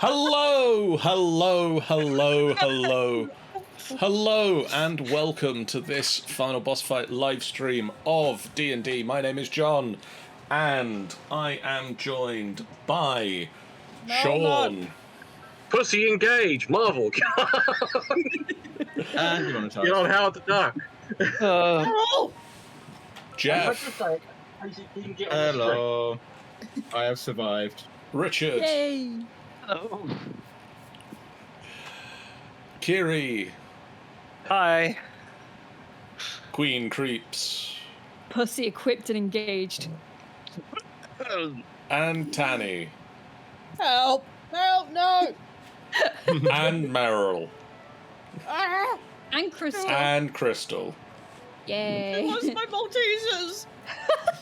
Hello, hello, hello, hello. Hello and welcome to this final boss fight live stream of D&D. My name is John and I am joined by Sean. Pussy Engage, Marvel. And you want to You're on Howard the Duck. Jeff. Hello. I have survived. Richard. Yay! Hello. Kiri. Hi. Queen Creeps. Pussy equipped and engaged. And Tanny. Help! Help! No! And Meryl. Ah! And Crystal. And Crystal. Yay! What's my Maltesers?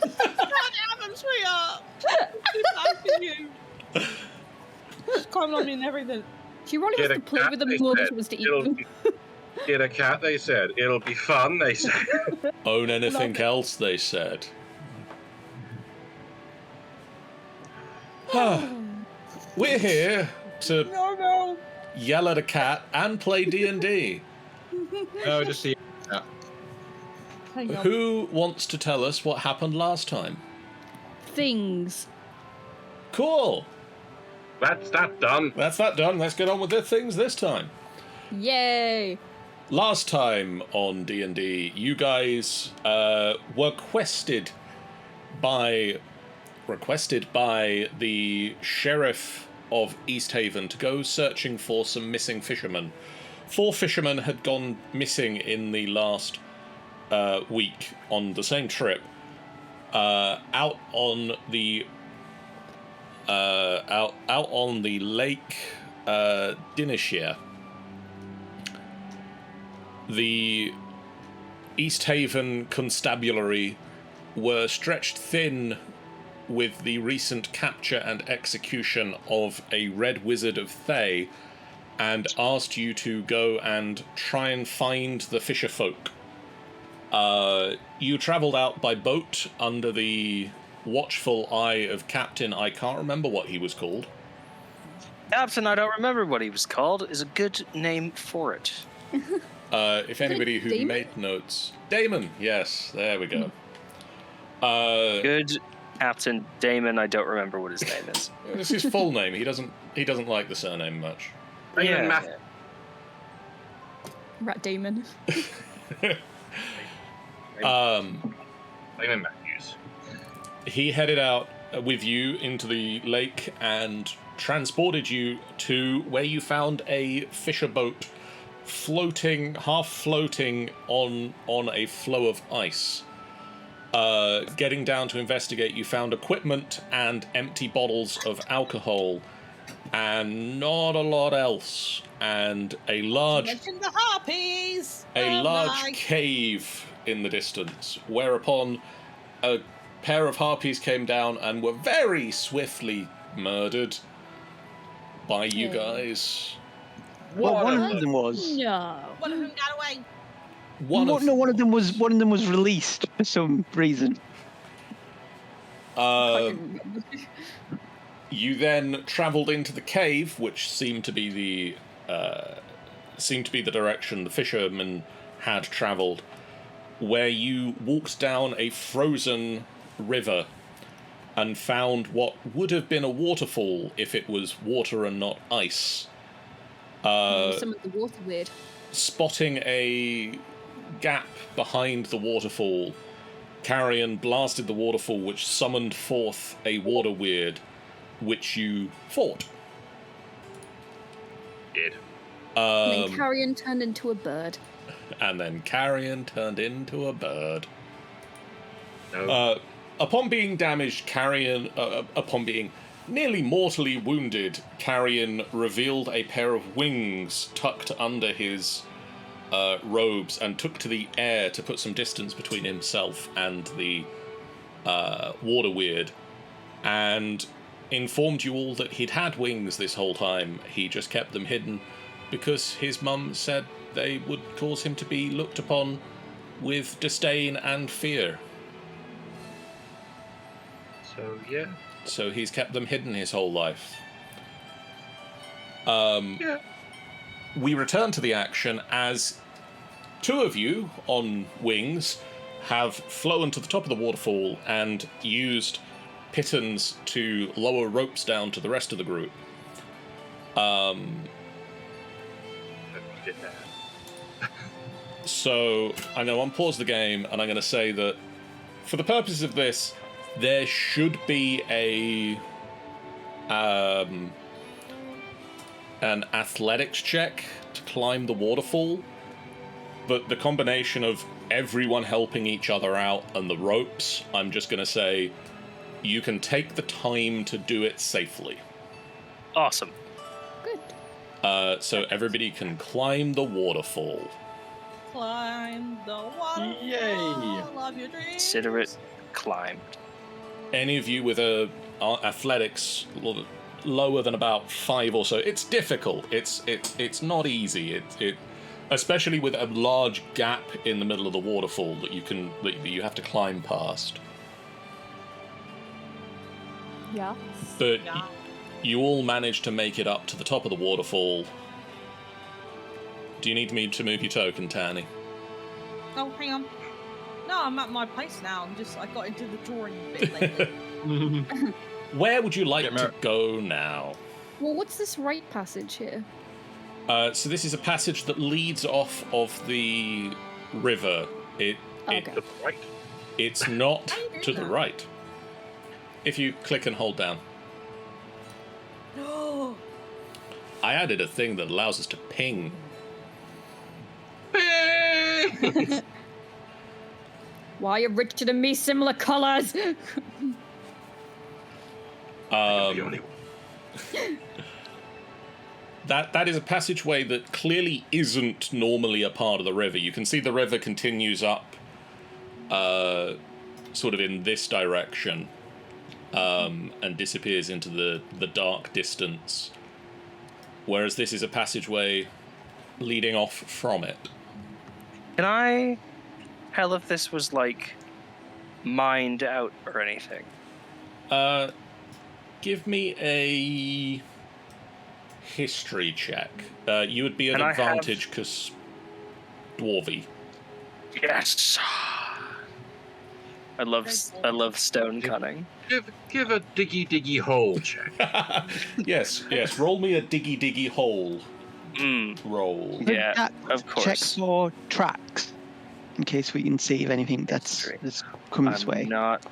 Can't have them, sweetheart. Too bad for you. She's climbing on me and everything. She probably Get has a to play cat, with them they more than said. she wants to eat It'll them. Get a cat, they said. It'll be fun, they said. Own anything Love it. else, they said. We're here to No. yell at a cat and play D&D. No, just see. Hang on. Who wants to tell us what happened last time? Things. Cool. That's that done. That's that done. Let's get on with the things this time. Yay! Last time on D&D, you guys were requested by the sheriff of Easthaven to go searching for some missing fishermen. 4 fishermen had gone missing in the last week on the same trip, out on the lake Dinishire. The Easthaven constabulary were stretched thin with the recent capture and execution of a red wizard of Thay, and asked you to go and try and find the fisher folk. You travelled out by boat under the watchful eye of Captain, I can't remember what he was called. Captain, I don't remember what he was called, is a good name for it. If anybody who Damon? made notes... Damon, yes, there we go. Good Captain Damon, I don't remember what his name is. It's his full name. He doesn't like the surname much. Yeah. Rat demon. Damon Matthews. He headed out with you into the lake and transported you to where you found a fisher boat half floating on a floe of ice. Getting down to investigate, you found equipment and empty bottles of alcohol and not a lot else, and a large Mention the harpies. cave in the distance, whereupon a pair of harpies came down and were very swiftly murdered by you guys. Well, one of them was. No. One of them got away. One of them was released for some reason. You then travelled into the cave, which seemed to be the direction the fishermen had travelled, where you walked down a frozen river and found what would have been a waterfall if it was water and not ice. Some of the water weird. Spotting a gap behind the waterfall, Carrion blasted the waterfall, which summoned forth a water weird, which you fought. Did. And then Carrion turned into a bird. And then Carrion turned into a bird. No. Upon being damaged, upon being nearly mortally wounded, Carrion revealed a pair of wings tucked under his robes and took to the air to put some distance between himself and the water weird, and informed you all that he'd had wings this whole time. He just kept them hidden because his mum said they would cause him to be looked upon with disdain and fear. So, yeah. So he's kept them hidden his whole life. We return to the action as two of you on wings have flown to the top of the waterfall and used pitons to lower ropes down to the rest of the group. So I'm going to unpause the game, and I'm going to say that for the purposes of this, there should be an athletics check to climb the waterfall, but the combination of everyone helping each other out and the ropes, I'm just going to say you can take the time to do it safely. Awesome. Good. So everybody can climb the waterfall. Climb the waterfall. Yay. Love your dreams. Consider it climbed. Any of you with a athletics lower than about 5 or so, it's difficult. It's not easy. It especially with a large gap in the middle of the waterfall that you have to climb past. Yeah. But Yeah. you all managed to make it up to the top of the waterfall. Do you need me to move your token, Tanny? Oh, hang on. No, I'm at my place now. I got into the drawing bit lately. Where would you like Get to mer- go now? Well, what's this right passage here? So this is a passage that leads off of the river. Okay. It's not How you doing to the that? right. If you click and hold down. No. I added a thing that allows us to ping. Why are Richard and me similar colours? That is a passageway that clearly isn't normally a part of the river. You can see the river continues up, sort of in this direction, and disappears into the dark distance. Whereas this is a passageway leading off from it. Can I tell if this was like mined out or anything? Give me a history check. You would be at Can I have- advantage because dwarvy. Yes. I love stone cutting. Give a diggy hole check. Yes. Roll me a diggy hole roll. Yeah, Jack, of course. Check for tracks in case we can see if anything that's coming this way. Not.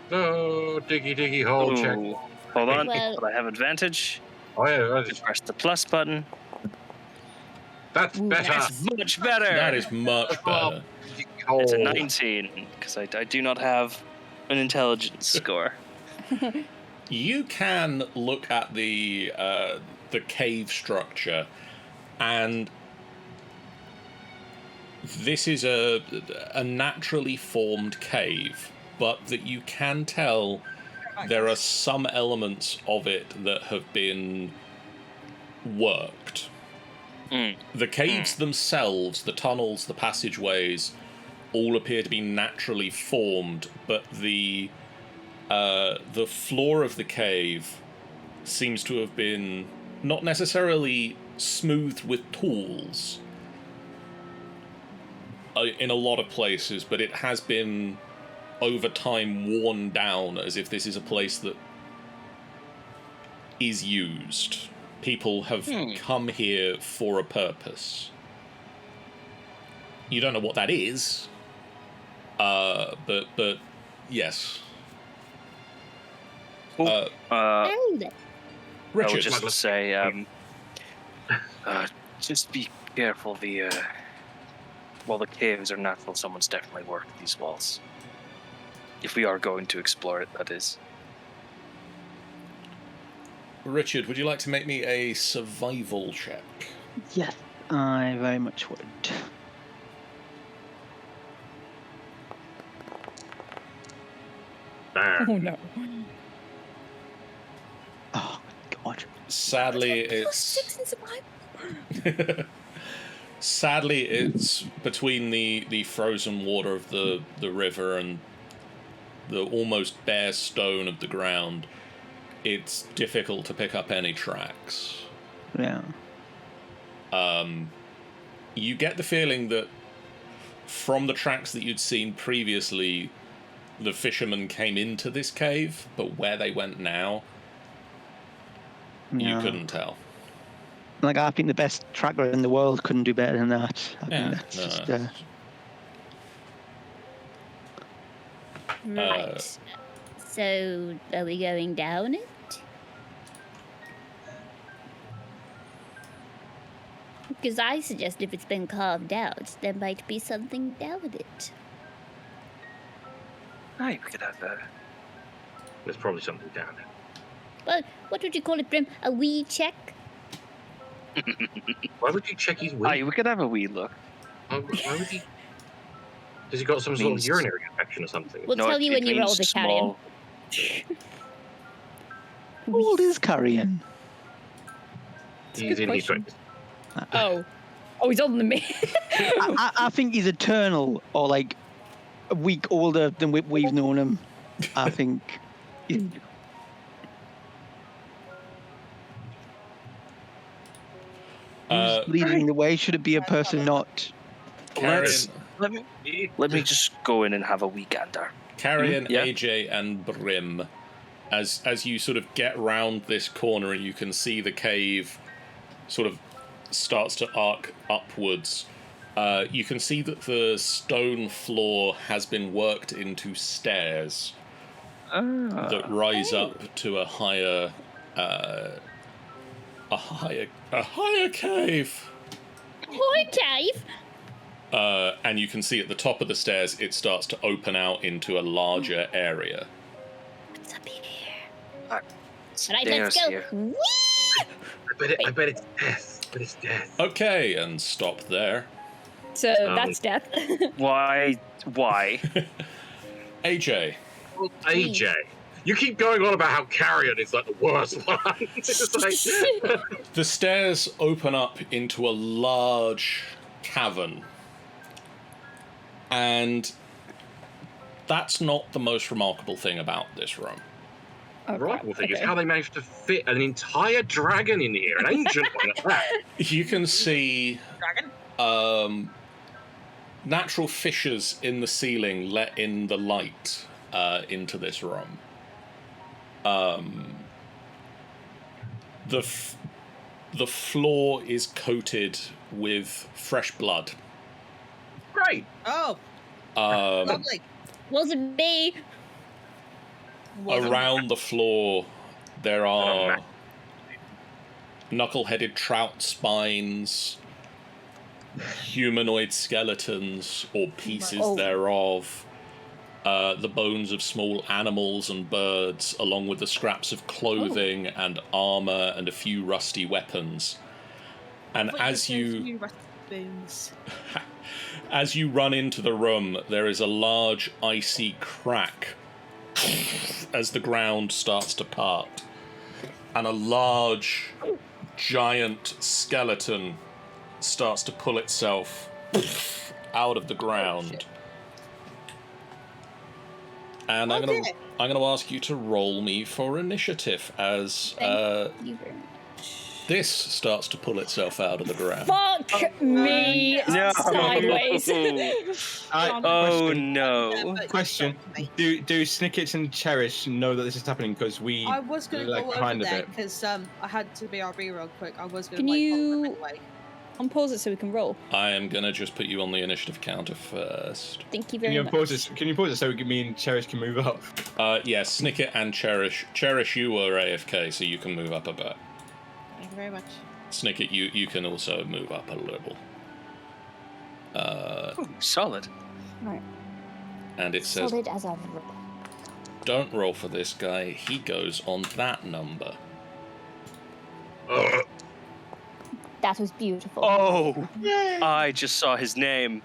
No, diggy hole check. Ooh. Hold on, Well- but I have advantage. Oh yeah, Press the plus button. that's better. That's much better. That is much better. Diggy hole. It's a 19 because I do not have an intelligence score. You can look at the cave structure, and this is a naturally formed cave, but that you can tell there are some elements of it that have been worked. The caves themselves, the tunnels, the passageways, all appear to be naturally formed, but the floor of the cave seems to have been not necessarily smoothed with tools in a lot of places, but it has been over time worn down, as if this is a place that is used. People have come here for a purpose. You don't know what that is, but yes. I Found it. would Richard, just say, just be careful. The caves are natural. Someone's definitely worked these walls. If we are going to explore it, that is. Richard, would you like to make me a survival check? Yes, I very much would. Oh no. Oh, God. Sadly, it's Six in survival. sadly it's between the frozen water of the river and the almost bare stone of the ground. it's difficult to pick up any tracks. Yeah. You get the feeling that from the tracks that you'd seen previously, the fishermen came into this cave, but where they went now, you couldn't tell. Like, I think the best tracker in the world couldn't do better than that. I think that's just... Right. So, are we going down it? Because I suggest if it's been carved out, there might be something down it. Aye, we could have There's probably something down there. Well, what would you call it, Brim? A wee check? Why would you check his wee? Aye, we could have a wee look. Why would he? Has he got some sort of urinary infection or something? We'll tell you when you roll the carrion. How old is Carrion? He's in his 20s. Oh, he's older than me. I think he's eternal, or like a week older than we've known him. I think. Who's leading the way? Should it be a person not? Let me just go in and have a wee gander. Carrion, AJ, and Brim, as you sort of get round this corner and you can see the cave sort of starts to arc upwards, you can see that the stone floor has been worked into stairs that rise up to a higher cave. High cave? And you can see at the top of the stairs it starts to open out into a larger area. What's up here? Right, Let's go. here. Whee! I bet it's death. But it's death. Okay, and stop there. So that's death. Why? AJ. Well, AJ, you keep going on about how Carrion is like the worst one. It's like... The stairs open up into a large cavern. And that's not the most remarkable thing about this room. The remarkable thing is how they managed to fit an entire dragon in here, an ancient one at that. You can see natural fissures in the ceiling let in the light into this room. The floor is coated with fresh blood. Great. Oh. Lovely. Wasn't me. Around the floor, there are knuckle-headed trout spines, humanoid skeletons, or pieces thereof, the bones of small animals and birds, along with the scraps of clothing and armor and a few rusty weapons. And as you run into the room, there is a large icy crack as the ground starts to part, and a large, giant skeleton starts to pull itself out of the ground. And I'm gonna ask you to roll me for initiative as this starts to pull itself out of the ground. Fuck me sideways. Oh no. Question: Do Snickets and Cherish know that this is happening? Because I was going to like go over kind of there it. because I had to BRB real quick. I was going Can to you anyway. unpause it so we can roll? I am gonna just put you on the initiative counter first. Thank you Can very you much. pause this? Can you pause it so me and Cherish can move up? Yes, Snicket and Cherish. Cherish, you were AFK, so you can move up a bit. Thank you very much. Snicket, you can also move up a little. Ooh, solid. Right. And it says, Solid as a rock. don't roll for this guy, he goes on that number. That was beautiful. Oh, I just saw his name.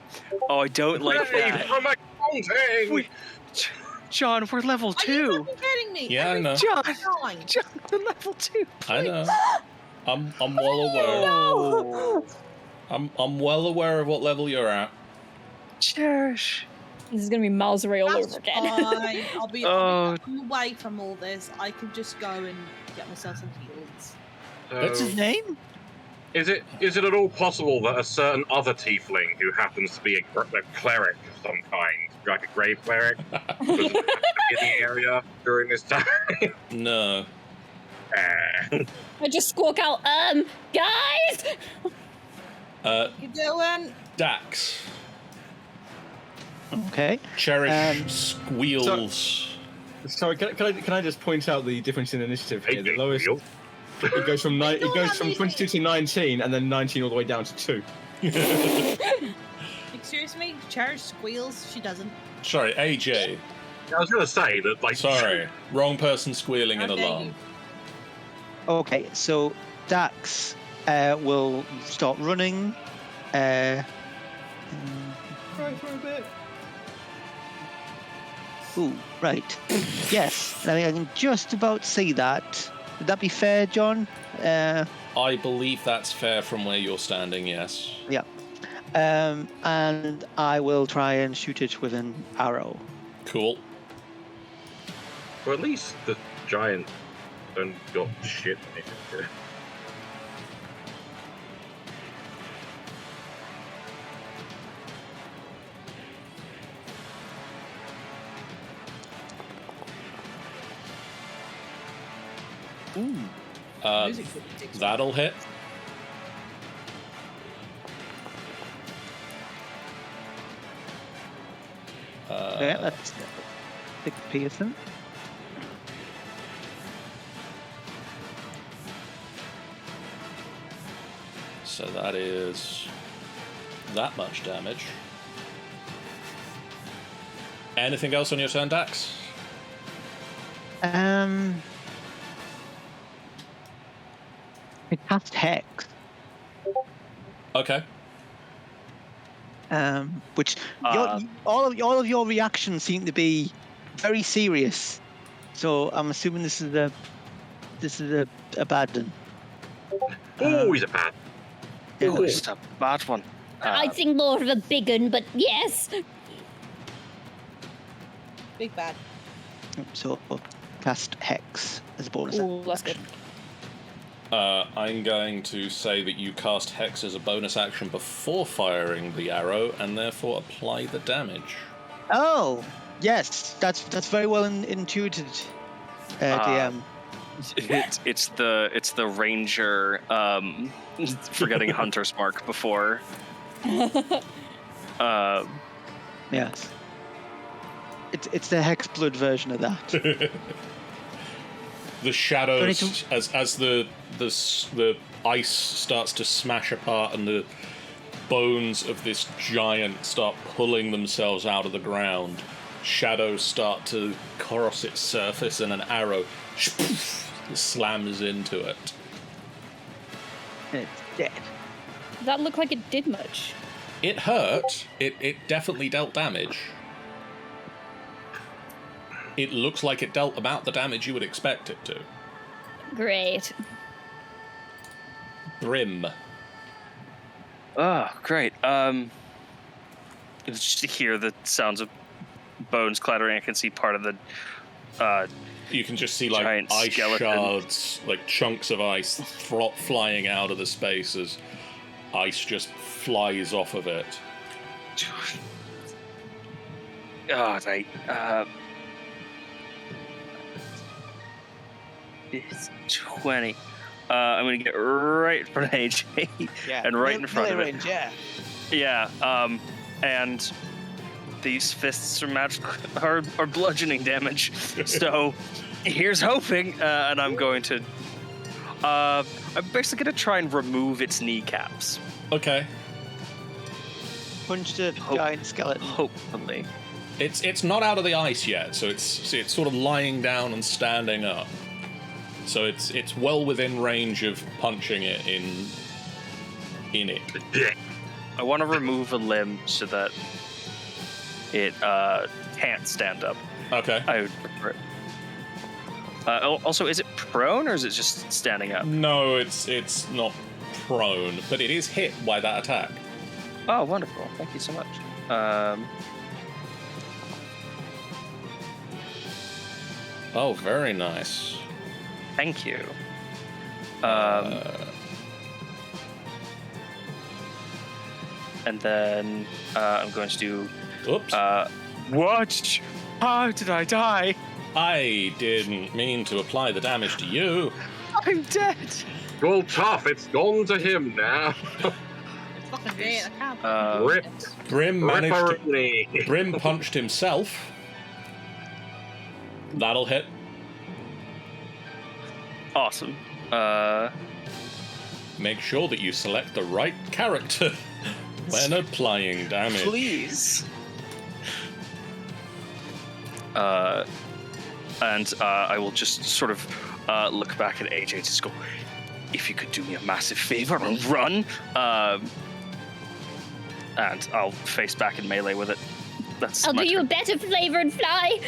Oh, I don't like that. From accounting! John, we're level Are you 2. fucking kidding me? Yeah, I know. John, Fine. John, we're level 2. I know. I'm well aware. Oh, I'm well aware of what level you're at. Cherish. This is gonna be Malzray all That's over again. fine. Oh. I'm away from all this. I could just go and get myself some heals. What's his name? Is it at all possible that a certain other tiefling who happens to be a cleric of some kind, like a grave cleric, doesn't have to be in the area during this time? No. I just squawk out, guys! You doing? Dax. Okay. Cherish squeals. Sorry, can I just point out the difference in initiative here? The lowest. Wheel. It goes from 22 to 19, and then 19 all the way down to 2. Excuse me? Cherish squeals? She doesn't. Sorry, AJ. I was going to say that, like. Sorry, wrong person squealing in How dare alarm. you. Okay, so Dax will start running. Try for a bit. Ooh, right. Yes, I can just about see that. Would that be fair, John? I believe that's fair from where you're standing, yes. Yeah. And I will try and shoot it with an arrow. Cool. Or at least the giant don't got shit initiative. Ooh. That'll hit. Yeah, that's 6 piercing. So that is that much damage. Anything else on your turn, Dax? I cast Hex. Okay. Which all of your reactions seem to be very serious. So I'm assuming this is a bad one. Oh, he's a bad. Oh, it's a bad one. I think more of a big one, but yes. Big bad. So cast Hex as a bonus. Ooh, that's good. I'm going to say that you cast Hex as a bonus action before firing the arrow, and therefore apply the damage. Oh, yes, that's very well intuited, DM. It's the ranger forgetting Hunter's Mark before. Yes. It's the Hexblood version of that. The shadows, as the ice starts to smash apart and the bones of this giant start pulling themselves out of the ground, shadows start to cross its surface and an arrow slams into it. It's dead. Did that look like it did much? It hurt. It definitely dealt damage. It looks like it dealt about the damage you would expect it to. Great. Brim. Oh, great. Just hear the sounds of bones clattering. I can see part of the You can just see like giant ice skeleton. shards, like chunks of ice flying out of the space as ice just flies off of it. Oh, right. It's 20. I'm gonna get right in front of AJ and right in front of it. Range, yeah. Yeah. And these fists are bludgeoning damage. So here's hoping, and I'm going to. I'm basically gonna try and remove its kneecaps. Okay. Punch the giant skeleton. Hopefully. It's not out of the ice yet, so it's sort of lying down and standing up. So it's well within range of punching it in it. I want to remove a limb so that it can't stand up. Okay. I would prefer it. Also, is it prone or is it just standing up? No, it's not prone, but it is hit by that attack. Oh, wonderful. Thank you so much. Oh, very nice. Thank you. And then I'm going to do. Oops. What? How did I die? I didn't mean to apply the damage to you. I'm dead. Well, tough. It's gone to him now. It's fucking great. I can't. Rip. Brim managed to... Ripperoni. Brim punched himself. That'll hit. Awesome. Make sure that you select the right character when applying damage. Please. And I will just sort of look back at AJ and just go, if you could do me a massive favor and run. And I'll face back in melee with it. That's I'll my do you a turn. better flavor and fly.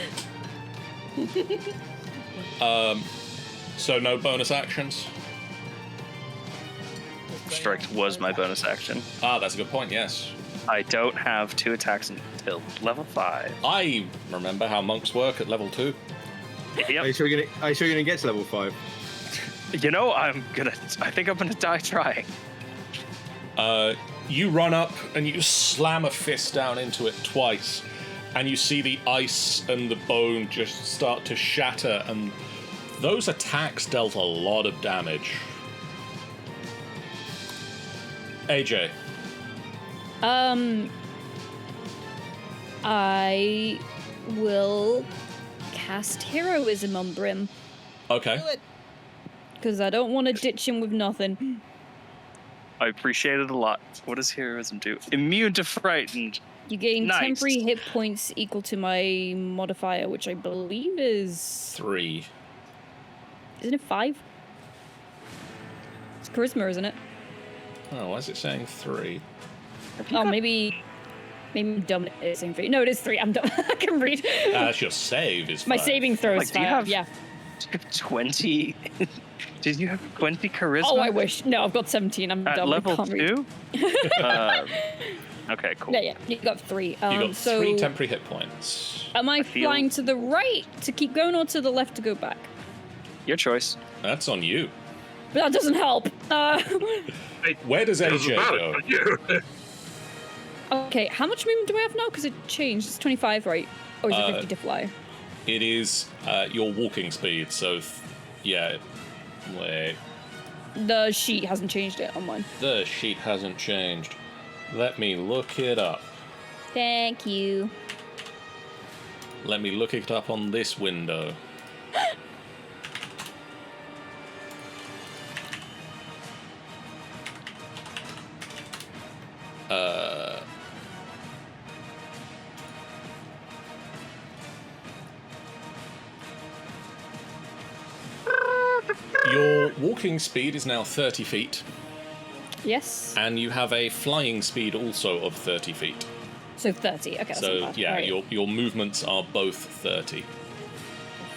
So no bonus actions? Strike was my bonus action. Ah, that's a good point, yes. I don't have 2 attacks until level 5. I remember how monks work at level 2. Are you Yep. sure you're gonna get to level 5? You know, I think I'm gonna die trying. You run up and you slam a fist down into it twice, and you see the ice and the bone just start to shatter, and those attacks dealt a lot of damage. AJ. I will cast heroism on Brim Okay. Do it. because I don't want to ditch him with nothing. I appreciate it a lot. What does heroism do? Immune to frightened. You gain Nice. temporary hit points equal to my modifier, which I believe is 3. isn't it 5? It's charisma, isn't it? Oh, why is it saying 3? Oh, maybe I'm dumb. It's saying 3. No, it is 3. I'm dumb. I can read. That's your save is 5. My saving throw is Like, do you 5. have- Yeah. Do you have 20? Did you have 20 charisma? Oh, I wish. No, I've got 17. I'm At dumb. I level can't read. 2? Okay, cool. Yeah. You got 3. You got so 3 temporary hit points. am I feel- flying to the right to keep going or to the left to go back? Your choice. That's on you. But that doesn't help. Where does Doesn't AJ matter go? for you. Okay, how much movement do I have now? Because it changed. It's 25, right? Or is it 50 to fly? It is your walking speed, so yeah. Wait. The sheet hasn't changed it on mine. The sheet hasn't changed. Let me look it up. Thank you. Let me look it up on this window. Your walking speed is now 30 feet, Yes. and you have a flying speed also of 30 feet. So 30. Okay, that's not So bad. yeah, Right. your movements are both 30.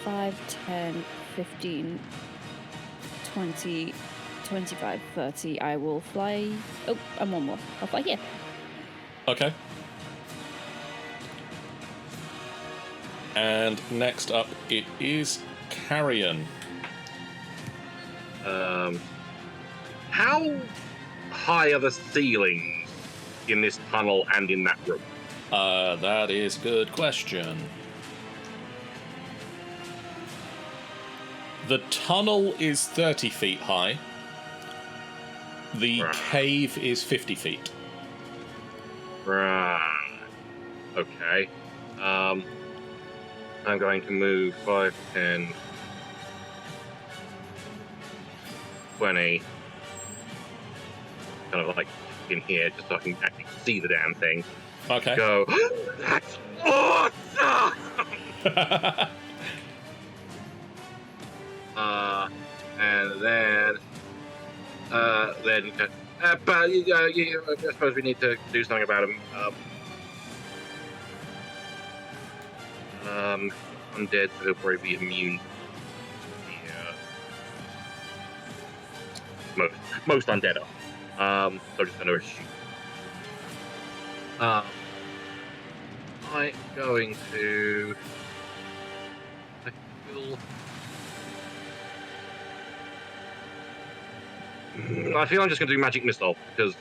5, 10, 15, 20, 25, 30. I will fly. Oh, I'm one more. I'll fly here. Okay. And next up, it is Carrion. How high are the ceilings in this tunnel and in that room? That is a good question. The tunnel is 30 feet high. The Right. cave is 50 feet. Right. Okay. I'm going to move 5, 10, 20. Kind of like in here, just so I can actually see the damn thing. Okay. Go. That's awesome! And then, but I suppose we need to do something about him. Undead, so he'll probably be immune. Yeah. Most undead are. So just gonna shoot. I'm going to. I feel I'm just going to do Magic Missile, because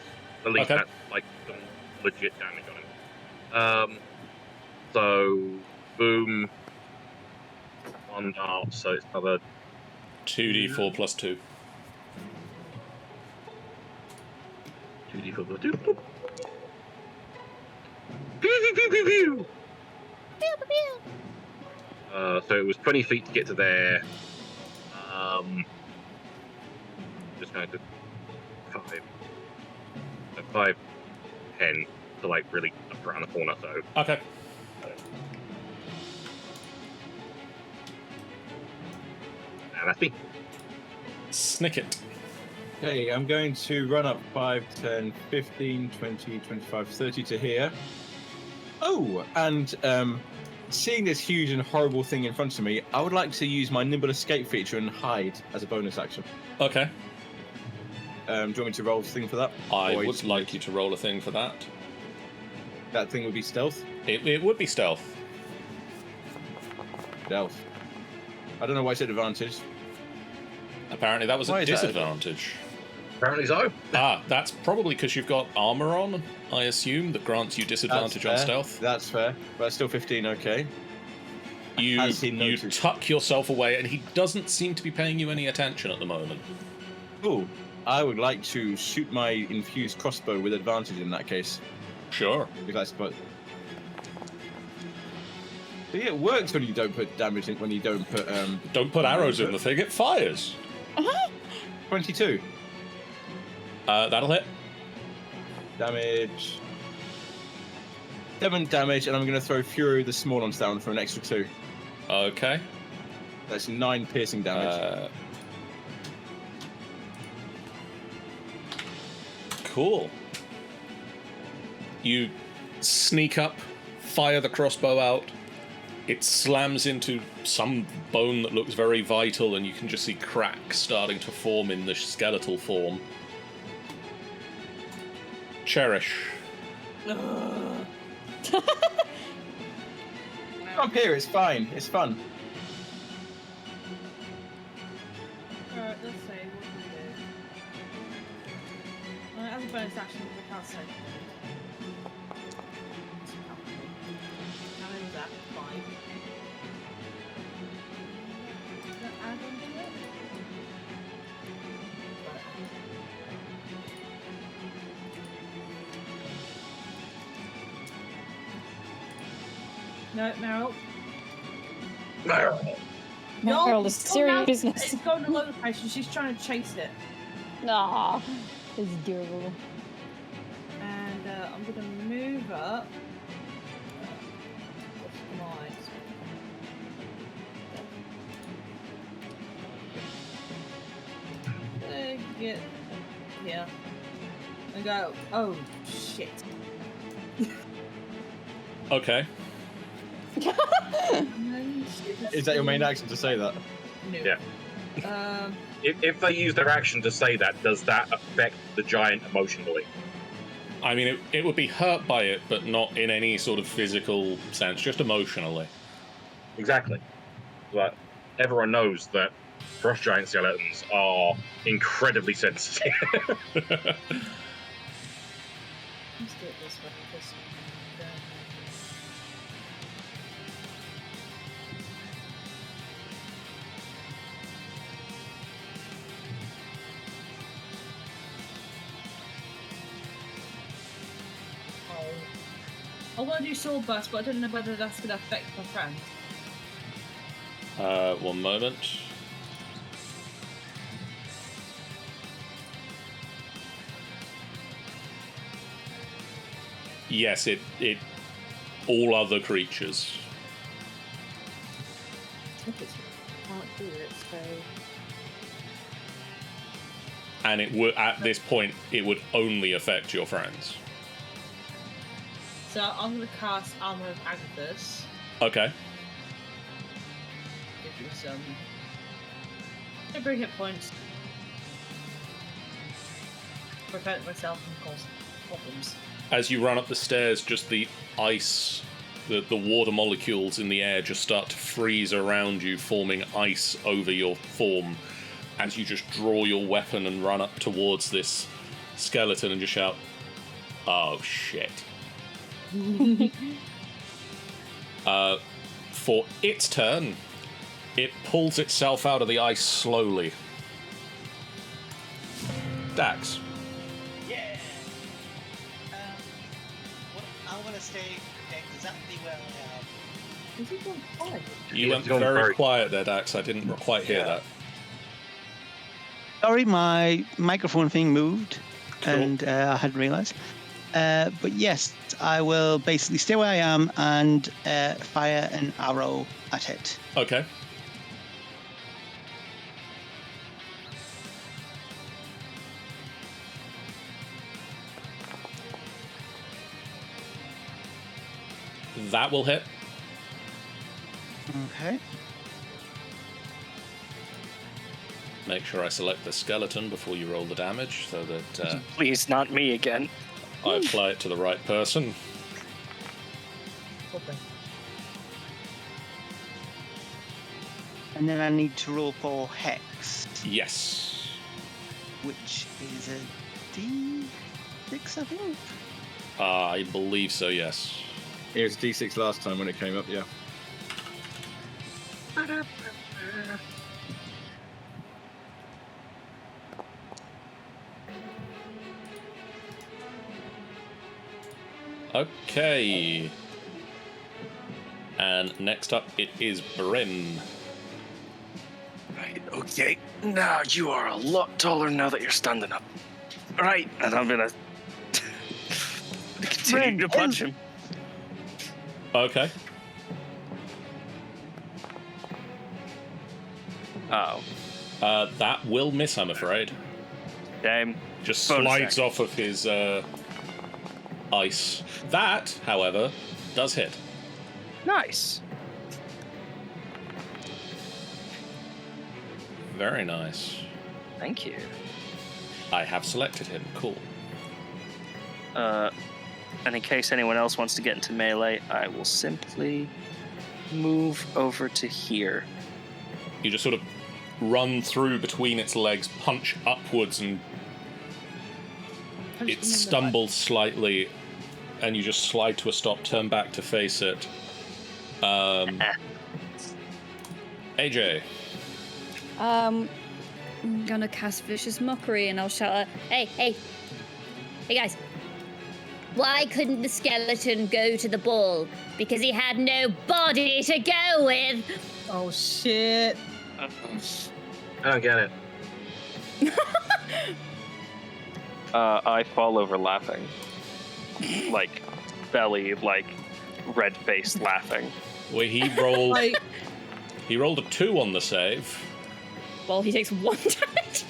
at least Okay. that's like some legit damage on him. So, boom. 1 dart, so it's another 2d4 plus 2. 2d4 plus 2. Boop. Pew, pew, pew, pew, pew. So it was 20 feet to get to there. Just going to 5, 10 to like really up around the corner. So Okay. and that's me. Snicket. Okay, I'm going to run up 5, 10, 15, 20, 25, 30 to here. Oh, and seeing this huge and horrible thing in front of me, I would like to use my nimble escape feature and hide as a bonus action. Okay. Do you want me to roll a thing for that? I Or would like you to roll a thing for that. That thing would be stealth? It would be stealth. Stealth. I don't know why I said advantage. Apparently that was Why a is that? disadvantage. Apparently so. That's probably because you've got armor on, I assume, that grants you disadvantage on That's fair. stealth. That's fair. But still 15, okay. You Has he noticed? tuck yourself away, and he doesn't seem to be paying you any attention at the moment. Cool. I would like to shoot my infused crossbow with advantage in that case. Sure. Because I suppose. See, it works when you don't put damage in, when you don't put Don't put arrows in the thing, it fires. 22 That'll hit. damage. 7 damage, and I'm going to throw Fury of the Small Ones down for an extra 2. Okay. That's 9 piercing damage. Cool. You sneak up, fire the crossbow out. It slams into some bone that looks very vital, and you can just see cracks starting to form in the skeletal form. Cherish. Up here, it's fine. It's fun. Alright, let's see. What can we do? As a bonus action, we can't say. How many was that? 5. Does that add on to it? No, Meryl. Meryl, It's is serious business. It's going to location. She's trying to chase it. Aw, it's adorable. And I'm going to move up. What's mine? Get here. And go, oh, shit. Okay. Is that your main action to say that? No. Yeah. Um, If they use their action to say that, does that affect the giant emotionally? I mean, it would be hurt by it, but not in any sort of physical sense, just emotionally. Exactly. But everyone knows that frost giant skeletons are incredibly sensitive. let's do it this way. This way. I want to do sword burst, but I don't know whether that's going to affect my friend. 1 moment. Yes, it all other creatures. If it's can't do it, so And it would, at this point, it would only affect your friends. So I'm going to cast Armor of Agathis. Okay. Give you some temporary hit points. Prevent myself from causing problems. As you run up the stairs, just the ice The water molecules in the air just start to freeze around you, forming ice over your form as you just draw your weapon and run up towards this skeleton and just shout, "Oh shit." For its turn, it pulls itself out of the ice slowly. Dax. Yeah. I want to stay exactly where I am. Is he gone quiet? You went very quiet there, Dax. I didn't quite hear that. Sorry, my microphone thing moved, Cool. and I hadn't realised. But yes, I will basically stay where I am and fire an arrow at it. Okay. That will hit. Okay. Make sure I select the skeleton before you roll the damage so that Please, not me again. I apply it to the right person. Okay. And then I need to roll for Hex, Yes. which is a D6, I think. I believe so, yes. It was D6 last time when it came up, yeah. Okay. And next up, it is Bryn. Right, okay. Now you are a lot taller now that you're standing up. Right, and I'm gonna continue to punch him. Okay. Oh, That will miss, I'm afraid. damn. Just Bonus slides action. off of his ice. That, however, does hit. Nice. Very nice. Thank you. I have selected him. Cool. And in case anyone else wants to get into melee, I will simply move over to here. You just sort of run through between its legs, punch upwards, and it stumbles slightly, and you just slide to a stop, turn back to face it. AJ. I'm gonna cast Vicious Mockery and I'll shout out, Hey guys. Why couldn't the skeleton go to the ball? Because he had no body to go with. Oh shit. I don't get it. I fall over laughing. Like, belly, like, red-faced laughing. Well, he rolled. Like, He rolled a 2 on the save. well, he takes 1 damage.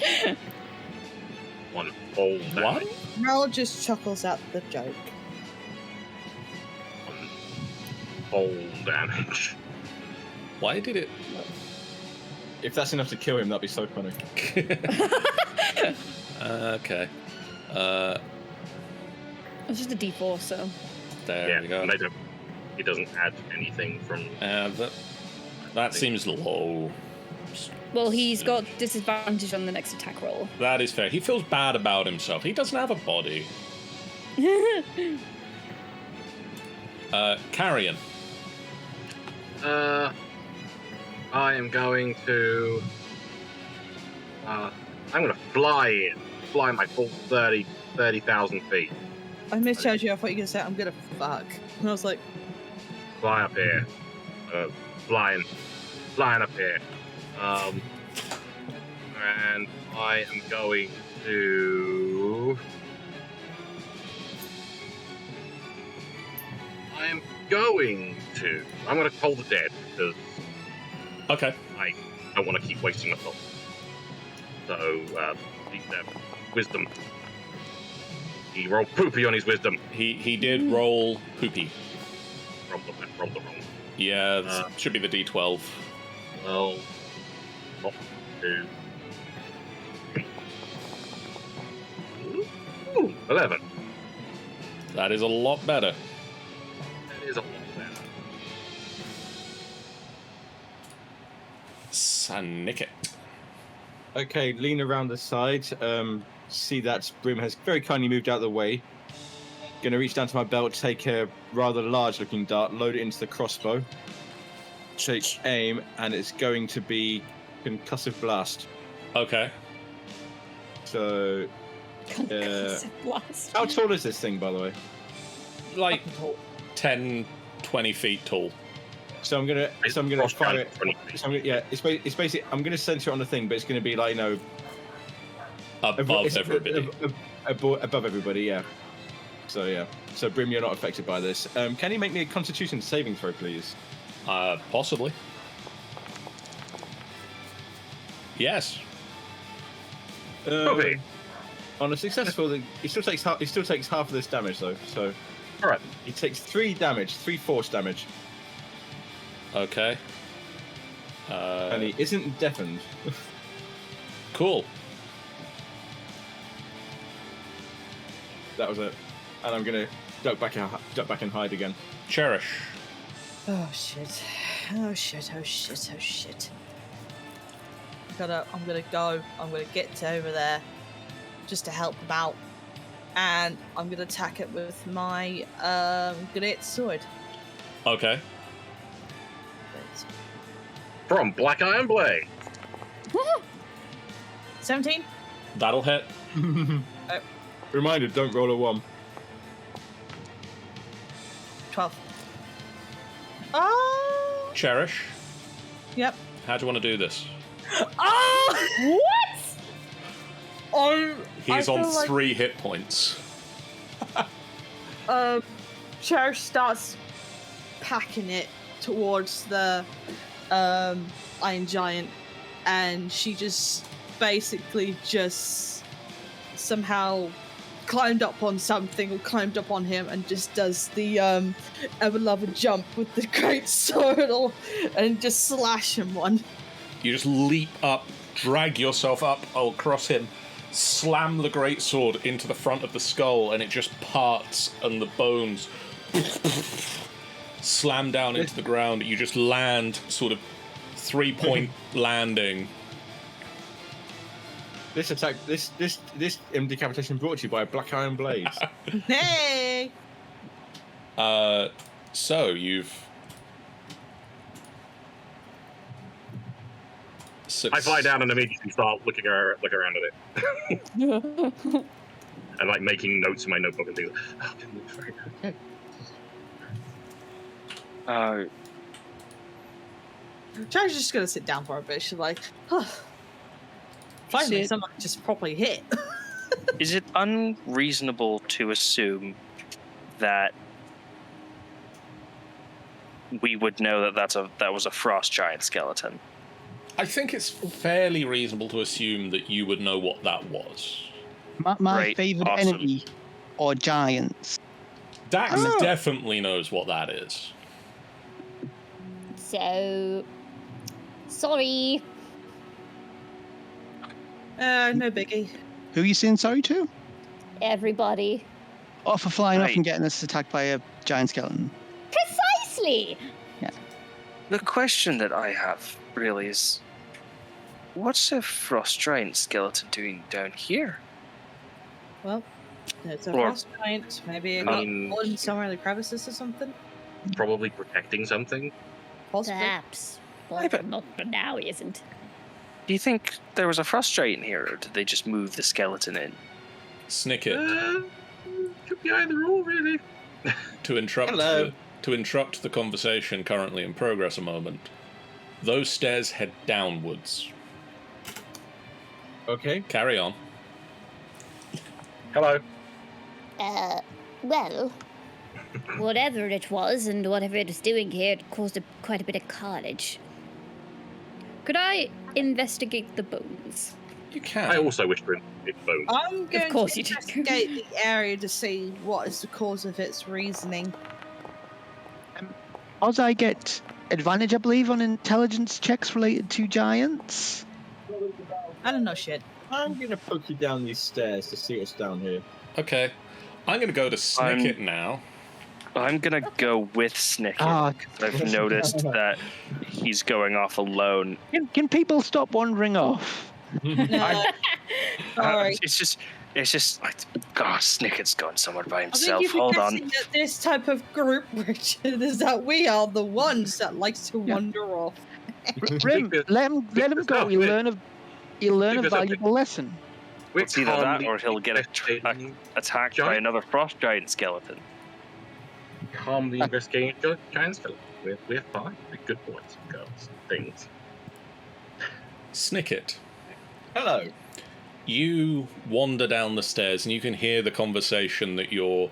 One whole What? damage. Mel just chuckles at the joke. One whole damage. Why did it? If that's enough to kill him, that'd be so funny. Okay. It's just a D4, so. There Yeah, we go. and they don't. It doesn't add anything from. That seems low. Well, he's got disadvantage on the next attack roll. That is fair. He feels bad about himself. He doesn't have a body. Carrion. I am going to. I'm going to fly my full 30,000 feet. I misjudged you. I thought you were gonna say I'm gonna fuck. And I was like, Fly up here. Flying up here. And I am going to. I'm going to Toll the Dead because Okay. I don't want to keep wasting a thought. So, wisdom. He rolled poopy on his wisdom. He did roll poopy. Rolled the wrong. Yeah, this should be the D12. Well, not 2. 11. That is a lot better. That is a lot better. Snicket. Okay, lean around the side. See that Brim has very kindly moved out of the way. Gonna reach down to my belt, take a rather large-looking dart, load it into the crossbow. Take aim, and it's going to be concussive blast. Okay. So, Concussive blast. how tall is this thing, by the way? Like 10, 20 feet tall. So I'm gonna fire it. 20 feet. So it's basically I'm gonna center it on the thing, but it's gonna be like Above everybody. above everybody. Yeah. So yeah. So Brim, you're not affected by this. Can you make me a Constitution saving throw, please? Possibly. Yes. Copy. On a successful, he still takes half of this damage though. So All right. he takes 3 force damage, Okay. and he isn't deafened. Cool. That was it. And I'm gonna duck back and hide again. Cherish. Oh shit. Oh shit. Oh shit. Oh shit. I'm gonna go. I'm gonna get over there just to help him out. And I'm gonna attack it with my great sword. Okay. From Black Iron Blade. 17? That'll hit. Reminder: don't roll a 1. 12. Oh! Cherish. Yep. How do you want to do this? Oh! What? He's on 3 hit points. Cherish starts packing it towards the Iron Giant, and she just basically just somehow climbed up on something or climbed up on him and just does the ever-loving jump with the great sword and just slash him one. You just leap up, drag yourself up across him, slam the great sword into the front of the skull, and it just parts, and the bones slam down into the ground. You just land, sort of 3-point landing. This attack, this decapitation brought to you by Black Iron Blades. Hey! So you've I fly down and immediately start looking around at it. And like making notes in my notebook and things. Oh, it looks very good. Cherish is just gonna sit down for a bit. She's like, oh, finally someone just properly hit. Is it unreasonable to assume that we would know that that was a frost giant skeleton? I think it's fairly reasonable to assume that you would know what that was. My Great, favourite awesome. enemy are giants. Dax definitely knows what that is. So, sorry. No biggie. Who are you saying sorry to? Everybody. Or for flying off Right. and getting us attacked by a giant skeleton? Precisely. The question that I have really is, what's a frost giant skeleton doing down here? Well, it's a Or- frost giant. Maybe it I got mean- caught in somewhere in the crevices or something. Probably protecting something. Possibly. Perhaps. I bet- But not for now, he isn't. Do you think there was a frost giant here, or did they just move the skeleton in? Snicket, Could be either or, really. to interrupt the conversation currently in progress a moment. Those stairs head downwards. Okay. Carry on. Hello. Well, whatever it was and whatever it is doing here, it caused quite a bit of carnage. Could I investigate the bones? You can. I also wish to investigate bones. I'm going course to you do. investigate the area to see what is the cause of its reasoning. As I get advantage, I believe, on intelligence checks related to giants. I don't know shit. I'm gonna poke you down these stairs to see what's down here. Okay. I'm going to go to Snicket now. I'm gonna go with Snicket. Ah, I've noticed that he's going off alone. can people stop wandering off? No. Sorry. It's just like, gosh, Snicket's going somewhere by I think himself. you're Hold on. forgetting that this type of group, Richard, is that we are the ones that likes to wander off. Rim, let him go. He'll learn a valuable lesson. It's either that or he'll get attacked by another frost giant skeleton. Calmly investigating giant skeleton. We're fine. We're good boys and girls and things. Snicket, Hello. you wander down the stairs and you can hear the conversation that your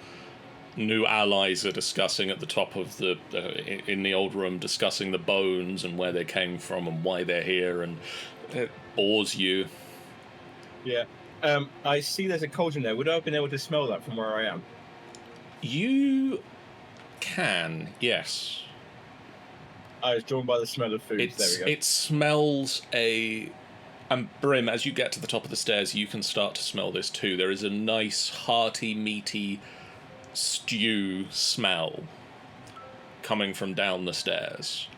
new allies are discussing at the top of the in the old room, discussing the bones and where they came from and why they're here, and it bores you. Yeah. I see there's a cauldron there. Would I have been able to smell that from where I am? You can, yes. I was drawn by the smell of food. There we go. It smells and Brim, as you get to the top of the stairs, you can start to smell this too. There is a nice, hearty, meaty stew smell coming from down the stairs.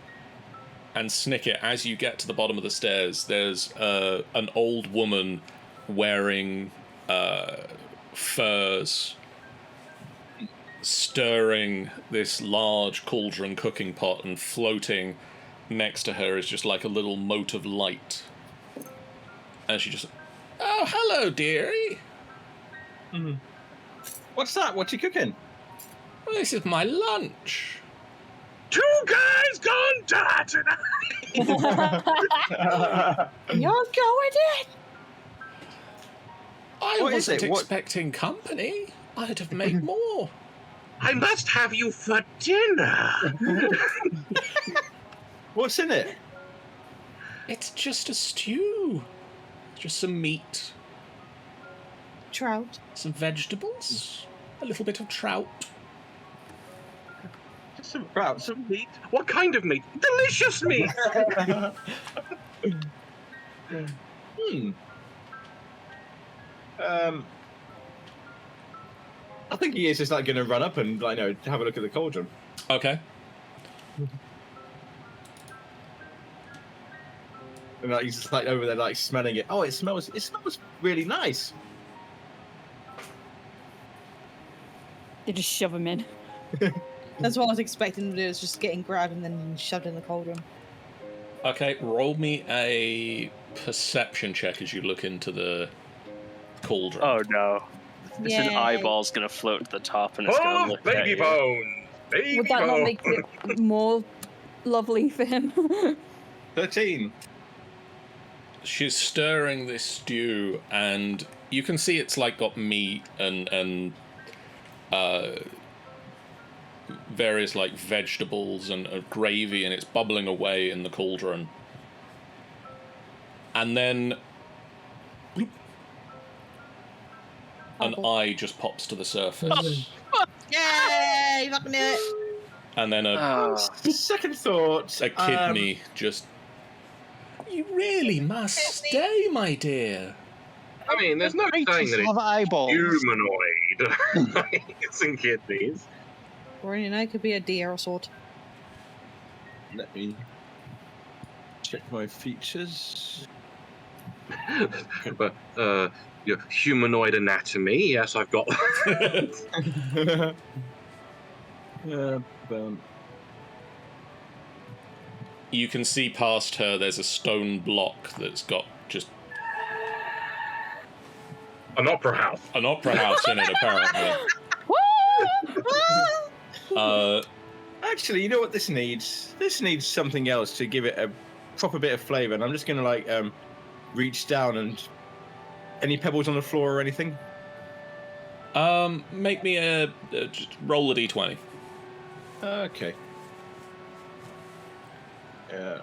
And Snicket, as you get to the bottom of the stairs, there's an old woman wearing furs, stirring this large cauldron cooking pot, and floating next to her is just like a little mote of light. And she just, oh, hello, dearie. Mm-hmm. What's that? What you cooking? Well, this is my lunch. 2 guys gone die tonight. You're going in. I What is wasn't it? What- expecting company. I'd have made more. I must have you for dinner. What's in it? It's just a stew. Just some meat, Trout. some vegetables, a little bit of trout. Some meat. What kind of meat? Delicious meat. I think he is just like going to run up and have a look at the cauldron. Okay. And he's just like over there, like smelling it. Oh, it smells really nice. They just shove him in. That's what I was expecting to do, is just getting grabbed and then shoved in the cauldron. Okay, roll me a perception check as you look into the cauldron. Oh no. It's an Yay. eyeball's gonna float to the top and it's gonna Oh, look baby at you. bones. Baby Would that not bones. make it more lovely for him? 13. She's stirring this stew, and you can see it's like got meat and various like vegetables and gravy, and it's bubbling away in the cauldron. And then bloop, an eye just pops to the surface, Yay! Fucking knew it. and then Second thought. a kidney just. You really must stay, my dear. I mean, there's no saying that Have it's eyeballs. humanoid. It's in kidneys. Or you know, it could be a deer or sort. Let me check my features. But your humanoid anatomy, yes, I've got. You can see past her. There's a stone block that's got just An opera house. an opera house in it, apparently. Actually, you know what this needs? This needs something else to give it a proper bit of flavour. And I'm just going to reach down and any pebbles on the floor or anything. Make me just roll a d20. Okay.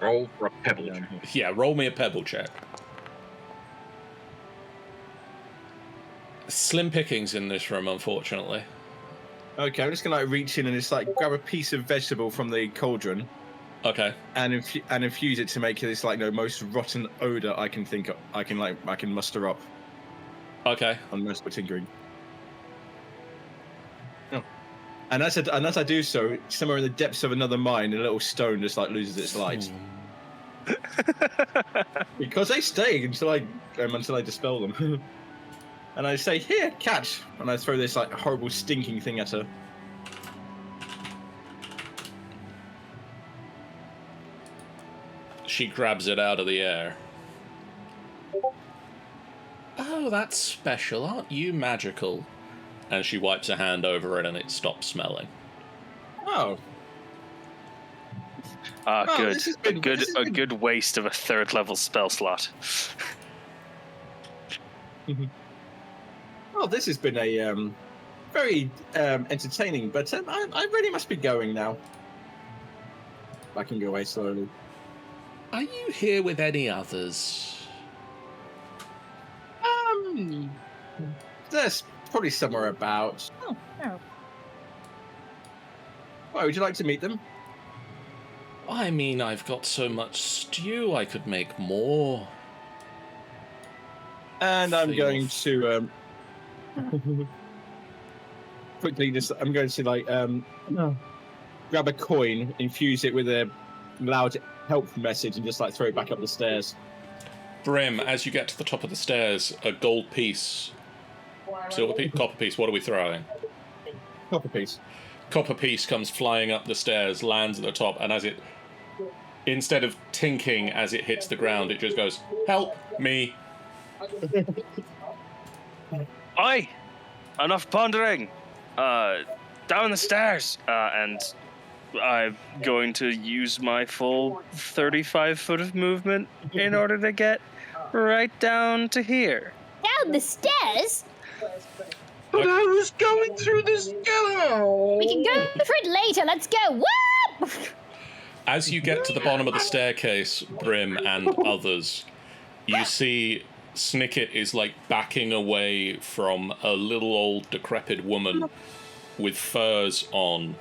Roll for a pebble. Yeah, roll me a pebble check. Slim pickings in this room, unfortunately. Okay, I'm just gonna reach in and just grab a piece of vegetable from the cauldron Okay. and infuse it to make this most rotten odor I can think of. I can muster up Okay. on most of tinkering. Oh. And as I do so, somewhere in the depths of another mine, a little stone just like loses its light. Because they stay until I dispel them. And I say, "Here, catch!" And I throw this like horrible stinking thing at her. She grabs it out of the air. Oh, that's special. Aren't you magical? And she wipes her hand over it and it stops smelling. Oh. Good. This has been- A good waste of a 3rd level spell slot. Well, this has been a very entertaining, but I really must be going now. Backing away slowly. Are you here with any others? There's probably somewhere about. Oh, no. Why, would you like to meet them? I mean, I've got so much stew, I could make more. And I'm Feel going to quickly I'm going to grab a coin, infuse it with a loud help message, and just like throw it back up the stairs. Brim, as you get to the top of the stairs, a gold piece, silver piece, copper piece, what are we throwing? Copper piece. Copper piece comes flying up the stairs, lands at the top, and as it, instead of tinking as it hits the ground, it just goes, "Help me." Oi! Enough pondering! Down the stairs! And I'm going to use my full 35 foot of movement in order to get right down to here. Down the stairs? But I was going through this door. We can go for it later. Let's go. Whoop! As you get to the bottom of the staircase, Brim and others, you see Snicket is like backing away from a little old decrepit woman with furs on.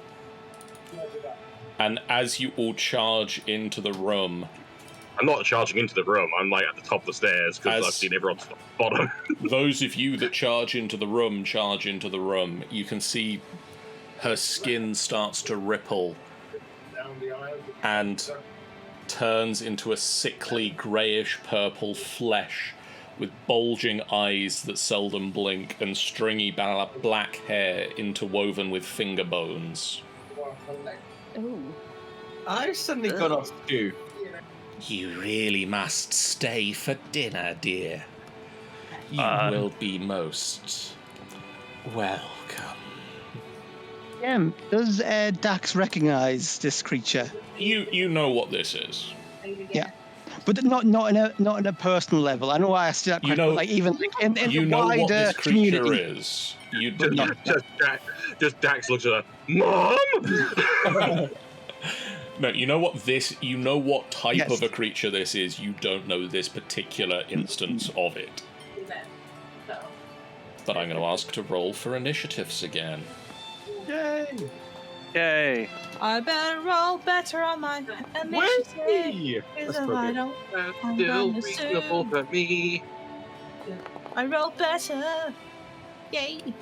And as you all charge into the room... I'm not charging into the room, I'm like at the top of the stairs because I've seen everyone's bottom. Those of you that charge into the room. You can see her skin starts to ripple and turns into a sickly greyish purple flesh with bulging eyes that seldom blink and stringy black hair interwoven with finger bones. Ooh. I've suddenly got off stew. You really must stay for dinner, dear. You will be most welcome. Does Dax recognise this creature? You know what this is. Yeah, but not in a personal level. I know why I asked you that question. Like even in you the know wider what this creature community. is. You do not. Just Dax looks at her. Mom. No, you know what type Yes. of a creature this is. You don't know this particular instance of it. But I'm going to ask to roll for initiatives again. Yay! Yay! I better roll better on my initiative. Whee! Because That's if I appropriate. don't, That's I'm still gonna reasonable sue. for me. I roll better. Yay!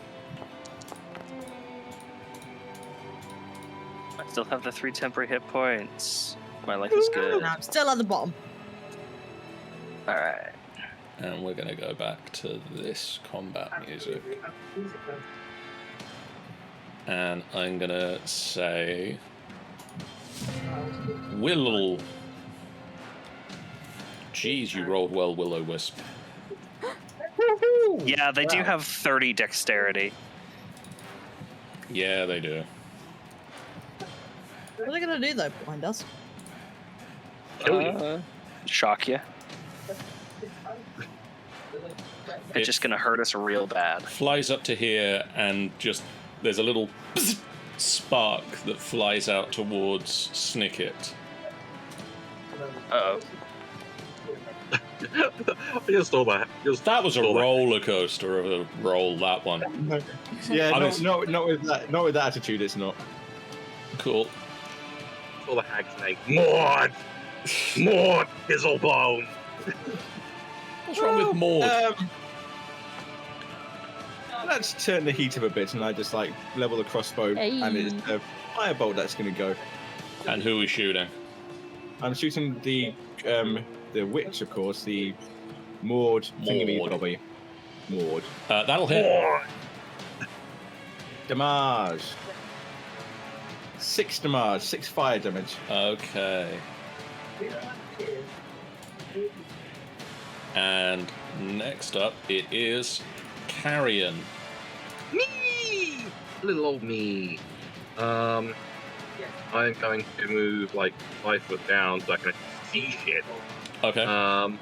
I still have the 3 temporary hit points. My life is good. And I'm still at the bottom. Alright. And we're going to go back to this combat music. And I'm going to say... Will... Jeez, you rolled well, Will-O-Wisp. Yeah, they do have 30 dexterity. Yeah, they do. What are they gonna do though behind us? Kill you. Shock you. It's just gonna hurt us real bad. Flies up to here and just... There's a little spark that flies out towards Snicket. Uh-oh. I just stole that. That was a roller coaster of a roll, that one. Yeah, Honest- not with that. Not with that attitude. It's not. Cool. Stole the hag's name. Maud! Maud Fizzlebone! What's wrong with Maud? let's turn the heat up a bit, and I just like level the crossbow, and it's a firebolt that's going to go. And who is shooting? I'm shooting the witch, of course, the Maud thingy-bobby. Maud. That'll hit. Damage. 6 damage, 6 fire damage. Okay. And next up, it is Carrion. Me! Little old me. I'm going to move like 5 foot down so I can see shit. Okay. I'm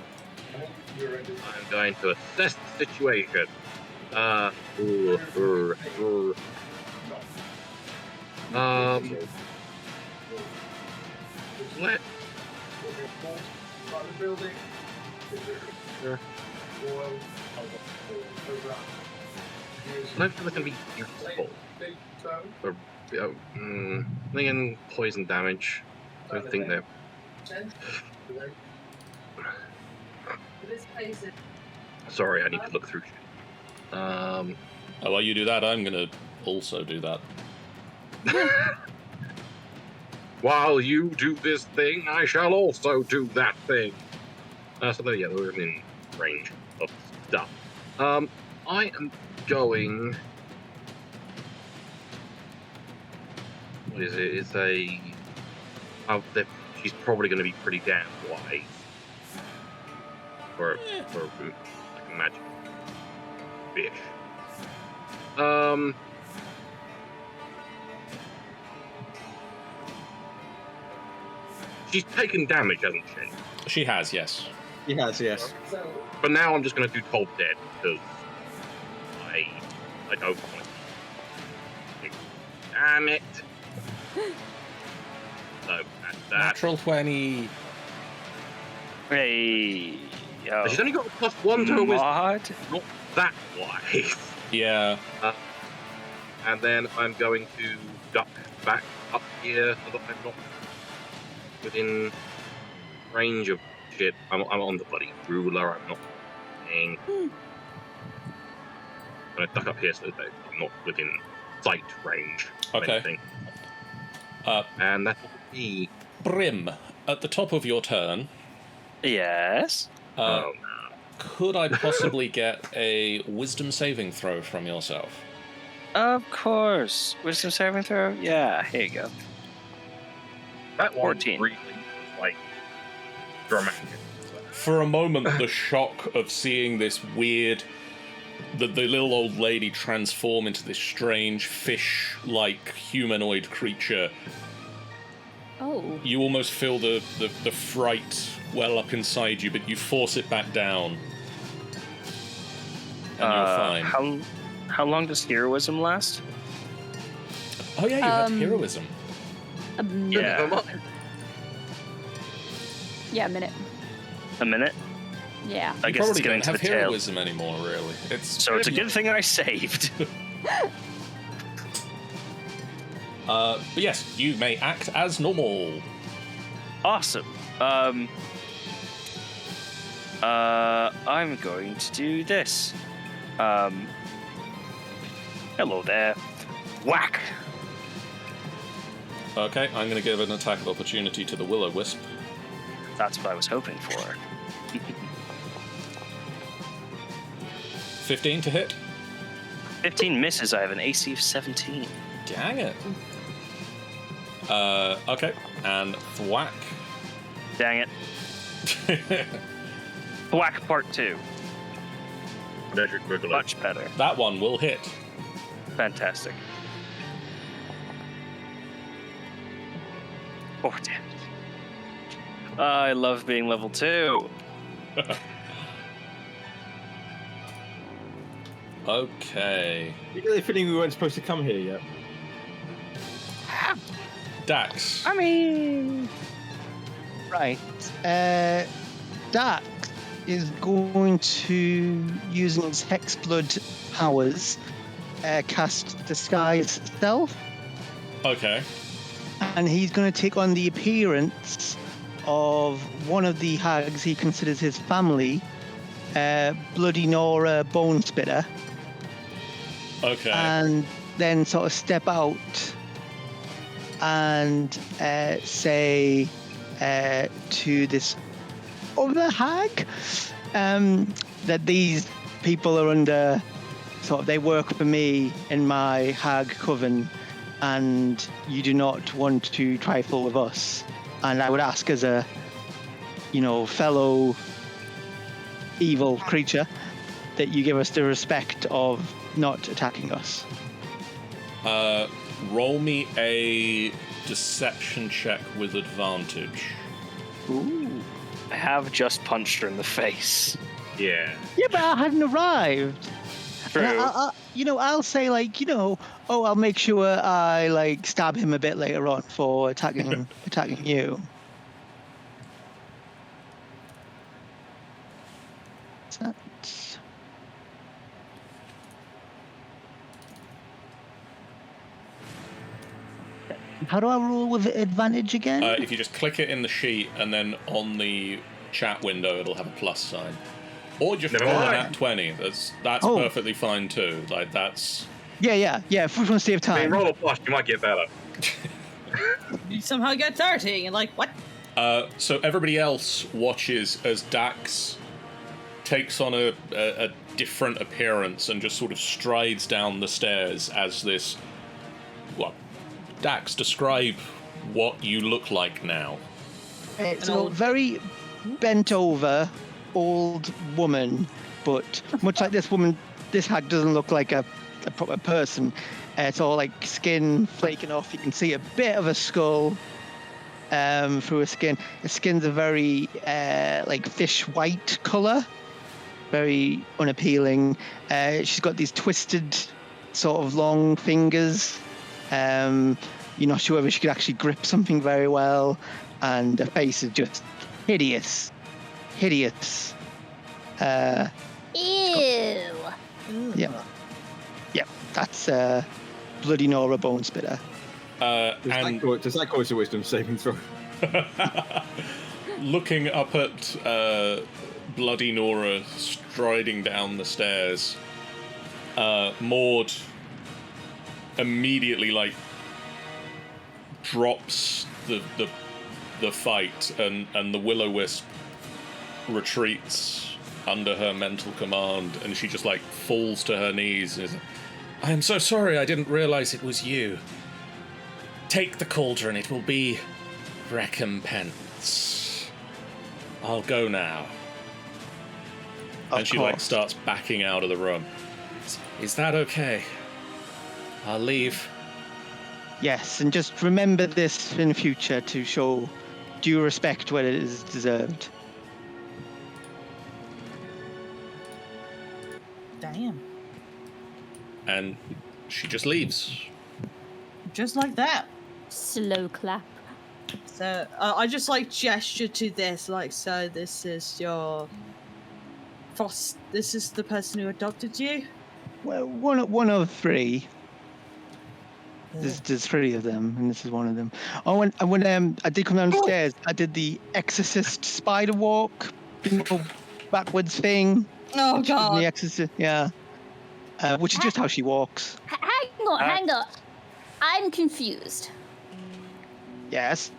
going to assess the situation. Let. I don't feel like I can be useful. Or, thinking poison damage. I don't think that. Sorry, I need to look through shit. While you do that, I'm gonna also do that. While you do this thing, I shall also do that thing. So yeah, we're in range of stuff. I am going. What is it? It's a. She's probably going to be pretty damn wise for like a magic fish. She's taken damage, hasn't she? She has, yes. He has, yes. But now I'm just going to do Cold Dead because I don't want to. Damn it! So that's that. Natural 20. Hey, yo. She's only got a +1 to her wisdom. Mod? Not that wise. Yeah. And then I'm going to duck back up here so that I'm not within range of shit. I'm on the bloody ruler. I'm not paying. I'm going to duck up here so that I'm not within sight range of Okay. anything. And that will be... Brim, at the top of your turn, Yes. oh, no. could I possibly get a wisdom saving throw from yourself? Of course. Wisdom saving throw? Yeah, here you go. That one 14. really was, like, dramatic. For a moment, the shock of seeing this weird... The little old lady transform into this strange fish-like humanoid creature. Oh. You almost feel the fright well up inside you, but you force it back down. And you're fine. How long does heroism last? Oh yeah, you had heroism. A minute. Yeah. Yeah, a minute. A minute? Yeah. I You guess it's probably getting don't to the have tail. heroism anymore, really. So it's a good thing I saved. But yes, you may act as normal. Awesome. I'm going to do this. Hello there. Whack! Okay, I'm going to give an attack of opportunity to the Will-O-Wisp. That's what I was hoping for. 15 to hit. 15 misses. I have an AC of 17. Dang it. Okay, and thwack. Dang it. Whack part 2. Measured regular. Much better. That one will hit. Fantastic. 4 damage. I love being level 2. Okay. You get the feeling we weren't supposed to come here yet? Dax. I mean... Right. Dax is going to, using his Hexblood powers, cast Disguise Self. Okay. And he's going to take on the appearance of one of the hags he considers his family, Bloody Nora Bone Spitter. Okay. And then sort of step out and say to this other hag that these people are under, sort of, they work for me in my hag coven, and you do not want to trifle with us. And I would ask, as a, fellow evil creature, that you give us the respect of not attacking us. Roll me a deception check with advantage. Ooh. I have just punched her in the face. Yeah. Yeah, but I hadn't arrived. True. I'll say, I'll make sure I, stab him a bit later on for attacking you. How do I roll with advantage again? If you just click it in the sheet and then on the chat window, it'll have a plus sign. Or just Never roll mind. an @20. That's Oh. perfectly fine too. That's. Yeah. If we want to save I mean, time. roll a plus, you might get better. You somehow get 30. You're like, what? So everybody else watches as Dax takes on a different appearance and just sort of strides down the stairs as this. Well, Dax, describe what you look like now. It's An a old- very bent over old woman, but much like this woman, this hag doesn't look like a proper person. It's all like skin flaking off. You can see a bit of a skull through her skin. The skin's a very fish white colour, very unappealing. She's got these twisted sort of long fingers. You're not sure whether she could actually grip something very well, and her face is just hideous. Ew. Yeah, that's Bloody Nora Bone Spitter. And Does that cause a wisdom saving throw? looking up at Bloody Nora striding down the stairs, Maud immediately drops the fight, and the Will-O-Wisp retreats under her mental command, and she just falls to her knees and is like, I am so sorry, I didn't realize it was you. Take the cauldron, it will be recompense. I'll go now. Of And she course. starts backing out of the room. Is that okay? I'll leave. Yes, and just remember this in future to show due respect where it is deserved. Damn. And she just leaves. Just like that. Slow clap. So I just gesture to this, so this is your Frost. This is the person who adopted you. Well, one of three. There's three of them, and this is one of them. Oh, and when I did come downstairs, I did the Exorcist spider walk, backwards thing. Oh Which is god. The Exorcist, yeah. Which is just how she walks. Hang on. I'm confused. Yes.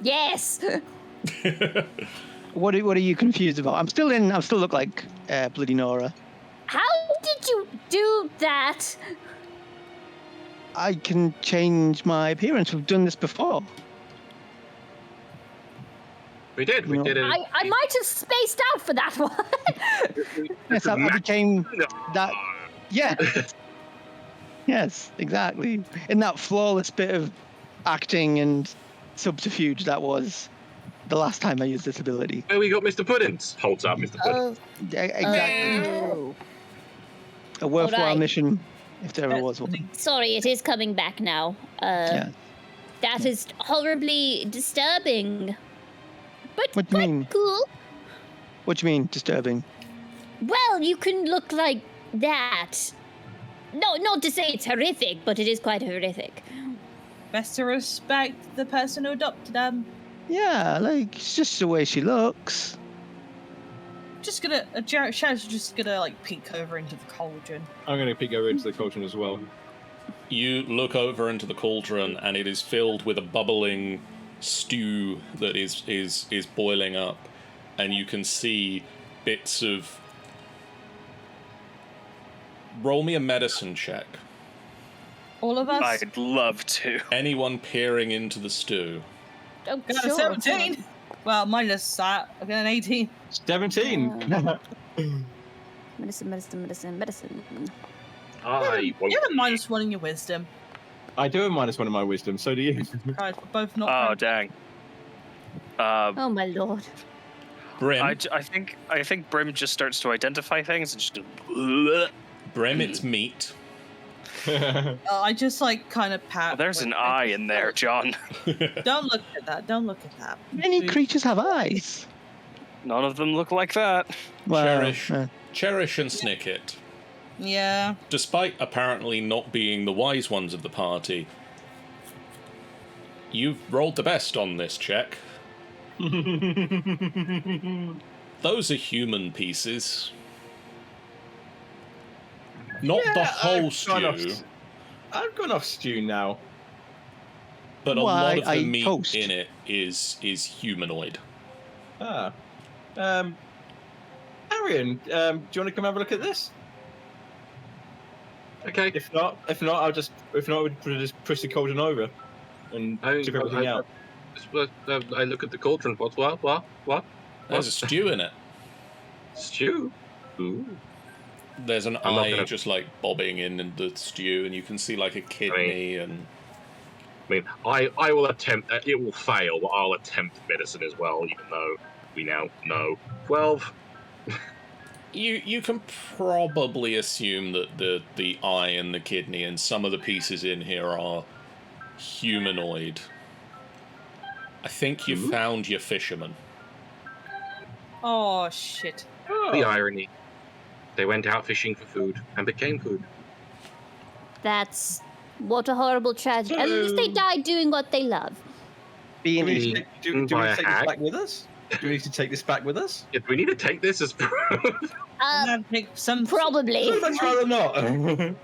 Yes. What are you confused about? I still look like Bloody Nora. How did you do that? I can change my appearance. We've done this before. We did it. I might have spaced out for that one. Yes, I became that. Yeah. Yes, exactly. In that flawless bit of acting and subterfuge that was the last time I used this ability. Where we got Mr. Puddins? Holds up, Mr. Puddins. Exactly. Oh. A worthwhile Alright. mission, if there ever was one. Sorry, it is coming back now. Yeah. That is horribly disturbing. But What do you mean? cool. What do you mean, disturbing? Well, you can look like that. No, not to say it's horrific, but it is quite horrific. Best to respect the person who adopted them. Yeah, it's just the way she looks. Just just gonna. Shadow's just gonna like peek over into the cauldron. I'm going to peek over into the cauldron as well. You look over into the cauldron, and it is filled with a bubbling stew that is boiling up, and you can see bits of. Roll me a medicine check. All of us. I'd love to. Anyone peering into the stew. Oh, Got a sure. 17. Well, minus that. I got an 18. 17. Medicine. I won't. You have a -1 in your wisdom. I do have -1 in my wisdom, so do you. Guys, we're both not. Oh dang. Oh my lord. Brim, I think Brim just starts to identify things and just go, Brim, it's meat. I just like kind of pat. oh, there's an eye in there, John. Don't look at that. Don't look at that. Many creatures have eyes. None of them look like that. Well, Cherish and Snicket, Yeah. despite apparently not being the wise ones of the party, you've rolled the best on this check. Those are human pieces. Not the whole stew, I've gone off stew now. but a Why, lot of the I meat toast. in it is humanoid. Ah. Arian, do you want to come have a look at this? Okay. If not, we'll just push the cauldron over and chip everything out. I look at the cauldron. What? There's a stew in it. Stew? Ooh. There's an I'm not eye gonna- just like bobbing in the stew, and you can see like a kidney and. I mean, I will attempt. It will fail, but I'll attempt medicine as well, even though we now know 12. You can probably assume that the eye and the kidney and some of the pieces in here are humanoid. I think you found your fisherman. Oh shit. The irony. They went out fishing for food and became food. That's what a horrible tragedy. At least they died doing what they love. Do we being need to do we need by to a take this hack. back with us? Do we need to take this back with us? If we need to take this as proof. Probably. I'd rather not.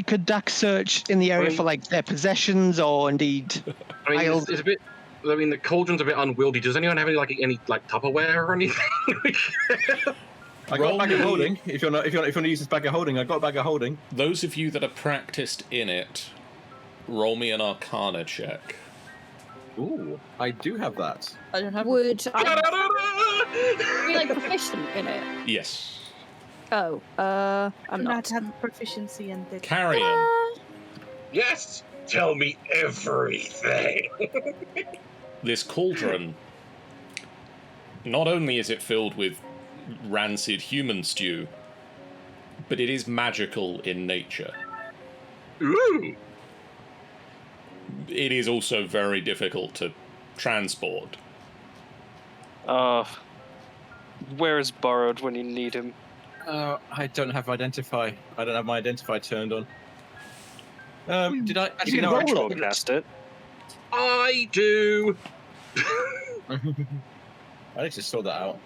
Could Dax search in the area mean- for like their possessions or indeed? I mean, I'll- it's a bit. I mean, the cauldron's a bit unwieldy. Does anyone have any Tupperware or anything? I got a bag of holding. If you want to use this bag of holding, I got a bag of holding. Those of you that are practiced in it, roll me an Arcana check. Ooh, I do have that. I don't have. Would I be like proficient in it? Yes. Oh, I'm not. have proficiency in this. Carrion. Yes. Tell me everything. This cauldron, not only is it filled with rancid human stew, but it is magical in nature. Ooh. It is also very difficult to transport. Where is Borrowed when you need him? I don't have identify. I don't have my identify turned on. Did I actually can know? roll Actually, it. Cast it. I do. I need to sort that out.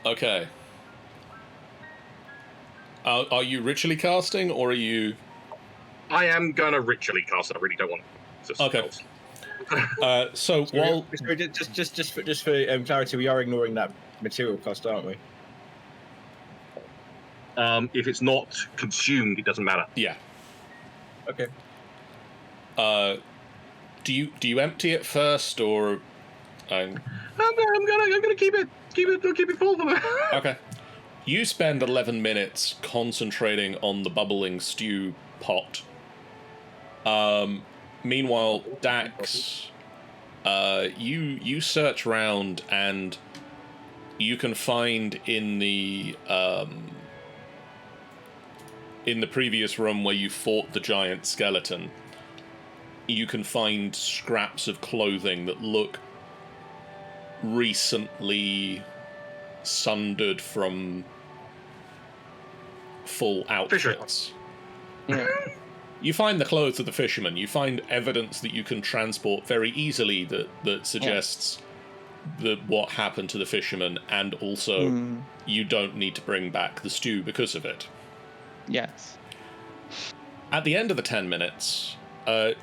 Okay. Are you ritually casting, or are you... I am gonna ritually cast it. I really don't want to. Okay. So while... Just for clarity, we are ignoring that material cost, aren't we? If it's not consumed, it doesn't matter. Yeah. Okay. Do you empty it first, or... I'm gonna keep it full for now. Okay. You spend 11 minutes concentrating on the bubbling stew pot. Meanwhile, Dax, you search round and you can find in the previous room where you fought the giant skeleton, you can find scraps of clothing that look recently sundered from full outfits. You find the clothes of the fisherman. You find evidence that you can transport very easily that suggests what happened to the fisherman, and also you don't need to bring back the stew because of it. Yes. At the end of the 10 minutes, 11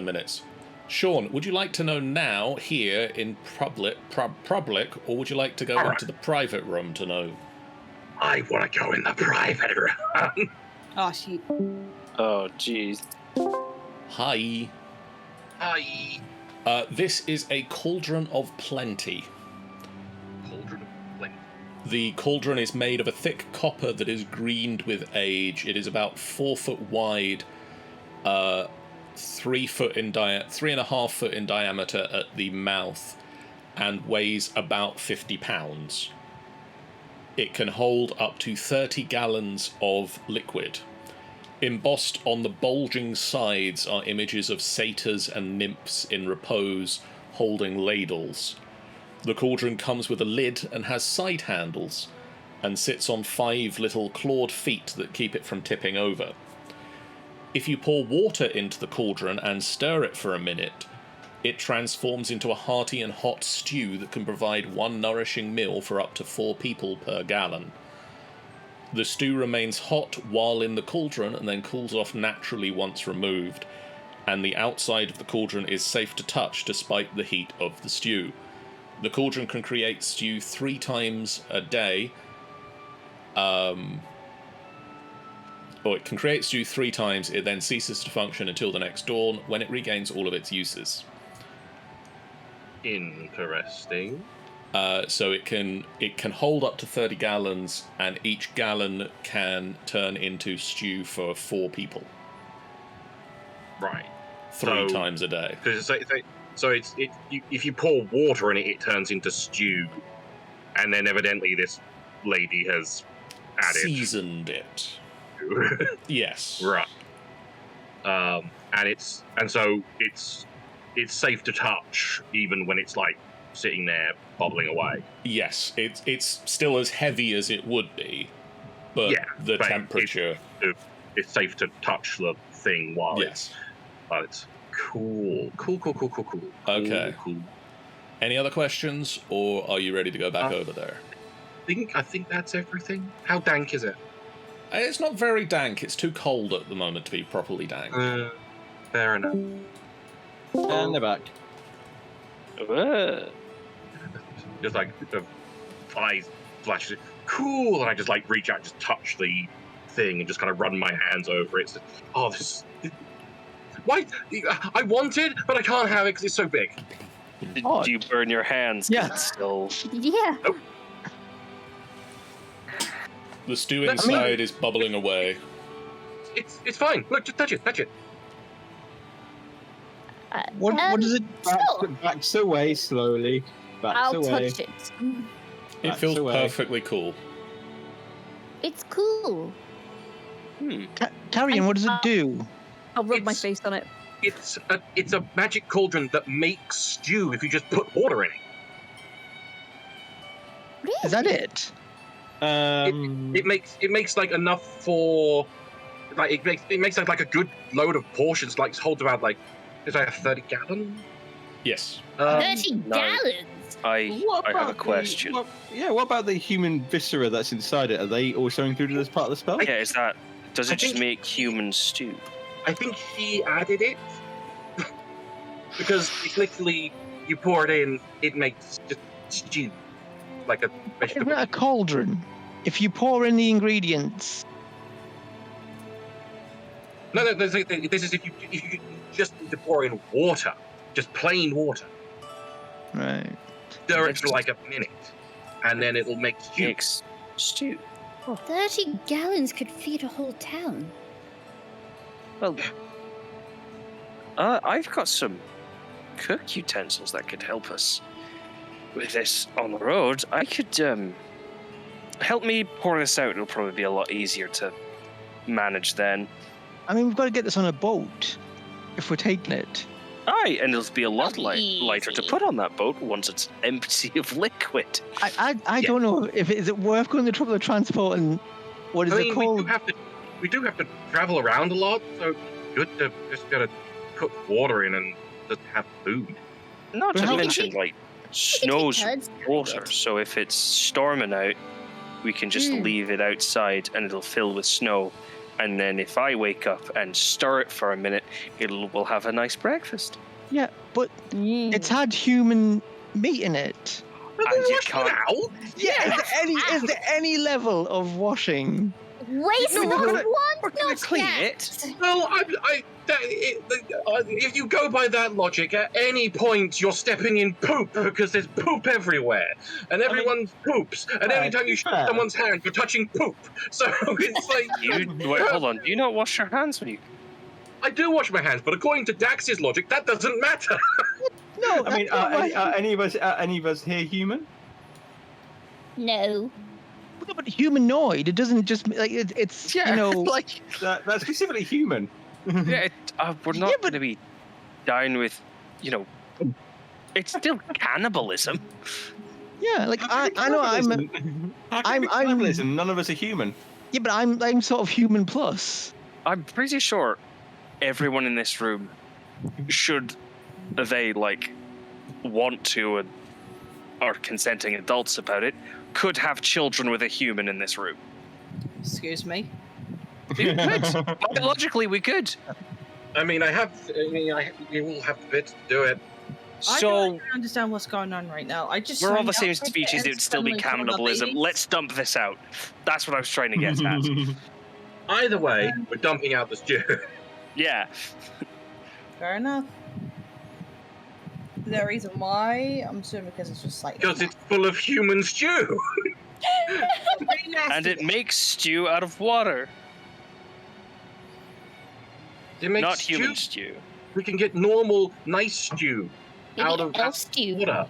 minutes. Sean, would you like to know now, here in public, or would you like to go into the private room to know? I want to go in the private room. Oh, shit. Oh, jeez. Hi. Hi. This is a cauldron of plenty. Cauldron of plenty. The cauldron is made of a thick copper that is greened with age. It is about 4 foot wide, 3.5 foot in diameter at the mouth, and weighs about 50 pounds. It can hold up to 30 gallons of liquid. Embossed on the bulging sides are images of satyrs and nymphs in repose, holding ladles. The cauldron comes with a lid and has side handles, and sits on 5 little clawed feet that keep it from tipping over. If you pour water into the cauldron and stir it for a minute, it transforms into a hearty and hot stew that can provide 1 nourishing meal for up to 4 people per gallon. The stew remains hot while in the cauldron and then cools off naturally once removed, and the outside of the cauldron is safe to touch despite the heat of the stew. The cauldron can create stew 3 times a day. Or it can create stew 3 times, it then ceases to function until the next dawn, when it regains all of its uses. Interesting. So it can hold up to 30 gallons, and each gallon can turn into stew for 4 people. Right. 3 times a day. So if you pour water in it, it turns into stew, and then evidently this lady has added Seasoned it. Yes. Right. And so it's safe to touch even when it's like sitting there bubbling away. Yes, it's still as heavy as it would be, but the temperature. It's safe to touch the thing while yes. It's cool. Cool. Okay. Cool. Any other questions, or are you ready to go back over there? I think that's everything. How dank is it? It's not very dank. It's too cold at the moment to be properly dank. Fair enough. And they're back. Just like the eyes flashes. Cool, and I just like reach out, and just touch the thing, and just kind of run my hands over it. Why? I want it, but I can't have it because it's so big. Do you burn your hands? 'Cause Yeah. it's still... Yeah. Nope. The stew inside is bubbling away. It's fine. Look, just touch it. What does it? Backs away slowly. I'll Away. touch it. It Backs feels away. perfectly cool. It's cool. Carrion, what does it do? I'll rub my It's- face on it. It's a magic cauldron that makes stew if you just put water in it. Really? Is that it? It makes like enough for like it makes like a good load of portions. Like holds about like it's like a 30 gallon. Yes. 30 no. gallons? I have a question. What about the human viscera that's inside it? Are they also included as part of the spell? Yeah, does I it just think- make human stew? I think he added it because it's literally you pour it in, it makes just stew like a Isn't vegetable. it a cauldron? If you pour in the ingredients, No, this is if you just need to pour in water, just plain water. right? Stir it for like a minute, and then it'll make stew. Makes stew. 30 gallons could feed a whole town. Well, I've got some cook utensils that could help us with this on the road. I could help me pour this out. It'll probably be a lot easier to manage then. I mean, we've got to get this on a boat if we're taking it. Aye, and it'll be a lot Easy. lighter to put on that boat once it's empty of liquid. I don't know if is it worth going the trouble of transporting. What is I it mean, called? we do have to travel around a lot, so good to just gotta put water in and just have food. Not But to how- mention, like, snow's turds. water, so if it's storming out, we can just leave it outside and it'll fill with snow. And then if I wake up and stir it for a minute, we'll have a nice breakfast. Yeah, but it's had human meat in it. And you can't. Yeah, is there any level of washing? Waste No, not we're one, gonna not clean yet. it. Well, if you go by that logic, at any point you're stepping in poop because there's poop everywhere, and everyone poops, and every time you shake someone's hand, you're touching poop. So it's like Wait, hold on. Do you not wash your hands when you? I do wash my hands, but according to Dax's logic, that doesn't matter. No, I mean, are any of us here human? No. no, but humanoid. It doesn't just like it's Yeah, you know. like That's specifically human. yeah, we're not Yeah, but- going to be down with, it's still cannibalism. Yeah, like I know I'm. I'm- Cannibalism. None of us are human. Yeah, but I'm sort of human plus. I'm pretty sure everyone in this room, should they want to and are consenting adults about it, could have children with a human in this room. Excuse me. We could. Biologically, we could. I mean, you all have the bits to do it. I So don't understand what's going on right now. I just we're all the signed same up for species. and It would still be suddenly all the cannibalism. babies. Let's dump this out. That's what I was trying to get at. Either way, we're dumping out the stew. Yeah. Fair enough. The reason why, I'm assuming because it's just like Because it's full of human stew. pretty nasty. And it makes stew out of water, It makes not stew. human stew. We can get normal, nice stew out Maybe of elf that stew. water.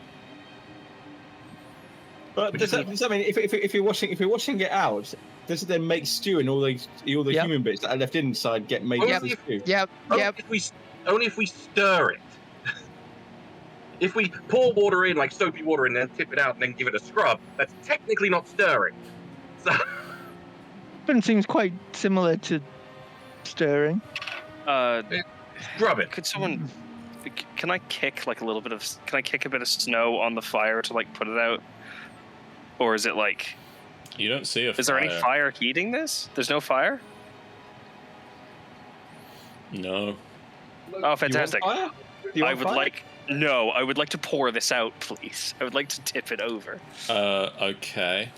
But does that mean if you're washing it out, does it then make stew and all the Yep. human bits that are left inside get made Well, into the stew? Yep, yep. Only if we stir it. If we pour water in, like soapy water, and then tip it out and then give it a scrub, that's technically not stirring. So, But it seems quite similar to stirring. scrub it. Could someone? Can I kick a little bit of? Can I kick a bit of snow on the fire to put it out? Or is it You don't see a fire. Is there any fire heating this? There's no fire. No. Oh, fantastic! Do you I want would fire? I would like to pour this out, please. I would like to tip it over. Okay.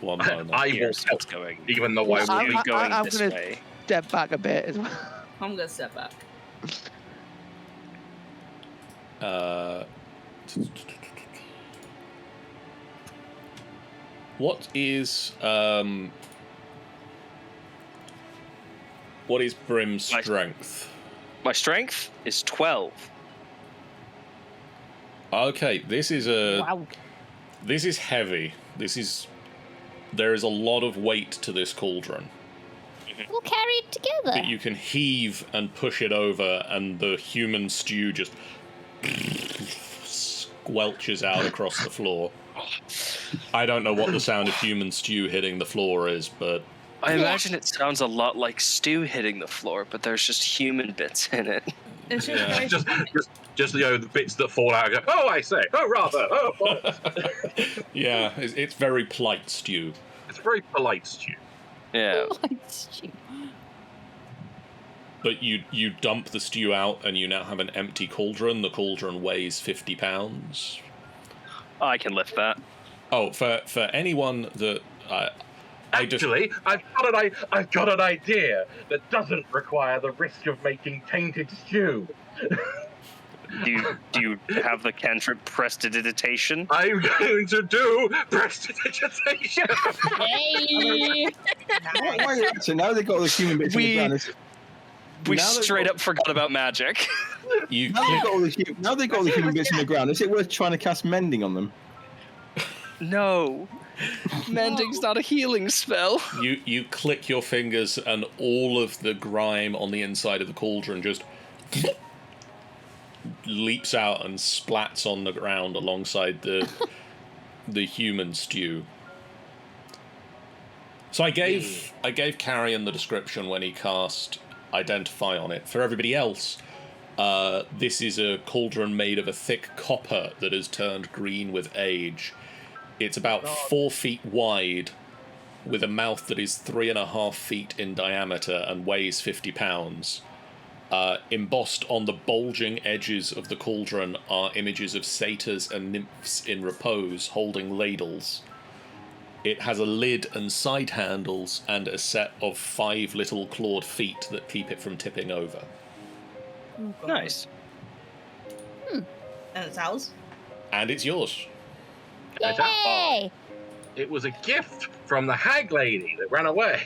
One moment. I will Here's help, what's going. even though I I'm- will. Going I'm this gonna- way. Step back a bit as well. I'm gonna step back. What is Brim's My- strength? My strength is 12. Okay, this is Wow. this is heavy. There is a lot of weight to this cauldron. We'll carry it together. But you can heave and push it over, and the human stew just squelches out across the floor. I don't know what the sound of human stew hitting the floor is, but I imagine it sounds a lot like stew hitting the floor, but there's just human bits in it. It's just Yeah. very Just the bits that fall out. And go, oh, I say. Oh, rather. Oh, oh. yeah, it's very polite stew. It's very polite stew. Yeah. But you dump the stew out, and you now have an empty cauldron. The cauldron weighs 50 pounds. I can lift that. Oh, for anyone that Actually, I've got an idea that doesn't require the risk of making tainted stew. Do you have the cantrip prestidigitation? I'm going to do prestidigitation. Hey! So now they've got all the human bits on the ground. We Now they've straight got- up forgot about magic. you Now they've click, got all the human bits on the ground. Is it worth trying to cast mending on them? No. Mending's not a healing spell. you click your fingers, and all of the grime on the inside of the cauldron just leaps out and splats on the ground alongside the human stew. So I gave Carrion the description when he cast Identify on it. For everybody else, This is a cauldron made of a thick copper that has turned green with age. It's about 4 feet wide, with a mouth that is 3.5 feet in diameter and weighs 50 pounds. Embossed on the bulging edges of the cauldron are images of satyrs and nymphs in repose holding ladles. It has a lid and side handles and a set of 5 little clawed feet that keep it from tipping over. Oh, God. Nice. And it's ours. And it's yours. It's our fault. Yay! It was a gift from the hag lady that ran away.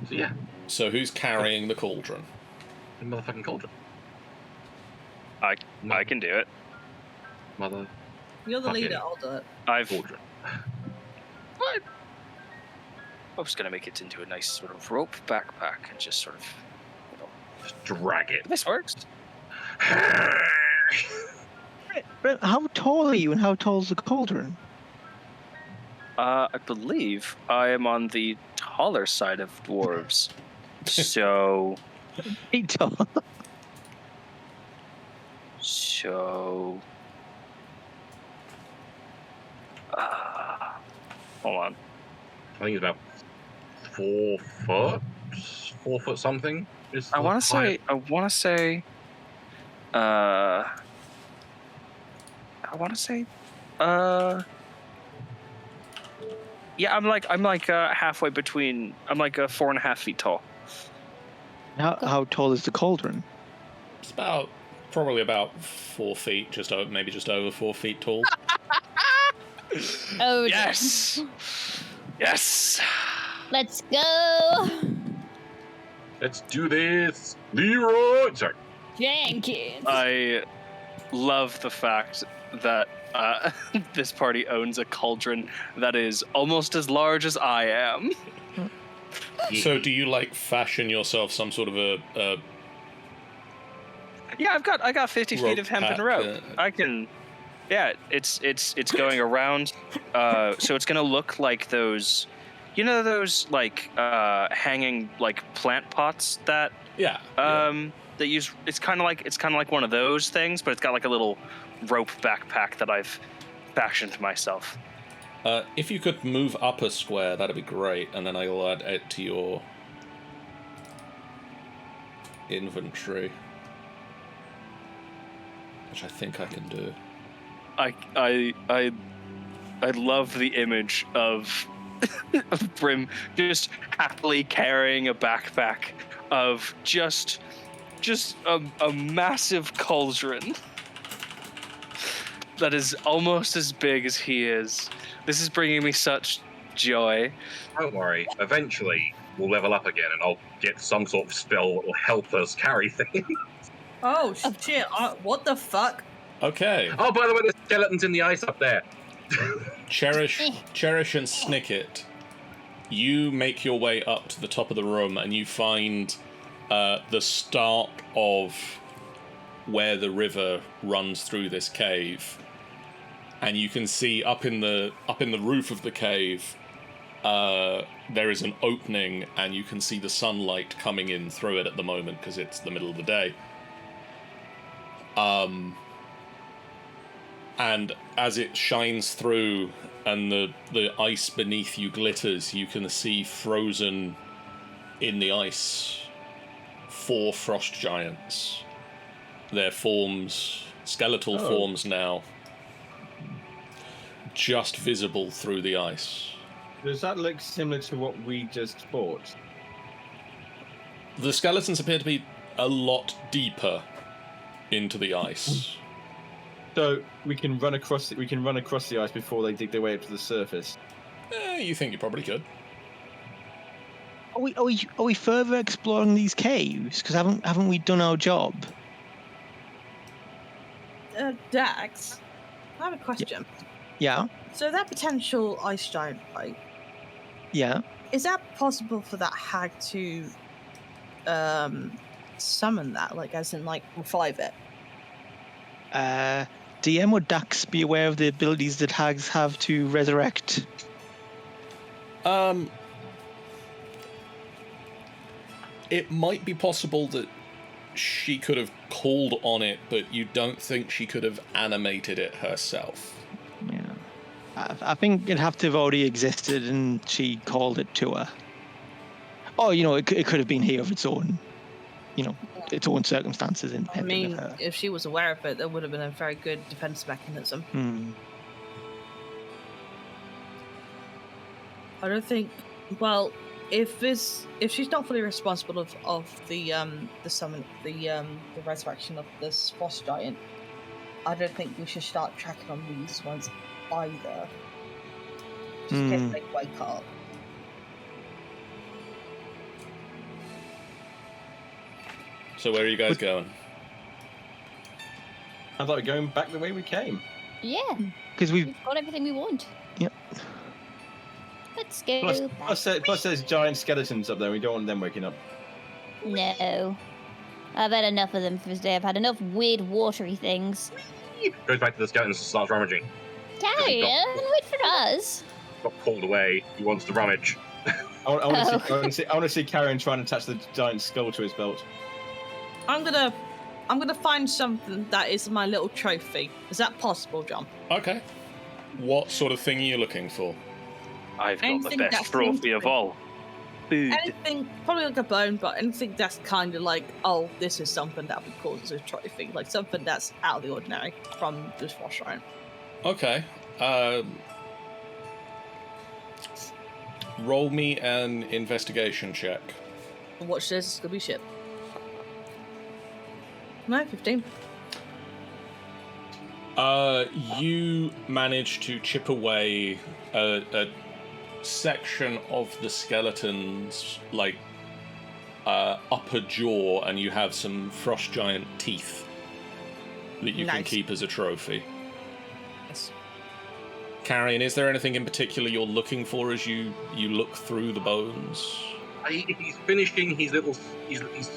So yeah, So who's carrying the cauldron? the motherfucking cauldron. I can do it. Mother You're the Okay. leader. I'll do it. I've. cauldron. I was gonna make it into a nice sort of rope backpack and just sort of, Just drag it. this works. But how tall are you and how tall is the cauldron? I believe I am on the taller side of dwarves, so Pretty tall. hold on. I think it's about 4 foot. 4 foot something. Is I the want to height. say, yeah, I'm like halfway between. I'm like 4.5 feet tall. How tall is the cauldron? It's probably about 4 feet, maybe just over 4 feet tall. Oh, Yes, yes. let's go, Let's do this, Leroy. Sorry. Jenkins. I love the fact that this party owns a cauldron that is almost as large as I am. So do you fashion yourself some sort of a Yeah, I got 50 feet Rope of hempen pack, rope. I can. Yeah, it's going around. So it's gonna look like those, those hanging plant pots that yeah. that use. It's kind of like one of those things, but it's got like a little rope backpack that I've fashioned myself. If you could move up a square, that'd be great, and then I'll add it to your inventory, which I think I can do. I love the image of Brim just happily carrying a backpack of just a massive cauldron that is almost as big as he is. This is bringing me such joy. Don't worry. Eventually, we'll level up again, and I'll get some sort of spell that will help us carry things. Oh shit! What the fuck? Okay. Oh, by the way, there's skeletons in the ice up there. Cherish and Snicket, you make your way up to the top of the room and you find the start of where the river runs through this cave. And you can see up in the roof of the cave, there is an opening, and you can see the sunlight coming in through it at the moment because it's the middle of the day. And as it shines through and the ice beneath you glitters, you can see frozen in the ice 4 frost giants. Their forms, skeletal forms now, just visible through the ice. Does that look similar to what we just fought? The skeletons appear to be a lot deeper into the ice. So we can run across the ice before they dig their way up to the surface. You think you probably could. Are we further exploring these caves? Because haven't we done our job? Dax, I have a question. Yeah. So that potential ice giant fight, Yeah. is that possible for that hag to summon that, as in revive it? DM, would Dax be aware of the abilities that hags have to resurrect? it might be possible that she could have called on it, but you don't think she could have animated it herself. Yeah. I think it'd have to have already existed and she called it to her. Or, it could have been here of its own, its own circumstances I independent mean, of her. if she was aware of it, there would have been a very good defense mechanism. I don't think. Well, if she's not fully responsible of the summon, the resurrection of this frost giant, I don't think we should start tracking on these ones either. Just get like wake up. So where are you guys going? I thought we were going back the way we came. Yeah, Because we've got everything we want. Yep. Let's go. Plus there's giant skeletons up there. We don't want them waking up. No. I've had enough of them for today. I've had enough weird watery things. Goes back to the skeletons and starts rummaging. Carry on, wait for us. Got called away. He wants to rummage. I want to see Carrion trying to attach the giant skull to his belt. I'm gonna find something that is my little trophy. Is that possible, John? Okay. What sort of thing are you looking for? I've got the Anything best that's trophy of all. Food. Anything, probably like a bone, but anything that's kind of like, oh, this is something that we call as a trophy, like something that's out of the ordinary from this frost giant. Okay. Roll me an investigation check. Watch this, it's gonna be shit. No, 15. You manage to chip away a section of the skeleton's upper jaw, and you have some frost giant teeth that you can Nice. keep as a trophy. Yes. Carrion, is there anything in particular you're looking for as you look through the bones? He's finishing his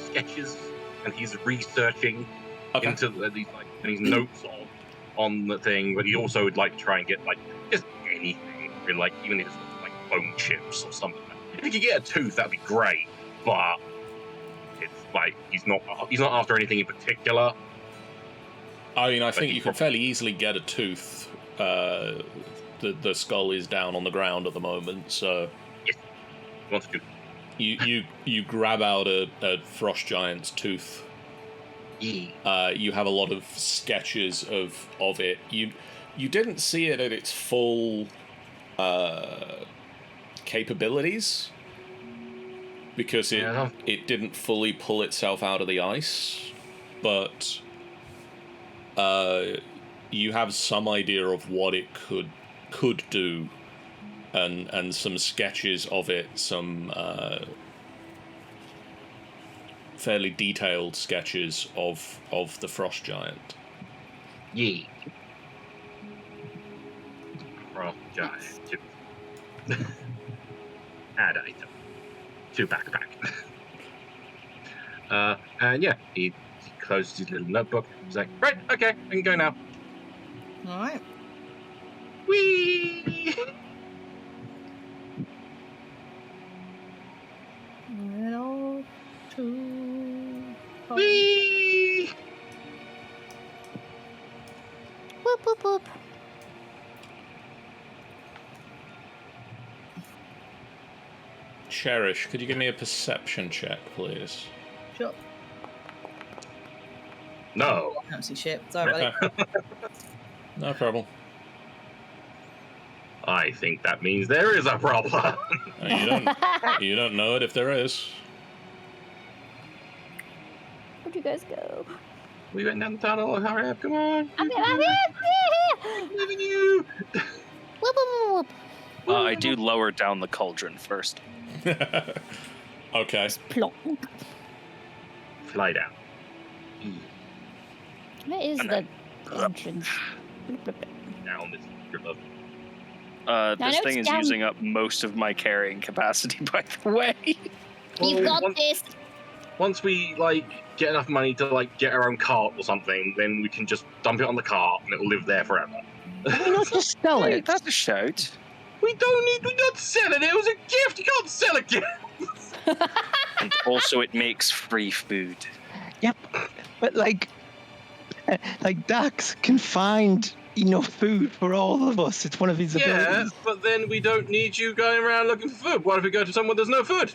sketches and he's researching into these notes on the thing, but he also would like to try and get just anything, even if it's bone chips or something. If he could get a tooth, that'd be great. But it's he's not after anything in particular. I mean, I think you can fairly easily get a tooth. The skull is down on the ground at the moment, so Yes, he wants to. you grab out a frost giant's tooth. You have a lot of sketches of it. You didn't see it at its full capabilities because it didn't fully pull itself out of the ice, but you have some idea of what it could do, and some sketches of it, some fairly detailed sketches of the frost giant. Yeah. Frost giant. Add item to backpack. And yeah, he closes his little notebook. He's like, right, okay, I can go now. All right. Whee! Little two. Whee! Whoop, whoop, whoop. Cherish, could you give me a perception check, please? Sure. No. I can't see shit. Sorry, buddy. No problem. I think that means there is a problem. You don't know it if there is. Where'd you guys go? We went down the tunnel. Hurry up, come on. I'm here. I'm leaving you. Whoop, whoop, whoop. I do lower down the cauldron first. Okay. Plonk. Fly down. Where is the entrance? Down this strip of. This know thing it's is down. using up most of my carrying capacity, by the way. You've got once, this. Once we get enough money to get our own cart or something, then we can just dump it on the cart and it'll live there forever. Why not just sell Hey, it? that's a shout. We don't sell it. It was a gift. You can't sell a gift. And also it makes free food. Yep. But like Dax can find enough food for all of us. It's one of his Yeah, abilities. but then we don't need you going around looking for food. What if we go to somewhere there's no food?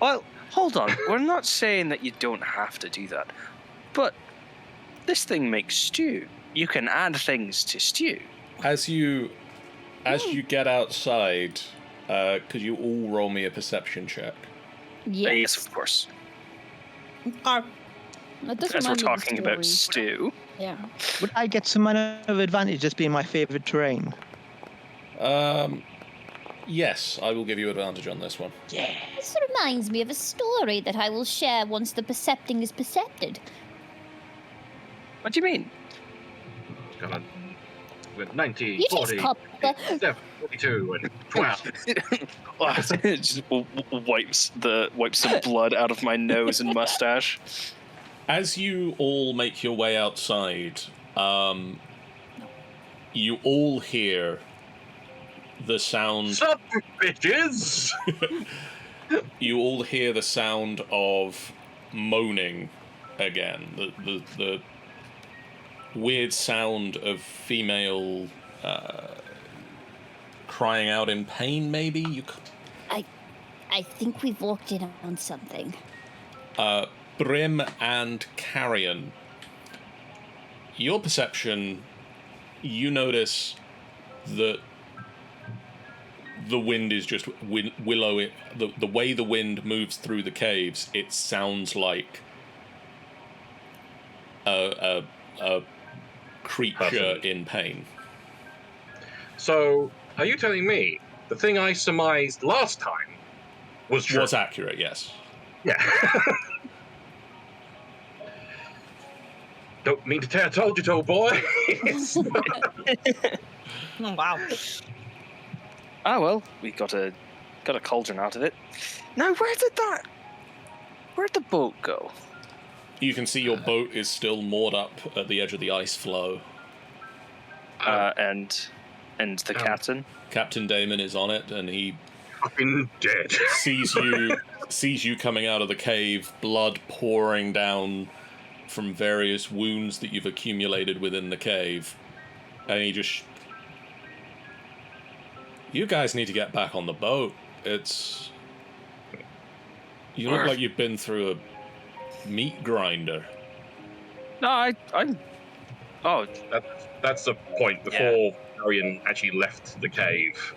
Well, hold on. We're not saying that you don't have to do that. But this thing makes stew. You can add things to stew. As you get outside, could you all roll me a perception check? Yes, of course. That does As we're remind me of the talking about story. stew. Yeah. Would I get some manner of advantage just being my favourite terrain? Yes, I will give you advantage on this one. This reminds me of a story that I will share once the percepting is percepted. What do you mean? Come on. With 90, You just 40, cop 7, 42, and 12. It just wipes some blood out of my nose and mustache. As you all make your way outside, you all hear the sound. Sup, bitches! You all hear the sound of moaning again. The weird sound of female crying out in pain. Maybe I think we've walked in on something. Brim and Carrion, your perception, you notice that the wind is just willow. The way the wind moves through the caves, it sounds like a creature in pain. So, are you telling me the thing I surmised last time was true? Was accurate, yes. Yeah. Don't mean to tear told you, old boy. Oh, wow. Ah well, we got a cauldron out of it. Now where'd the boat go? You can see your boat is still moored up at the edge of the ice floe. And the captain. Captain Damon is on it, and he Fucking dead. sees you coming out of the cave, blood pouring down from various wounds that you've accumulated within the cave, and he just... You guys need to get back on the boat. You look like you've been through a meat grinder. No, That's the point. Before Arian actually left the cave,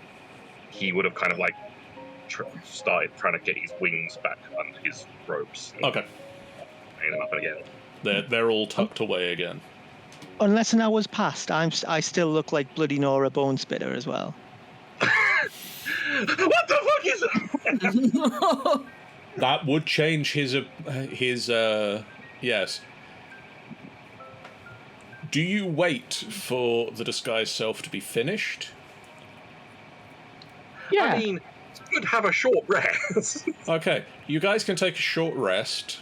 he would have kind of like started trying to get his wings back under his ropes. Okay. Hang them up again. They're all tucked away again. Unless an hour's passed, I still look like bloody Nora Bone Spitter as well. What the fuck is that? That would change his yes. Do you wait for the disguised self to be finished? Yeah. I mean, it's good to have a short rest. Okay, you guys can take a short rest.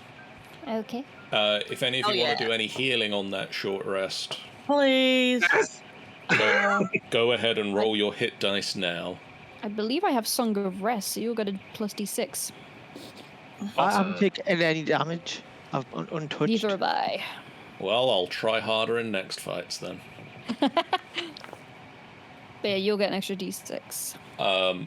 Okay. If any of you want to do any healing on that short rest, Please. go ahead and roll your hit dice now. I believe I have Song of Rest, so you'll get a plus D6. I haven't taken any damage. I've untouched. Neither have I. Well, I'll try harder in next fights then. But yeah, you'll get an extra D6.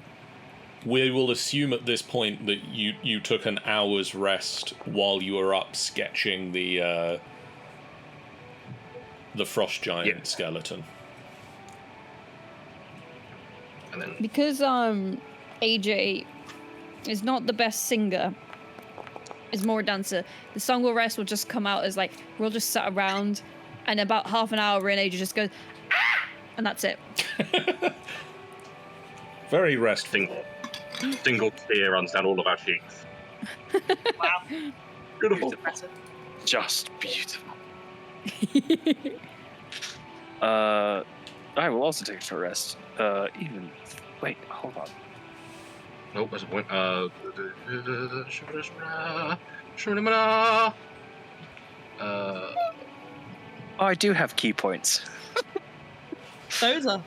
We will assume at this point that you took an hour's rest while you were up sketching the frost giant skeleton. And then Because AJ is not the best singer, is more a dancer, the Song will Rest will just come out as like, we'll just sit around, and about half an hour in, AJ just goes, ah! And that's it. Very restful. single tear runs down all of our cheeks. Wow. Beautiful. just beautiful. I will also take a short rest. Wait, hold on. Nope, there's a point. I do have key points. Those are.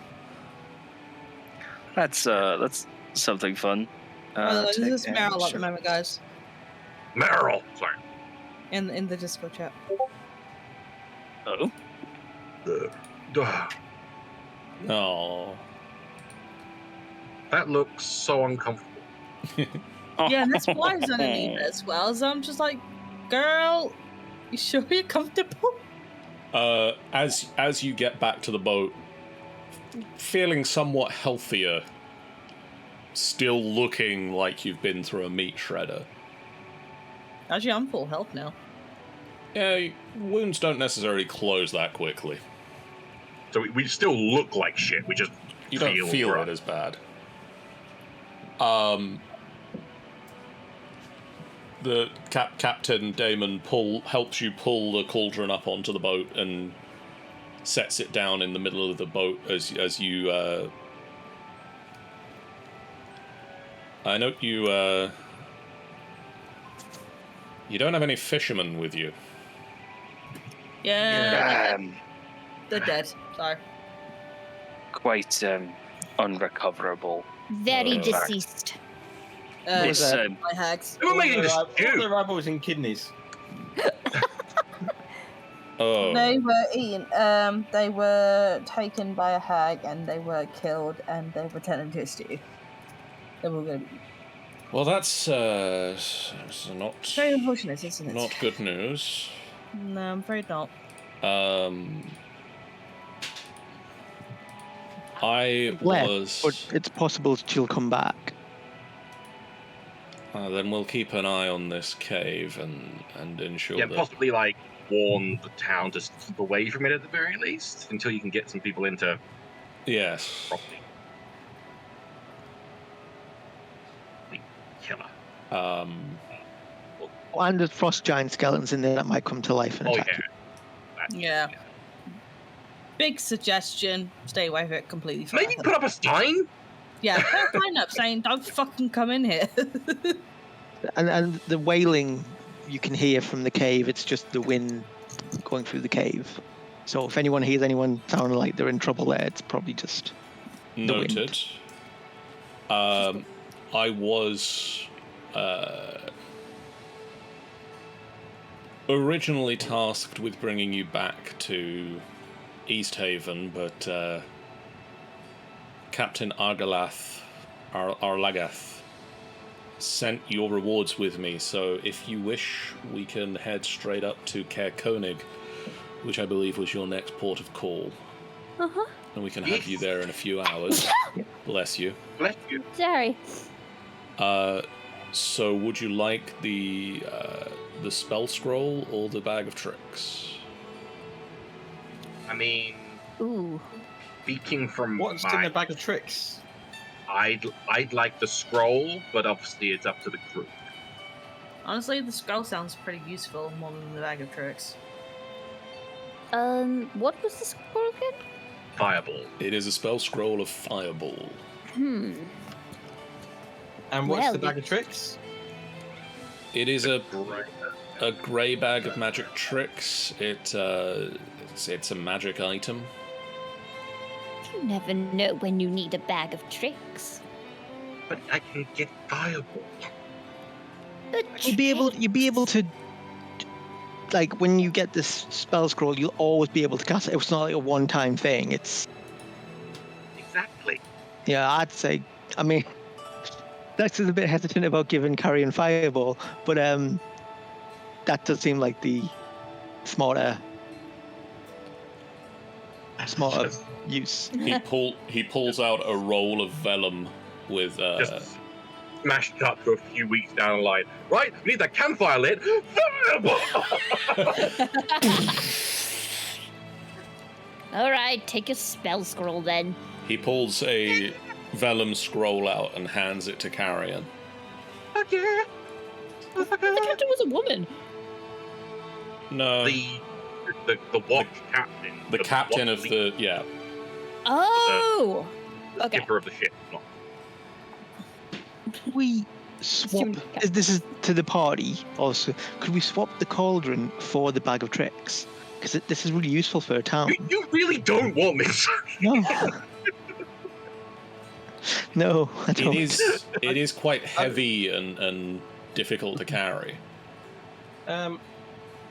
That's something fun. This is Take barrel at short- the moment, guys. Meryl! Sorry. In the Discord chat. Oh. Oh. That looks so uncomfortable. Yeah, and that's why I was underneath it as well. So I'm just like, girl, you sure you're comfortable? As you get back to the boat, feeling somewhat healthier, still looking like you've been through a meat shredder. Actually, I'm full health now. Yeah, wounds don't necessarily close that quickly. So we still look like shit. We just You don't feel rough. it as bad. The Captain Damon helps you pull the cauldron up onto the boat and sets it down in the middle of the boat as you. I note you. You don't have any fishermen with you. Yeah, they're dead. Sorry. Quite unrecoverable. Very Uh, deceased. It's My hags. Who made this All stew? the eyeballs and kidneys. Oh. They were eaten. They were taken by a hag and they were killed and they were turned into a stew. They were going to be Well, that's not very unfortunate, isn't it? not good news. No, I'm afraid not. I Left, was. but it's possible she'll come back. Then we'll keep an eye on this cave and ensure Yeah, that. possibly like warn the town to keep away from it at the very least until you can get some people into Yes. properly. Killer. And there's frost giant skeletons in there that might come to life and Oh attack yeah. you. Yeah. Big suggestion. Stay away from it completely. Maybe put up a sign. Yeah, put a sign up saying, don't fucking come in here. And the wailing you can hear from the cave, it's just the wind going through the cave. So if anyone hears anyone sounding like they're in trouble there, it's probably just the wind. Noted. I was originally tasked with bringing you back to Easthaven, but Captain Arlagath sent your rewards with me, so if you wish, we can head straight up to Caer Konig, which I believe was your next port of call. Uh-huh. And we can have you there in a few hours. Bless you. Bless you. Sorry. So would you like the spell scroll or the bag of tricks? I mean, Ooh. speaking from What's my, in the bag of tricks? I'd like the scroll, but obviously it's up to the group. Honestly, the scroll sounds pretty useful more than the bag of tricks. What was the scroll again? Fireball. It is a spell scroll of Fireball. Hmm. And what's Well, the bag of tricks? It is a Right. grey bag of magic tricks. It's a magic item. You never know when you need a bag of tricks. But I can get fireball. You'd be able to, like, when you get this spell scroll, you'll always be able to cast it. It's not like a one-time thing. It's, Exactly. yeah, I'd say, I mean, Dex is a bit hesitant about giving Carrion Fireball, but that does seem like the smarter use. He pulls out a roll of vellum with Just smashed up to a few weeks down the line. Right, we need that campfire lit. All right, take your spell scroll then. he pulls a vellum scroll out and hands it to Carrion. Fuck yeah. The captain was a woman. No, The watch captain. the captain watch of leader, the yeah. Oh. the okay. skipper of the ship. Not We swap. This is to the party also. Could we swap the cauldron for the bag of tricks? Because this is really useful for a town. You really don't want this. No. No, I don't. It is quite heavy and difficult to carry.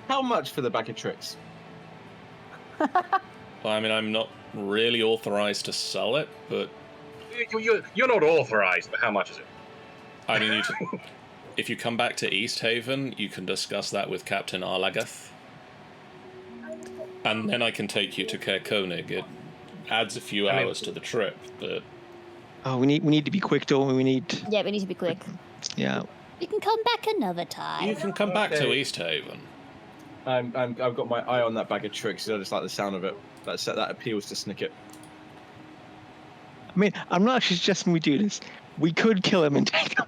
How much for the bag of tricks? Well, I mean, I'm not really authorized to sell it, but You're not authorized, but how much is it? I mean, if you come back to Easthaven, you can discuss that with Captain Arlagath. And then I can take you to Caer Konig. It adds a few hours to the trip, but... Oh, we need to be quick, don't we? We need... Yeah, we need to be quick. Yeah. You can come back another time. You can come back to Okay. Easthaven. I've got my eye on that bag of tricks. I just like the sound of it. That appeals to Snicket. I mean, I'm not actually suggesting we do this. We could kill him and take him.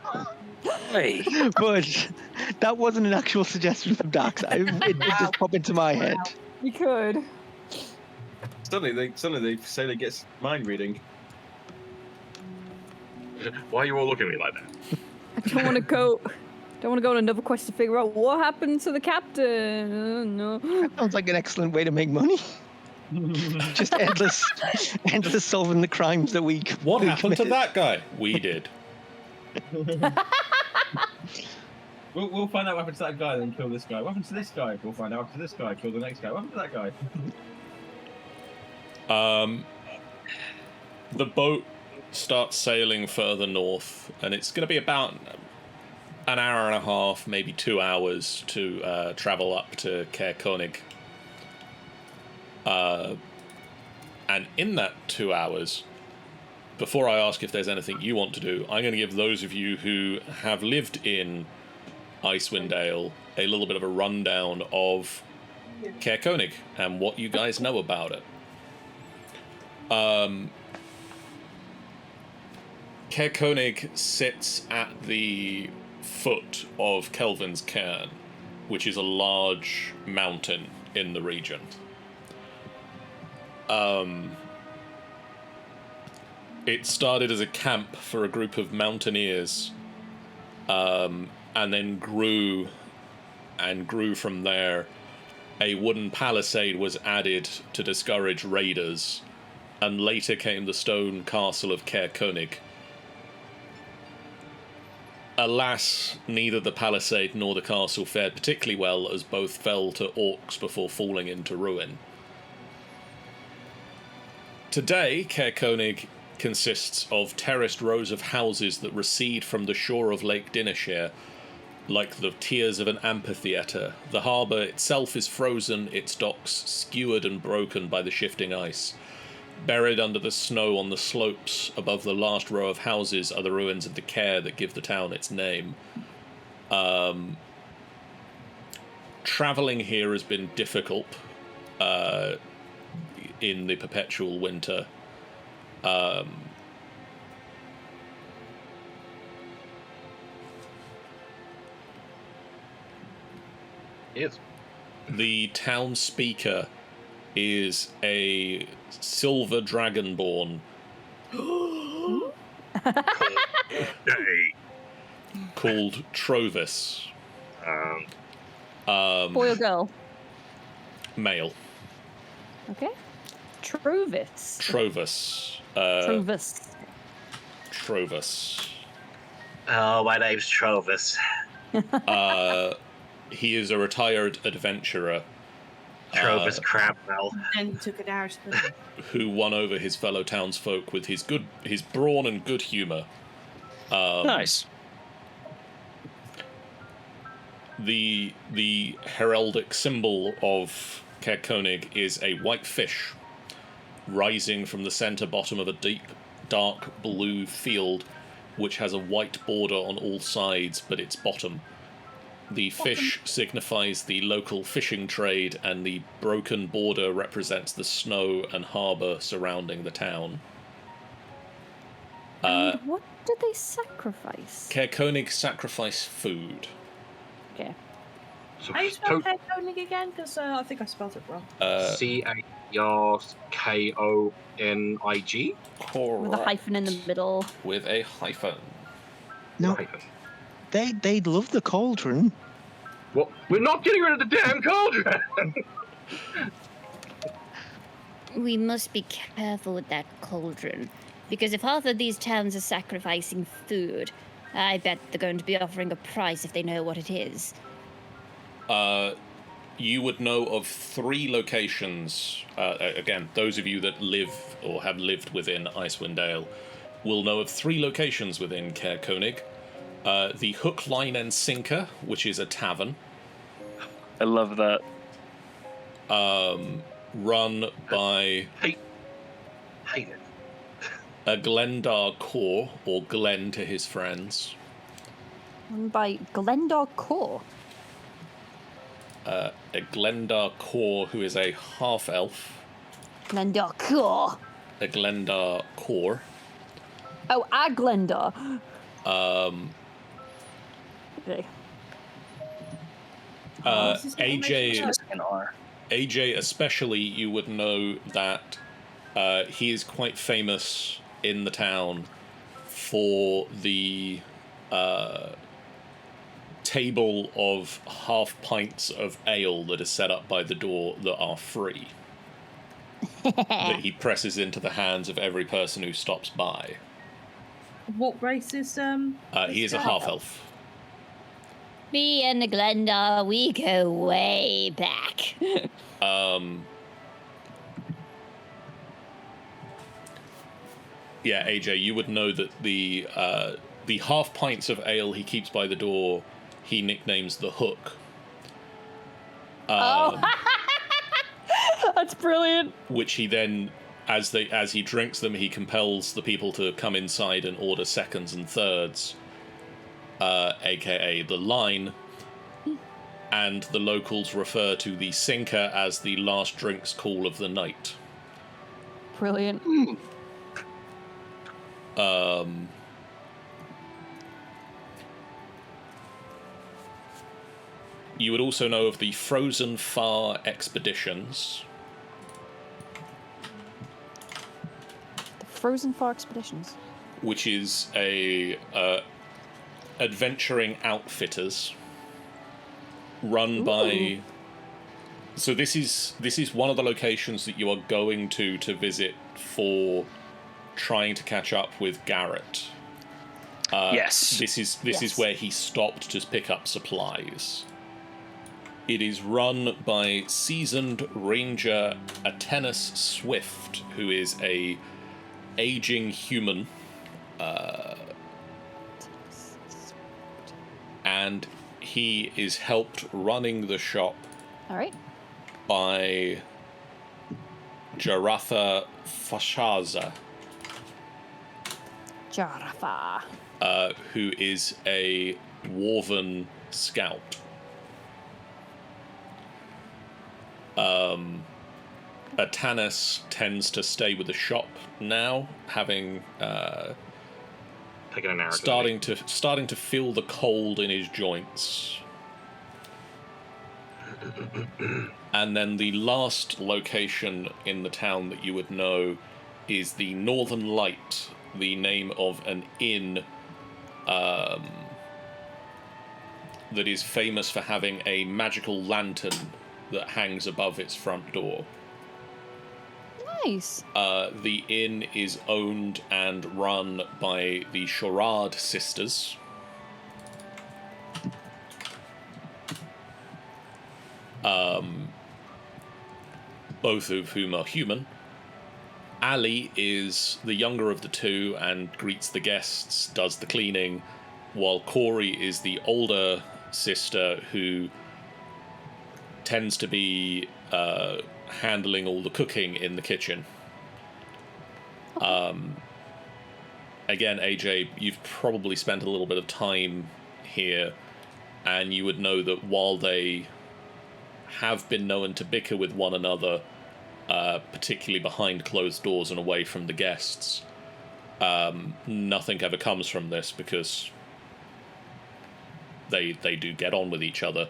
Hey. But that wasn't an actual suggestion from Dax. It just popped into my head. We could. Suddenly they say they get mind reading. Why are you all looking at me like that? I don't want to go. Don't want to go on another quest to figure out what happened to the captain. No. Sounds like an excellent way to make money. Just endless solving the crimes that we. What we happened to committed. that guy? We did. We'll find out what happened to that guy, then kill this guy. What happened to this guy? We'll find out what happened to this guy, kill the next guy. What happened to that guy? The boat starts sailing further north, and it's going to be about an hour and a half, maybe 2 hours to travel up to Caer Konig. And in that 2 hours, before I ask if there's anything you want to do, I'm going to give those of you who have lived in Icewind Dale a little bit of a rundown of Caer Konig and what you guys know about it. Caer Konig sits at the foot of Kelvin's Cairn, which is a large mountain in the region. It started as a camp for a group of mountaineers, and then grew from there. A wooden palisade was added to discourage raiders, and later came the stone castle of Caer Konig. Alas, neither the palisade nor the castle fared particularly well, as both fell to orcs before falling into ruin. Today, Caer Konig consists of terraced rows of houses that recede from the shore of Lake Dineshire, like the tiers of an amphitheatre. The harbour itself is frozen, its docks skewered and broken by the shifting ice. Buried under the snow on the slopes above the last row of houses are the ruins of the Caer that give the town its name. Travelling here has been difficult in the perpetual winter. Yes. The town speaker is a silver dragonborn Hey. called Trovis. Boy or girl? Male. Okay. Trovis. Trovis. Trovis. Trovis. Oh, my name's Trovis. He is a retired adventurer Trovis Crabwell. And he took an Irish pudding. who won over his fellow townsfolk with his brawn and good humour. Nice. The heraldic symbol of Caer Konig is a white fish rising from the centre bottom of a deep, dark blue field, which has a white border on all sides but its bottom. The fish signifies the local fishing trade, and the broken border represents the snow and harbour surrounding the town. And what did they sacrifice? Caer Konig sacrifice foig. Okay. So, How you spell Caer Konig again? Because I think I spelled it wrong. Caerkonig. With a hyphen in the middle. With a hyphen. No, they'd love the cauldron. What? We're not getting rid of the damn cauldron! We must be careful with that cauldron, because if half of these towns are sacrificing food, I bet they're going to be offering a price if they know what it is. You would know of 3 locations. Again, those of you that live or have lived within Icewind Dale will know of 3 locations within Caer Konig. The Hook, Line, and Sinker, which is a tavern. I love that. Run by Hate it. a Glendar Core, or Glen to his friends. By Glendar Core. A Glendar Core who is a half-elf. Glendar Core. A Glendar Core. Oh, a Glendar. Okay. AJ especially, you would know that he is quite famous in the town for the table of half pints of ale that is set up by the door that are free. That he presses into the hands of every person who stops by. What race is He is a half-elf. Me and Glenda, we go way back. Yeah, AJ, you would know that the half pints of ale he keeps by the door, he nicknames the Hook. That's brilliant. Which he then, as he drinks them, he compels the people to come inside and order seconds and thirds, aka the Line. And the locals refer to the Sinker as the last drinks call of the night. Brilliant. You would also know of the Frozen Far expeditions. The Frozen Far Expeditions. Which is a adventuring outfitters run by. So this is one of the locations that you are going to visit for trying to catch up with Garrett. Yes. This is where he stopped to pick up supplies. It is run by seasoned ranger Atenas Swift, who is a aging human, and he is helped running the shop All right. by Jaratha Fashaza, Jarafa. who is a Dwarven scout. Atanas tends to stay with the shop now, having Taking an arrow. starting to feel the cold in his joints. And then the last location in the town that you would know is the Northern Light, the name of an inn that is famous for having a magical lantern that hangs above its front door. Nice. The inn is owned and run by the Shorad sisters. Both of whom are human. Ali is the younger of the two and greets the guests, does the cleaning, while Corey is the older sister who tends to be handling all the cooking in the kitchen. Again, AJ, you've probably spent a little bit of time here, and you would know that while they have been known to bicker with one another, particularly behind closed doors and away from the guests, nothing ever comes from this because they do get on with each other.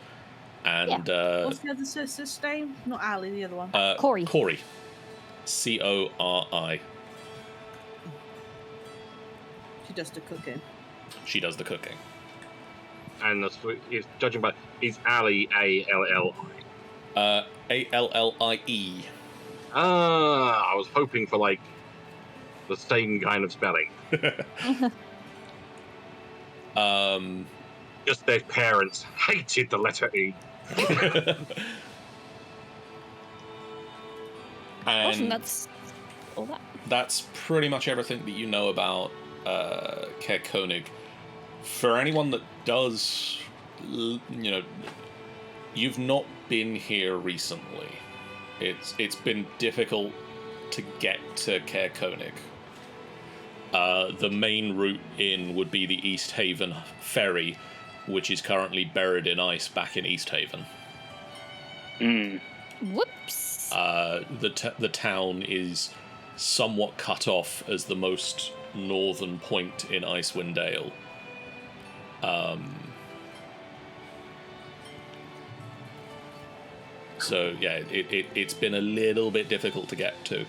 And what's the other sister's name? Not Ali, the other one. Corey. Corey. Cori. She does the cooking. She does the cooking. And is judging by is Ali ALLI. ALLIE. I was hoping for like the same kind of spelling. Um, Just their parents hated the letter E. Awesome, And that's all that. that's pretty much everything that you know about Caer Konig. For anyone that does, you've not been here recently. It's been difficult to get to Caer Konig. The main route in would be the Easthaven ferry, which is currently buried in ice back in Easthaven. Whoops. The town is somewhat cut off as the most northern point in Icewind Dale. So yeah, it's been a little bit difficult to get to.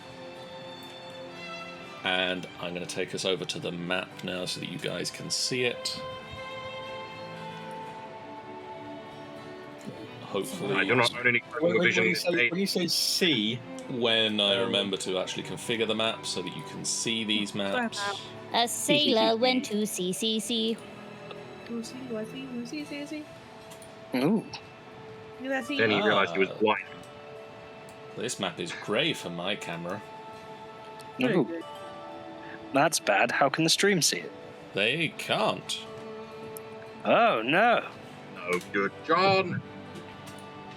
And I'm going to take us over to the map now so that you guys can see it. Hopefully, I do not own any When vision. you say sea, when I remember to actually configure the map so that you can see these maps. A sailor went to sea. Ooh. Then he realised he was blind. This map is grey for my camera. Ooh. That's bad. How can the stream see it? They can't. Oh, no. Oh, good, John.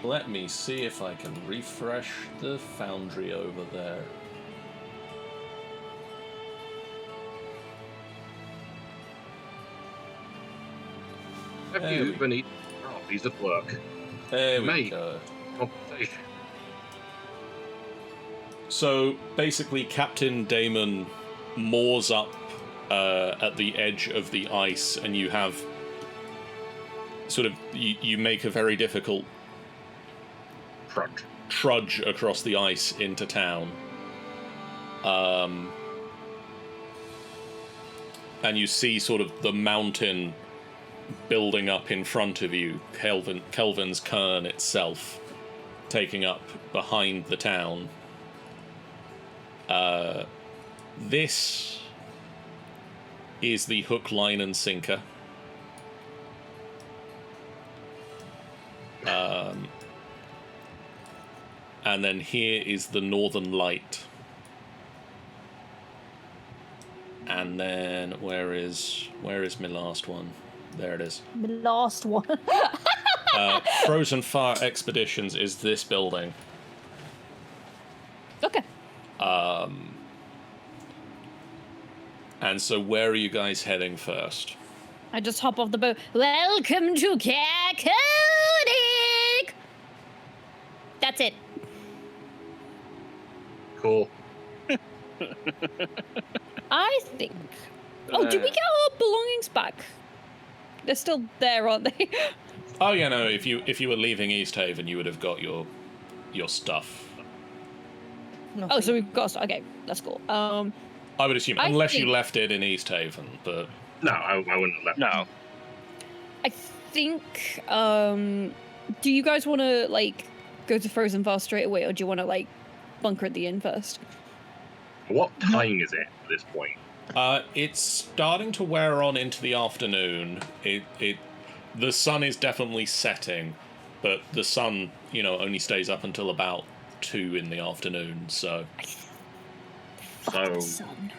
Let me see if I can refresh the foundry over there. Have There you we- been eating? Oh, he's at work. There we Mate. go. Compensation. So basically, Captain Damon moors up at the edge of the ice, and you have sort of you make a very difficult trudge across the ice into town. And you see sort of the mountain building up in front of you, Kelvin's Cairn itself, taking up behind the town. This is the hook, line, and sinker. And then here is the Northern Light. And then where is my last one? There it is. The last one. Frozen Fire Expeditions is this building. Okay. And so where are you guys heading first? I just hop off the boat. Welcome to Caer Konig! That's it. Cool. I think. Oh, did we get our belongings back? They're still there, aren't they? Oh yeah, no. If you were leaving Easthaven, you would have got your stuff. Oh, so we've got. Okay, that's cool. I would assume, I unless you think- left it in Easthaven, but No, I wouldn't have left. No. I think. Do you guys want to like go to Frozen Far straight away, or do you want to like bunker at the inn first? What time is it at this point? it's starting to wear on into the afternoon. The sun is definitely setting, but the sun, only stays up until about 2 in the afternoon. So, So, Son.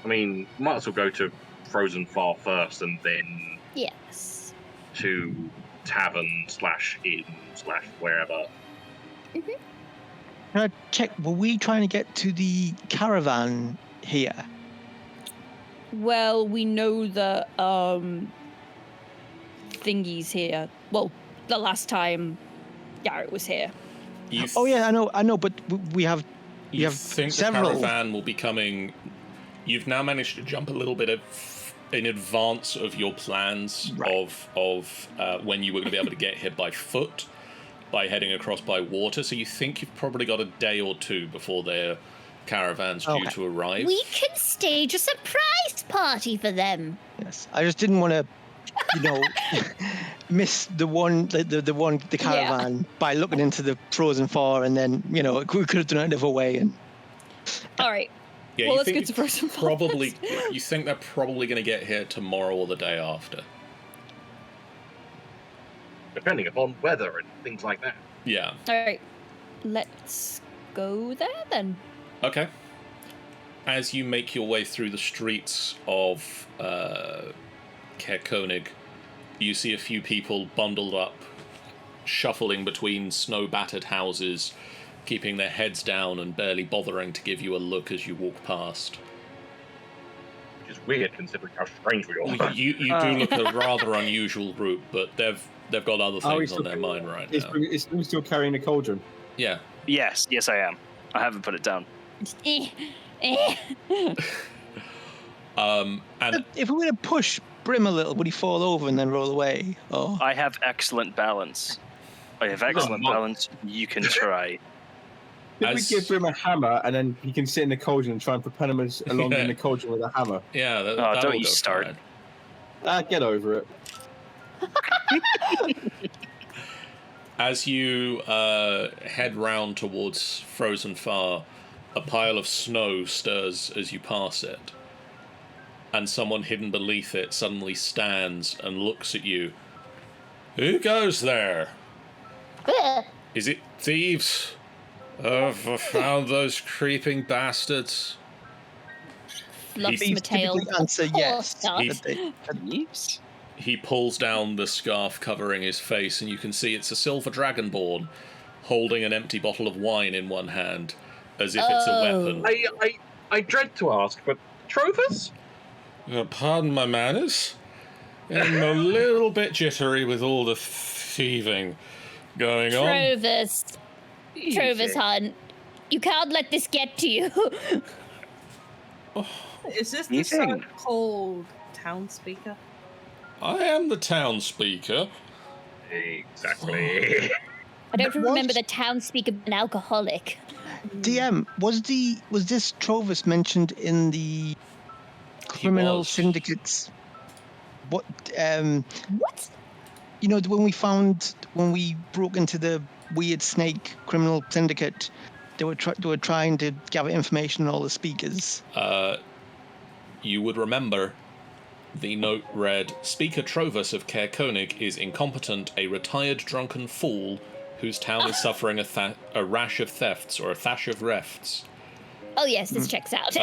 I mean, might as well go to Frozen Far first and then Yes. to tavern/inn/wherever. Can I check? Were we trying to get to the caravan here? Well, we know that thingy's here. Well, the last time Garrett was here. Oh yeah, I know, but we have you have think several. the caravan will be coming? You've now managed to jump a little bit in advance of your plans Right. of when you were going to be able to get here by foot, by heading across by water. So you think you've probably got a day or 2 before their caravan's due Okay. to arrive. We can stage a surprise party for them. Yes, I just didn't want to, miss the caravan by looking into the Frozen Far, and then we could have done it another way. And All right. Yeah, Well, you let's think get to Frozen Far probably. first. You think they're probably going to get here tomorrow or the day after. depending upon weather and things like that. Yeah. All right, let's go there then. Okay. As you make your way through the streets of Caer Konig, you see a few people bundled up, shuffling between snow-battered houses, keeping their heads down and barely bothering to give you a look as you walk past. Which is weird considering how strange we all are. You do look a rather unusual group, but they've got other things on their mind right now. Is he still carrying a cauldron? Yeah. Yes, I am. I haven't put it down. And If we were to push Brim a little, would he fall over and then roll away? Or I have excellent balance. Balance. You can try. If we give Brim a hammer and then he can sit in the cauldron and try and propel him along in the cauldron with a hammer. yeah, Don't you start. Get over it. As you head round towards Frozen Far, a pile of snow stirs as you pass it, and someone hidden beneath it suddenly stands and looks at you. Who goes there? Is it thieves? Have I found those creeping bastards? Fluffs thieves my tail. typically answer yes. Course. He pulls down the scarf covering his face, and you can see it's a silver dragonborn holding an empty bottle of wine in one hand, as if it's a weapon. I dread to ask, but Trovus? Pardon my manners. I'm a little bit jittery with all the thieving going on. Trovus, hon, you can't let this get to you. Is this the so-called town speaker? I am the town speaker. Exactly. I don't remember the town speaker being alcoholic. DM, was this Trovus mentioned in the criminal syndicates? What? What? You know, when we broke into the weird snake criminal syndicate, they were trying to gather information on all the speakers. You would remember the note read, Speaker Trovus of Caer Konig is incompetent, a retired drunken fool whose town is suffering a rash of thefts, or a thatch of refts. Oh yes, this checks out.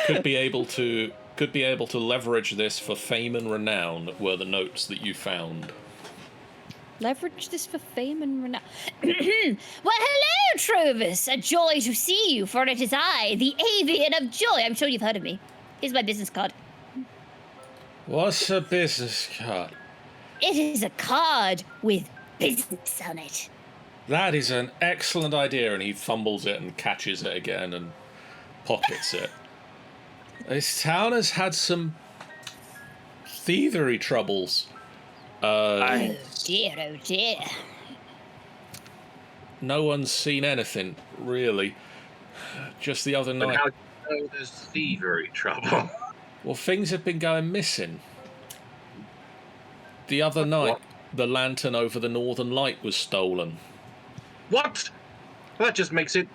Could be able to leverage this for fame and renown, were the notes that you found. Leverage this for fame and renown. Well, hello, Trovus. A joy to see you, for it is I, the Avian of Joy. I'm sure you've heard of me. Here's my business card. What's a business card? It is a card with business on it. That is an excellent idea, and he fumbles it and catches it again and pockets it. This town has had some thievery troubles. Oh dear. No one's seen anything, really. Just the other But night. how do you know there's thievery trouble? Well, things have been going missing. The other night, the lantern over the Northern Light was stolen. What? That just makes it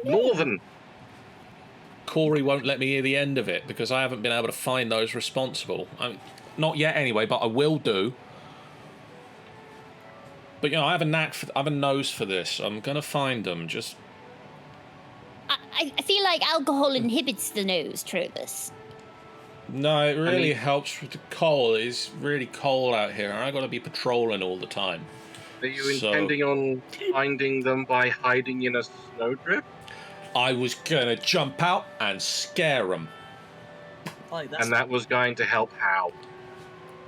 northern. Corey won't let me hear the end of it because I haven't been able to find those responsible. Not yet, anyway, but I will do. But I have a nose for this. I'm gonna find them. Just. I feel like alcohol inhibits the nose, Trovus. No, it really helps with the cold. It's really cold out here, and I got to be patrolling all the time. Are you intending on finding them by hiding in a snowdrift? I was gonna jump out and scare them. And that was going to help how?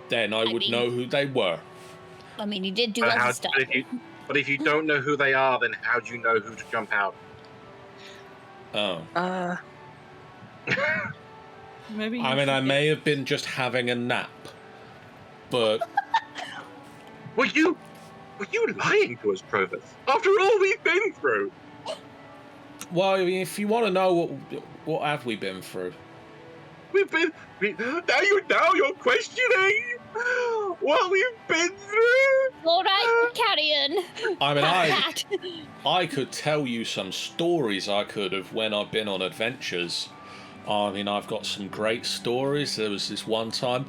Then I would know who they were. I mean, you did do other stuff. But if you don't know who they are, then how do you know who to jump out? Oh. Maybe. I may have been just having a nap, but Were you lying to us, Trovus? After all we've been through. well, I mean, if you want to know what have we been through? Now you're questioning what we've been through. All right, carry on. I mean, I could tell you some stories I could have when I've been on adventures. I mean, I've got some great stories. There was this one time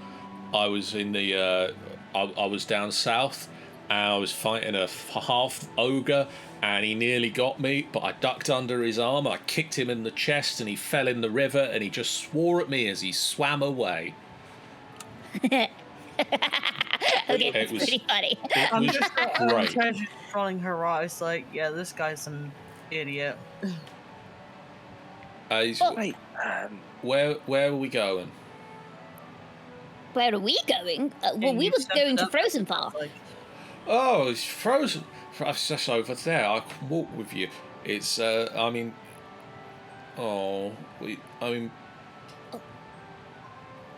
I was in the I was down south, and I was fighting a half ogre, and he nearly got me, but I ducked under his arm, I kicked him in the chest, and he fell in the river, and he just swore at me as he swam away. Okay, It that's was- pretty funny. It I'm was just great. rolling her eyes like, yeah, this guy's an idiot. Right. Where are we going? Where are we going? Well, we you were set going it to up. Frozen Far. Like, Oh, it's frozen. It's just over there. I can walk with you. It's, I mean... Oh,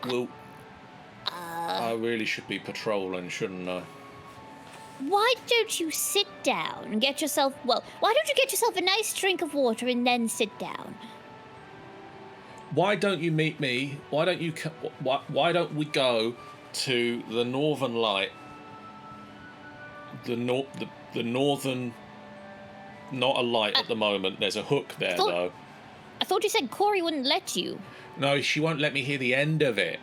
well, I really should be patrolling, shouldn't I? Why don't you sit down and get yourself... Well, why don't you get yourself a nice drink of water and then sit down? Why don't you meet me? Why don't you? Why don't we go to the Northern Light? The northern. Not a light at the moment. There's a hook there though. I thought you said Corey wouldn't let you. No, she won't let me hear the end of it.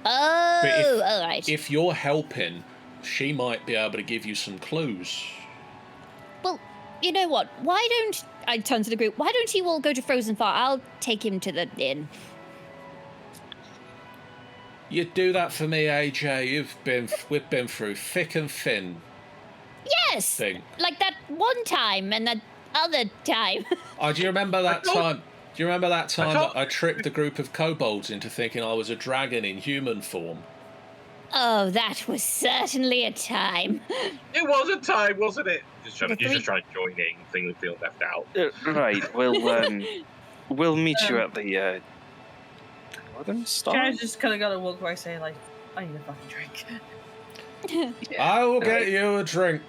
Oh, all right. If you're helping, she might be able to give you some clues. Well, you know what? Why don't... I turn to the group. Why don't you all go to Frozen Far? I'll take him to the inn. You do that for me, AJ. We've been through thick and thin. Yes! Thing. Like that one time and that other time. Oh, do you remember that time? Do you remember that time thought- that I tricked a group of kobolds into thinking I was a dragon in human form? Oh, that was certainly a time. It was a time, wasn't it? You're The just trying to join in, things feel left out. Right. We'll meet you at the Northern Star. Jared's just kind of got to walk away saying, like, I need a fucking drink. I will get you a drink.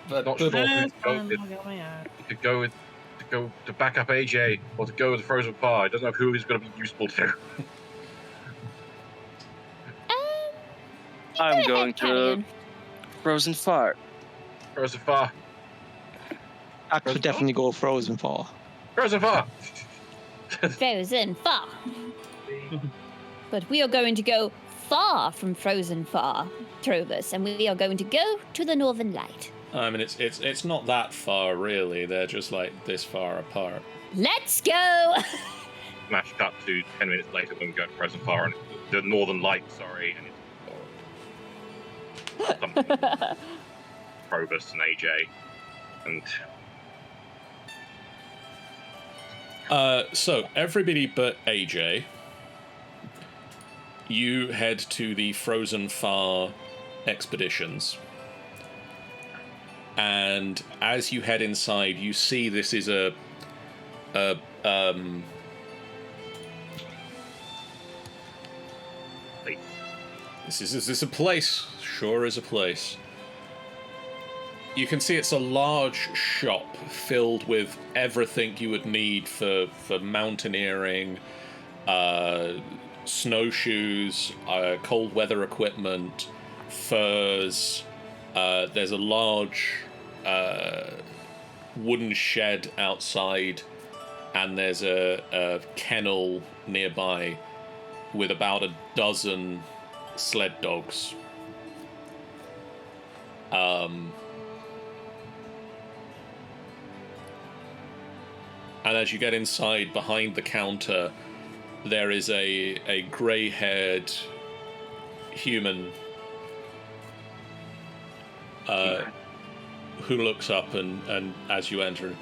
But Not good sure old- who to go with. To go to back up AJ or to go with the Frozen Far. I don't know who is going to be useful to. I'm Go going ahead, to Carrion. Frozen Far. Frozen Far. Axe would definitely go Frozen Far. Frozen Far. Frozen Far. But we are going to go far from Frozen Far, Trovus, and we are going to go to the Northern Light. I mean, it's not that far really. They're just like this far apart. Let's go! Smash cut to 10 minutes later when we go to Frozen Far and the Northern Light, sorry, and it's something Probus and AJ and So everybody but AJ, you head to the Frozen Far expeditions. And as you head inside, you see this is this is a place. Sure is a place. You can see it's a large shop filled with everything you would need for mountaineering, snowshoes, cold weather equipment, furs. There's a large wooden shed outside, and there's a kennel nearby with about a dozen sled dogs. And as you get inside, behind the counter, there is a grey-haired human who looks up and as you enter,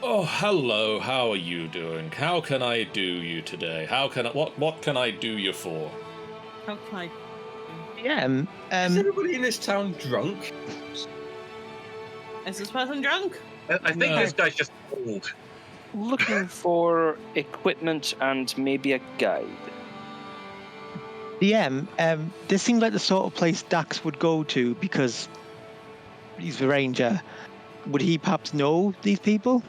oh, hello, how are you doing? How can I do you today? What can I do you for? How can I... Yeah. Is everybody in this town drunk? Is this person drunk? I think No. this guy's just old. Looking for equipment and maybe a guide. DM, this seems like the sort of place Dax would go to because he's the ranger. Would he perhaps know these people?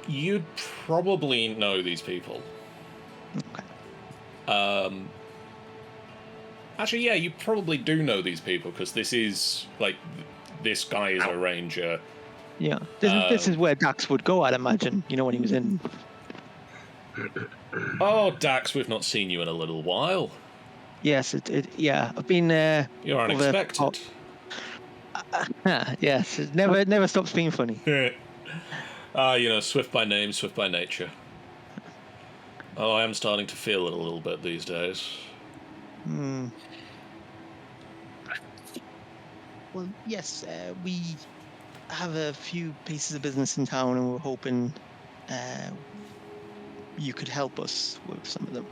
You'd probably know these people. Okay. Actually, yeah, you probably do know these people because this is like this guy is a ranger. Yeah. This is where Dax would go, I'd imagine. You know, when he was in. Oh, Dax, we've not seen you in a little while. Yes, yeah, I've been You're over- unexpected. yes, it never stops being funny. Swift by name, swift by nature. Oh, I am starting to feel it a little bit these days. Well, yes, we have a few pieces of business in town, and we're hoping you could help us with some of them.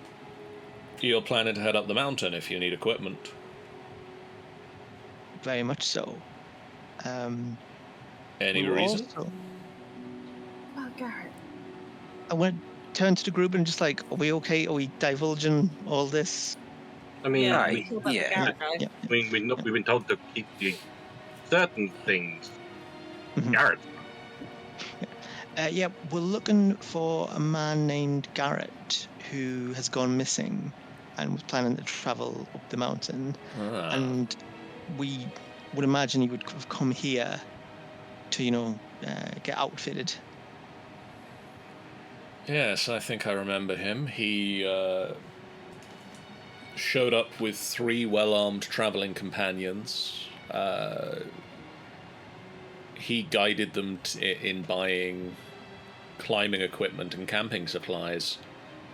You're planning to head up the mountain if you need equipment. Very much so. Any we were reason? also- Oh, Garrett. I want to turn to the group and just like, are we okay? Are we divulging all this? I mean, Yeah, we, Kill about the yeah. Garrett guy. Yeah. I mean, we've been told to keep the certain things. Mhm. Garrett. Yeah, we're looking for a man named Garrett who has gone missing and was planning to travel up the mountain. Ah. And we would imagine he would have come here to, get outfitted. Yes, I think I remember him. He showed up with 3 well-armed traveling companions. He guided them in buying climbing equipment and camping supplies,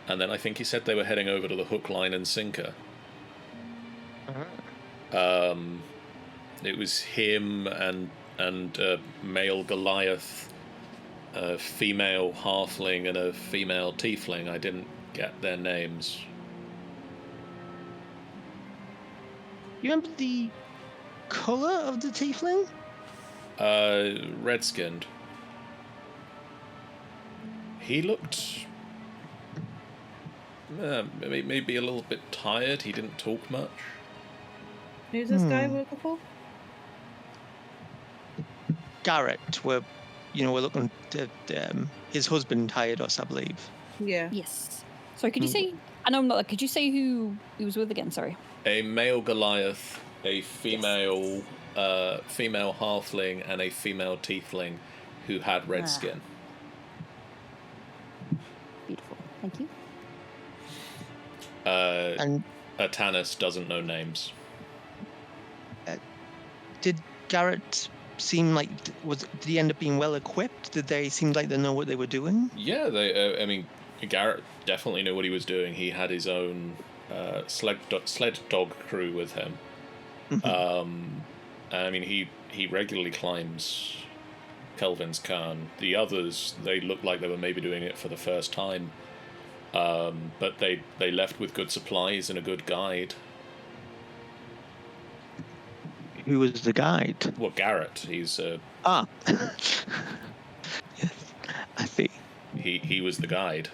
and then I think he said they were heading over to the hook, line, and sinker. It was him and a male Goliath, a female halfling, and a female tiefling. I didn't get their names. You remember the colour of the tiefling? Red-skinned. He looked maybe a little bit tired. He didn't talk much. Who's this guy we're looking for? Garrett, we're looking to his husband hired us, I believe. Yeah. Yes. Sorry, could you say? I know I'm not. Could you say who he was with again? Sorry. A male Goliath, a female female halfling, and a female tiefling who had red skin. Beautiful. Thank you. And Atanis doesn't know names. did Garrett seem like did he end up being well equipped? Did they seem like they know what they were doing? Yeah, they. I mean, Garrett definitely knew what he was doing. He had his own sled dog crew with him. I mean, he regularly climbs Kelvin's Cairn. The others, they looked like they were maybe doing it for the first time, but they left with good supplies and a good guide. Who was the guide? Well, Garrett, he's Ah, yes, I see. he was the guide.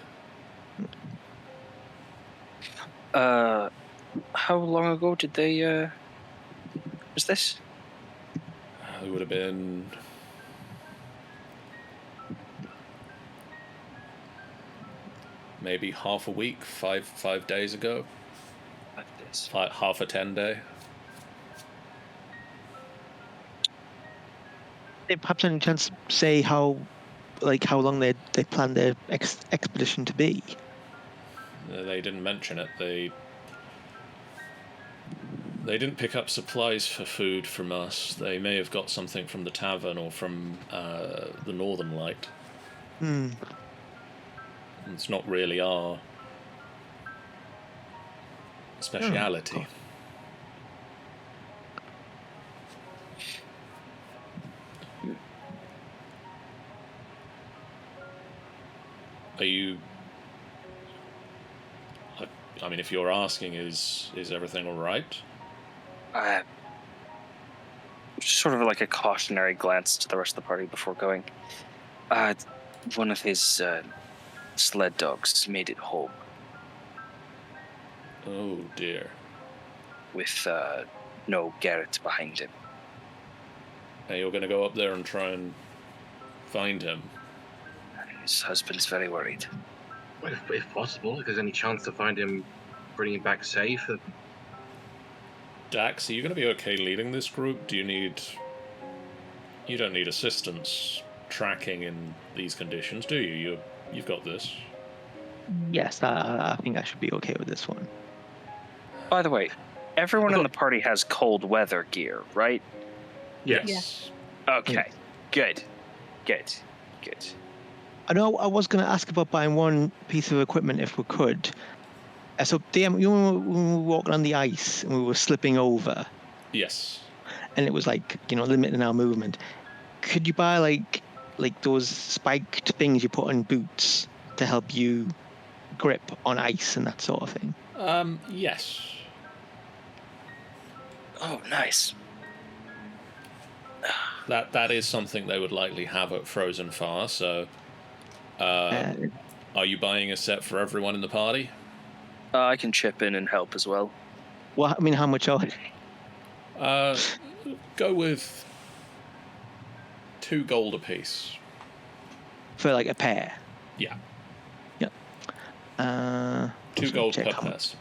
How long ago did they? Was this? It would have been maybe half a week, 5 days ago. Like this. Half a 10 day. Perhaps any chance to say how long they planned their expedition to be? They didn't mention it. They didn't pick up supplies for food from us. They may have got something from the tavern or from the Northern Light. It's not really our speciality. Are you? I mean, if you're asking, is everything all right? Sort of like a cautionary glance to the rest of the party before going. One of his sled dogs made it home Oh dear. with no Garrett behind him. Now you're going to go up there and try and find him. His husband's very worried. Well, if possible, if there's any chance to find him, bring him back safe. Dax, are you going to be okay leading this group? You don't need assistance tracking in these conditions, do you? You've got this. Yes, I think I should be okay with this one. By the way, everyone in the party has cold weather gear, right? Yes. Okay. Good. I know I was going to ask about buying one piece of equipment if we could. So, DM, you know when we were walking on the ice and we were slipping over, Yes. and it was like, limiting our movement. Could you buy like those spiked things you put on boots to help you grip on ice and that sort of thing? Yes. Oh, nice. That is something they would likely have at Frozen Far. So, are you buying a set for everyone in the party? I can chip in and help as well. Well, I mean, how much are they? Go with 2 gold apiece. For like a pair? Yeah. Yeah. 2 gold per check how pair. much.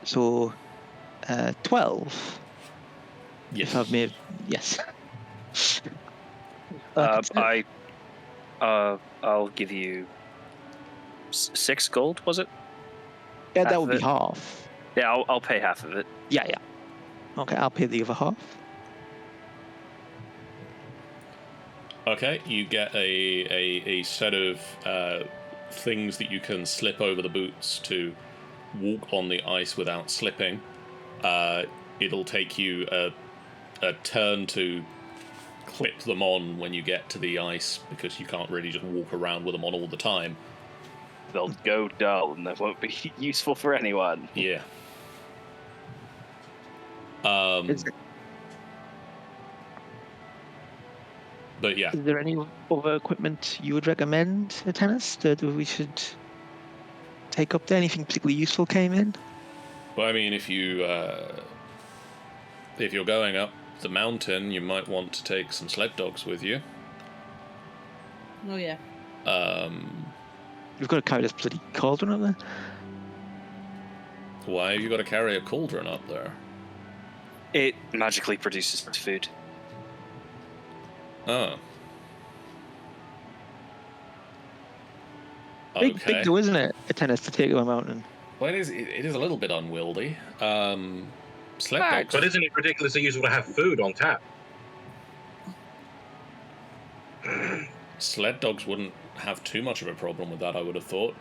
So, 12. Yes. If I've made, yes. I'll give you 6 gold. Was it? Yeah, half that would of be it? half. Yeah, I'll pay half of it. Yeah. Okay, I'll pay the other half. Okay, you get a set of things that you can slip over the boots to walk on the ice without slipping. It'll take you a turn to clip them on when you get to the ice, because you can't really just walk around with them on all the time. They'll go dull and they won't be useful for anyone. Yeah. But yeah. Is there any other equipment you would recommend, Tennis, that we should take up there? Anything particularly useful came in? Well, I mean, if you're going up the mountain, you might want to take some sled dogs with you. Oh yeah. We've got to carry this bloody cauldron up there. Why have you got to carry a cauldron up there? It magically produces food. Oh. Big Okay. though, isn't it? A Tennis to take up a mountain. Well, it is a little bit unwieldy. Sled dogs. But isn't it ridiculously useful to have food on tap? Sled dogs wouldn't have too much of a problem with that, I would have thought.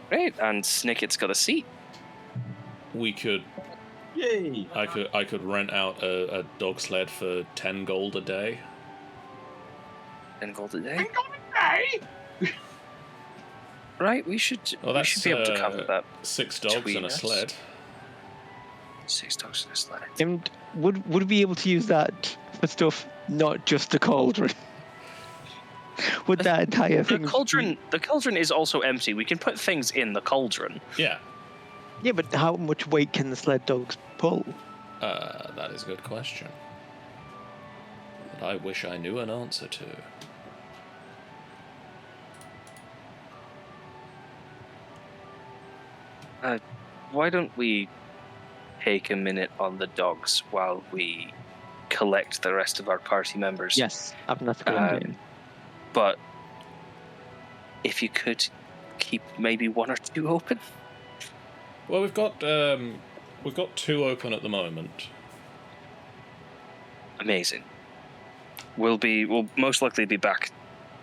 Great, and Snicket's got a seat. We could. Yay! I could rent out a dog sled for 10 gold a day. 10 gold a day? Right, we should Well, we should be able to cover that. 6 dogs between and a us. sled. 6 dogs and a sled. And would we be able to use that for stuff, not just the cauldron? Would that entire thing? The cauldron is also empty. We can put things in the cauldron. Yeah. Yeah, but how much weight can the sled dogs pull? That is a good question. That I wish I knew an answer to. Why don't we take a minute on the dogs while we collect the rest of our party members? Yes, I think that's a good idea. But if you could keep maybe 1 or 2 open. Well, we've got 2 open at the moment. Amazing. We'll most likely be back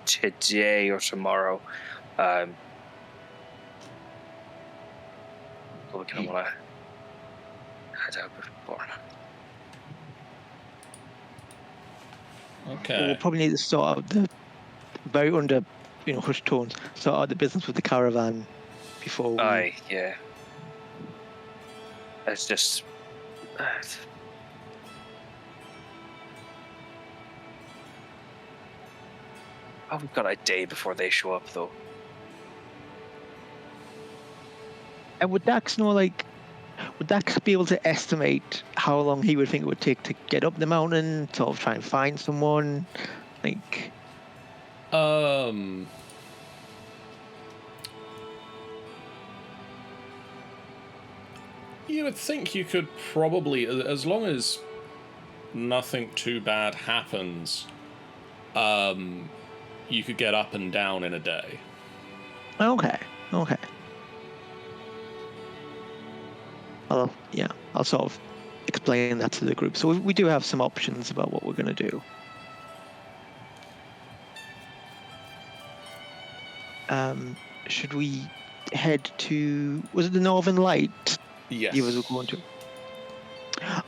today or tomorrow. But we're gonna want to head out before. Okay. We'll probably need to sort out the very under, hushed tones, sort out the business with the caravan before we... Aye, yeah. It's just... Oh, we've got a day before they show up, though. And would Dax know, would Dax be able to estimate how long he would think it would take to get up the mountain, sort of try and find someone? You would think you could probably, as long as nothing too bad happens, you could get up and down in a day. Okay. I'll sort of explain that to the group. So we do have some options about what we're going to do. Should we head to... Was it the Northern Light? Yes. You were going to...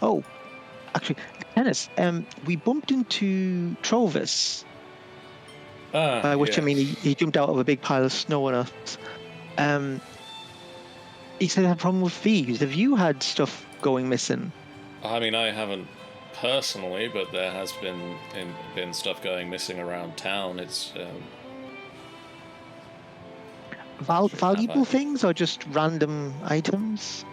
Oh, actually, Dennis, we bumped into Trovis. By which I mean he jumped out of a big pile of snow on us. He said he had a problem with thieves. Have you had stuff going missing? I mean, I haven't personally, but there has been stuff going missing around town. It's valuable things or just random items?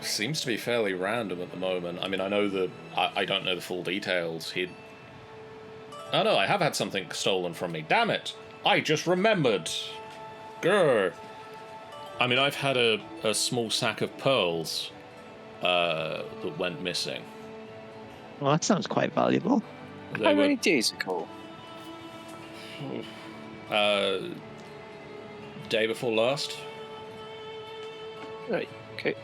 Seems to be fairly random at the moment. I mean, I know I don't know the full details. Oh no, I have had something stolen from me. Damn it! I just remembered. Grr. I mean, I've had a small sack of pearls that went missing. Well, that sounds quite valuable. How many days ago? Day before last. Right. Okay.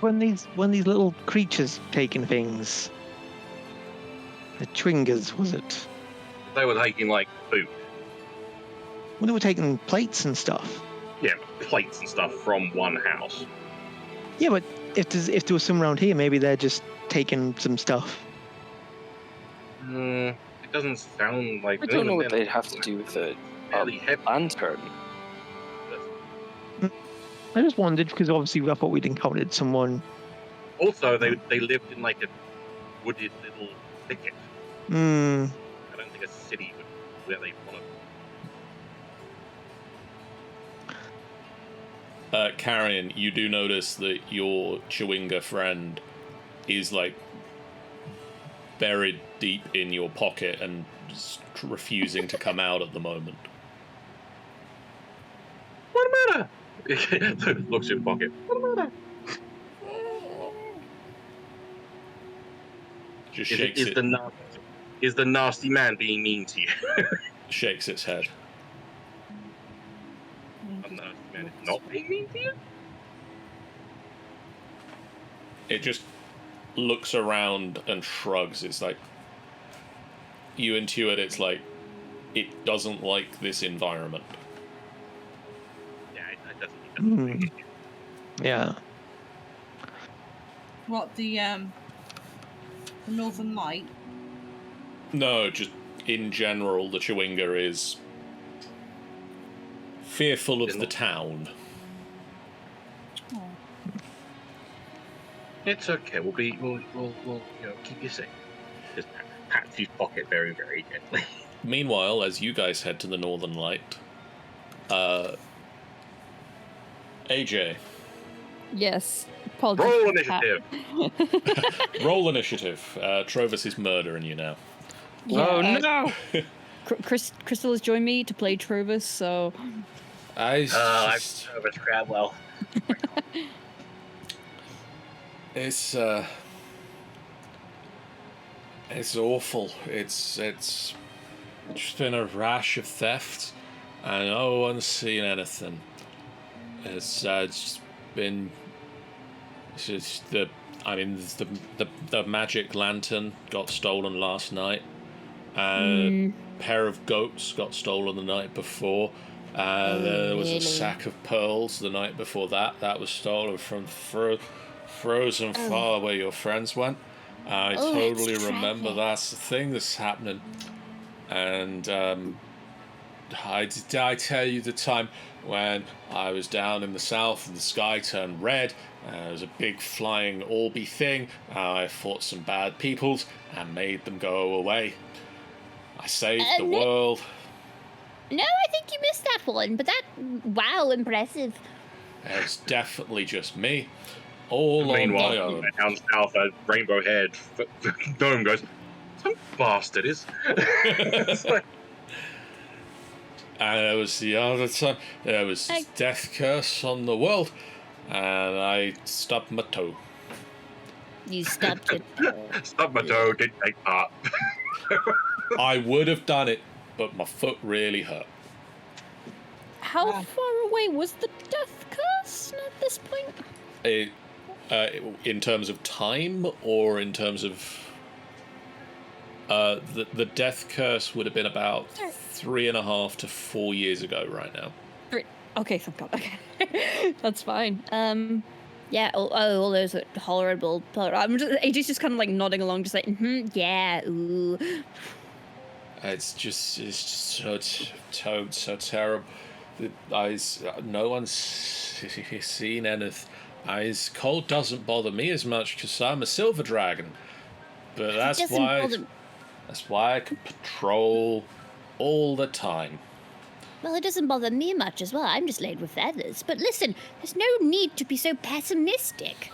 When these little creatures taking things, the Twingers, was it? They were taking, like, food. When they were taking plates and stuff. Yeah, plates and stuff from one house. Yeah, but if there was some around here, maybe they're just taking some stuff. It doesn't sound like... I don't know what they'd have to do with a lantern. I just wondered, because obviously I thought we'd encountered someone. Also, they lived in, like, a wooded little thicket. I don't think a city would where they want to... Carrion, you do notice that your Chewinga friend is, like, buried deep in your pocket and just refusing to come out at the moment. What the matter? Looks in pocket. What the matter? Just shakes it. Is the nasty man being mean to you? Shakes its head. The nasty man is not being mean to you? It just looks around and shrugs. It's like, you intuit it's like, it doesn't like this environment. Yeah, it doesn't. Yeah. What, the Northern Light? No, just in general, the Chewinga is fearful of the town. Oh. It's okay. We'll keep you safe. Just pat his pocket very, very gently. Meanwhile, as you guys head to the Northern Light, AJ. Yes. Paul. Roll initiative. Roll initiative. Trovis is murdering you now. Yeah, oh no! Crystal has joined me to play Trovis, so. I'm Travis Crabwell. It's awful. It's just been a rash of theft, and no one's seen anything. It's just been. It's just the magic lantern got stolen last night. A pair of goats got stolen the night before. There was a sack of pearls the night before that. That was stolen from Frozen Far, where your friends went. I totally remember that's the thing that's happening. And I tell you the time when I was down in the south and the sky turned red. There was a big flying orby thing. I fought some bad peoples and made them go away. I saved the world. No, I think you missed that one, but wow, impressive. It's definitely just me. All on my Meanwhile, own. down south, a rainbow-haired gnome goes, "Some bastard is." It's like, And there was the other time, there was death curse on the world, and I stubbed my toe. You stubbed your toe. Stubbed my toe, didn't take part. I would have done it, but my foot really hurt. How far away was the death curse at this point? In terms of time, or in terms of the death curse would have been about 3.5 to 4 years ago right now. Okay, thank God. Okay, that's fine. Yeah. All those are horrible. AJ's just kind of like nodding along, just like, yeah, ooh. It's just so terrible. No one's seen anything. Cold doesn't bother me as much because I'm a silver dragon, but that's why I can patrol all the time. Well, it doesn't bother me much as well. I'm just laid with feathers. But listen, there's no need to be so pessimistic.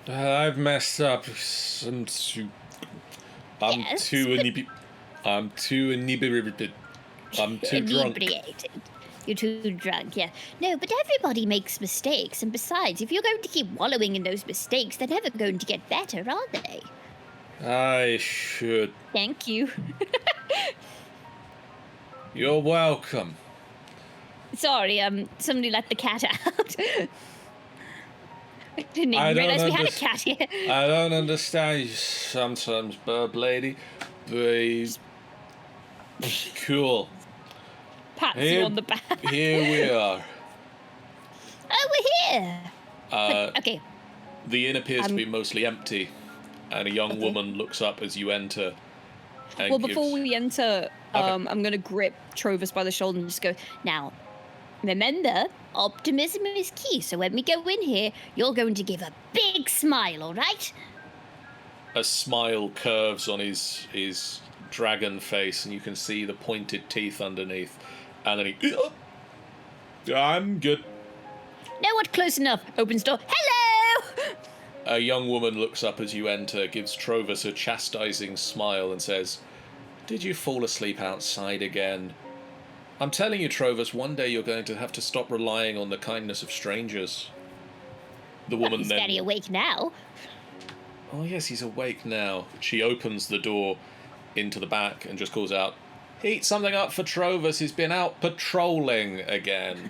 I've messed up. I'm too inebriated. I'm too drunk. You're too drunk, yeah. No, but everybody makes mistakes. And besides, if you're going to keep wallowing in those mistakes, they're never going to get better, are they? I should. Thank you. You're welcome. Sorry, somebody let the cat out. I didn't even realize we had a cat here. I don't understand you sometimes, Burb Lady, but cool. Pats you on the back. Here we are. Oh, we're here. Okay. The inn appears to be mostly empty, and a young woman looks up as you enter. Well, before we enter, I'm going to grip Trovis by the shoulder and just go, now, remember, optimism is key, so when we go in here, you're going to give a big smile, all right? A smile curves on his dragon face, and you can see the pointed teeth underneath. And then I'm good. No, what? Close enough. Opens door. Hello! A young woman looks up as you enter, gives Trovis a chastising smile, and says, "Did you fall asleep outside again? I'm telling you, Trovis, one day you're going to have to stop relying on the kindness of strangers." The woman he's then... very awake now. Oh, yes, he's awake now. She opens the door into the back and just calls out, "Heat something up for Trovis. He's been out patrolling again."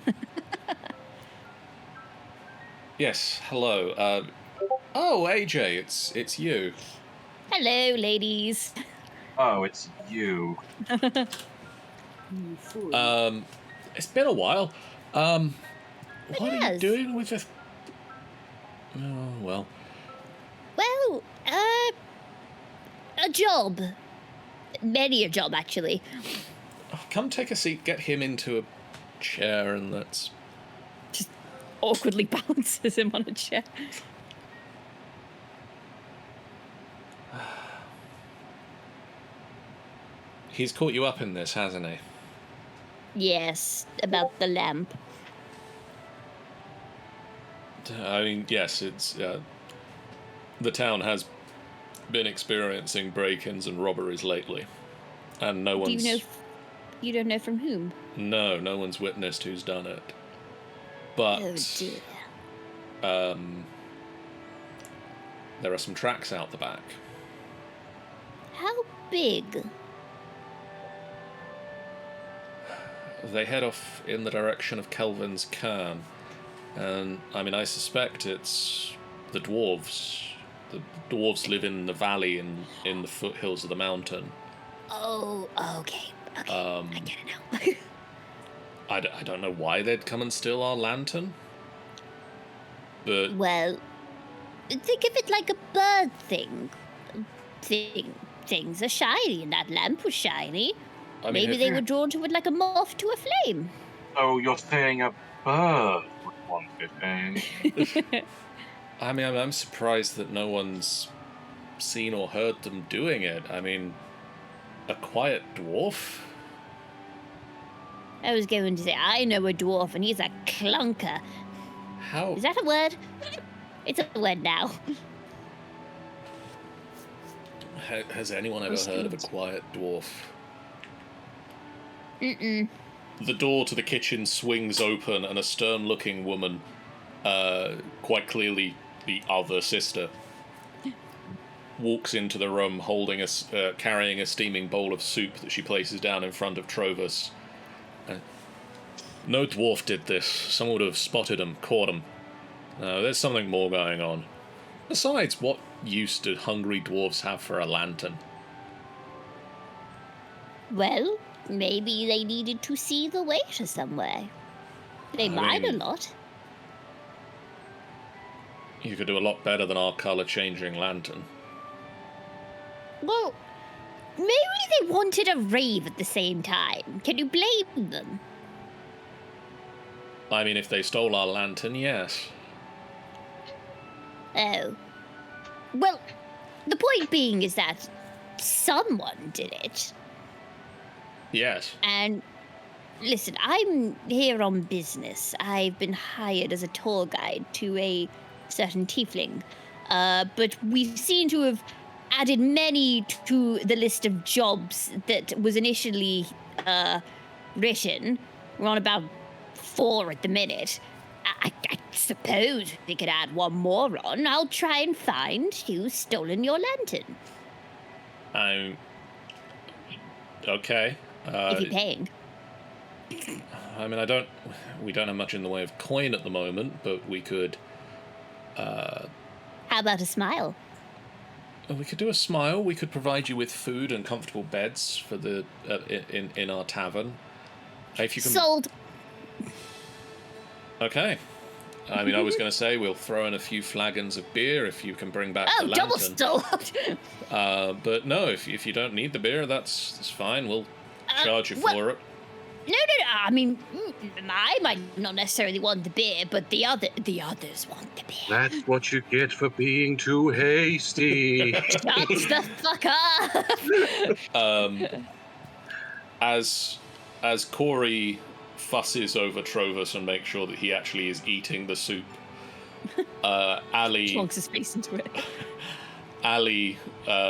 Yes, hello. Oh, AJ, it's you. Hello, ladies. Oh, it's you. It's been a while. What are you doing with this? Oh, well. Well, a job. Many a job, actually. Come take a seat, get him into a chair, and let's... Just awkwardly balances him on a chair. He's caught you up in this, hasn't he? Yes, about the lamp. I mean, yes, it's... the town has been experiencing break-ins and robberies lately. And no one's... You don't know from whom? No, no one's witnessed who's done it. But... Oh, dear. There are some tracks out the back. How big? They head off in the direction of Kelvin's cairn. And, I mean, I suspect it's the dwarves. The dwarves live in the valley in the foothills of the mountain. Oh, okay. I get it now. I don't know why they'd come and steal our lantern. But... Well, think of it like a bird thing. Things are shiny, and that lamp was shiny. I mean, maybe they were drawn to it like a moth to a flame. Oh, you're saying a bird would want it, eh? I mean, I'm surprised that no one's seen or heard them doing it. I mean, a quiet dwarf? I was going to say, I know a dwarf, and he's a clunker. How? Is that a word? It's a word now. Has anyone ever heard of a quiet dwarf? Mm-mm. The door to the kitchen swings open, and a stern-looking woman quite clearly the other sister, walks into the room holding carrying a steaming bowl of soup that she places down in front of Trovus. No dwarf did this. Someone would have spotted him, caught him. No, there's something more going on. Besides, what use do hungry dwarves have for a lantern? Well, maybe they needed to see the way to somewhere. They lied a lot. You could do a lot better than our colour-changing lantern. Well, maybe they wanted a rave at the same time. Can you blame them? I mean, if they stole our lantern, yes. Oh. Well, the point being is that someone did it. Yes. And listen, I'm here on business. I've been hired as a tour guide to a certain tiefling. But we seem to have added many to the list of jobs that was initially written. We're on about 4 at the minute. I suppose we could add one more on. I'll try and find who's stolen your lantern. Okay. If you're paying. I mean, we don't have much in the way of coin at the moment, but we could, How about a smile? we could do a smile. We could provide you with food and comfortable beds for in our tavern. If you can... Sold. Okay. I mean, I was going to say we'll throw in a few flagons of beer if you can bring back the lantern. Double sold. But no, if you don't need the beer, that's fine. We'll charge you for it. No. I mean, I might not necessarily want the beer, but the others want the beer. That's what you get for being too hasty. Shut the fuck up. As Corey fusses over Trovus and makes sure that he actually is eating the soup, Ali Plonks his face into it. Ali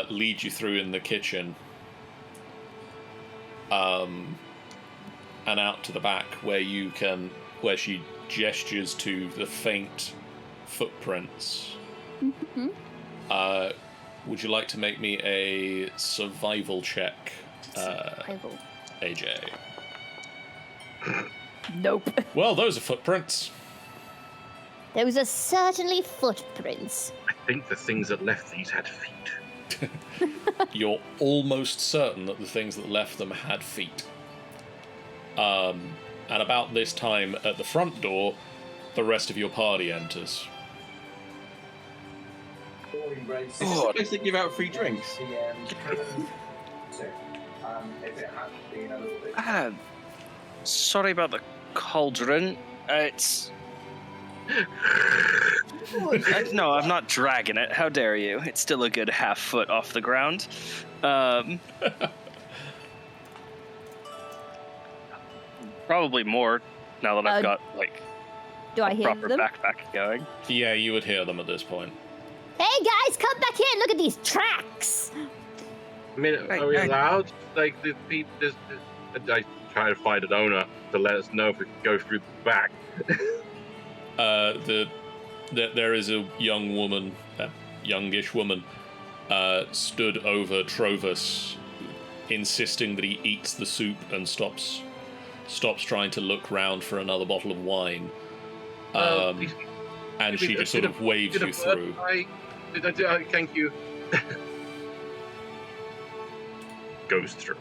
leads you through in the kitchen, and out to the back where she gestures to the faint footprints. Mm-hmm. Would you like to make me a survival check, Survival. AJ? Nope. Well, those are footprints. Those are certainly footprints. I think the things that left these had feet. You're almost certain that the things that left them had feet. And about this time, at the front door, the rest of your party enters. This is the place they give out free drinks. Sorry about the cauldron. It's... No, I'm not dragging it. How dare you? It's still a good half foot off the ground. Probably more now that I've got Do I a hear proper them? backpack going. Yeah, you would hear them at this point. Hey guys, come back here and look at these tracks. I mean, are we allowed? Like, the people, I try to find an owner to let us know if we can go through the back. There is a young woman, a youngish woman, stood over Trovus, insisting that he eats the soup and stops trying to look round for another bottle of wine. And she just sort of waves you through. Thank you. Goes through.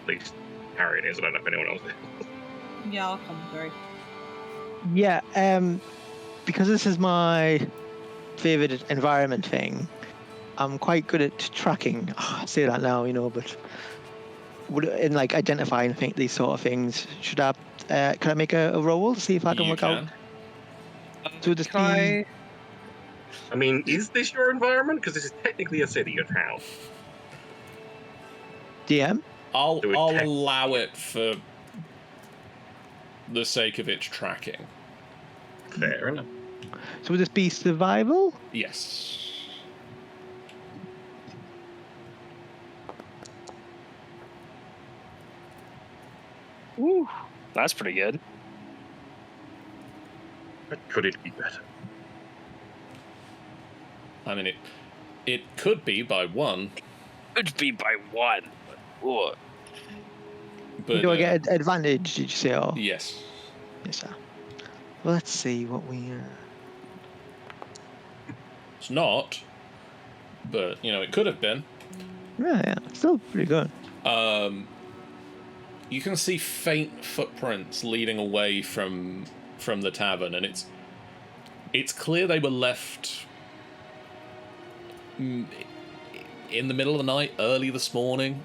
At least Harriet is. I don't know if anyone else is. Yeah, I'll come through. Yeah, because this is my favorite environment thing, I'm quite good at tracking. I say that now, but in identifying these sort of things, should I? Can I make a roll to see if I can work out? So this I mean, is this your environment? Because this is technically a city or town. DM? I'll allow it for the sake of its tracking. Fair enough. So would this be survival? Yes. Woo, that's pretty good. But could it be better? I mean, it could be by one, Could be by one. But, but Do I get advantage? Did you say? Or yes. yes, sir. Well, let's see what we. It's not, but it could have been. Yeah, still pretty good. You can see faint footprints leading away from the tavern, and it's clear they were left in the middle of the night, early this morning.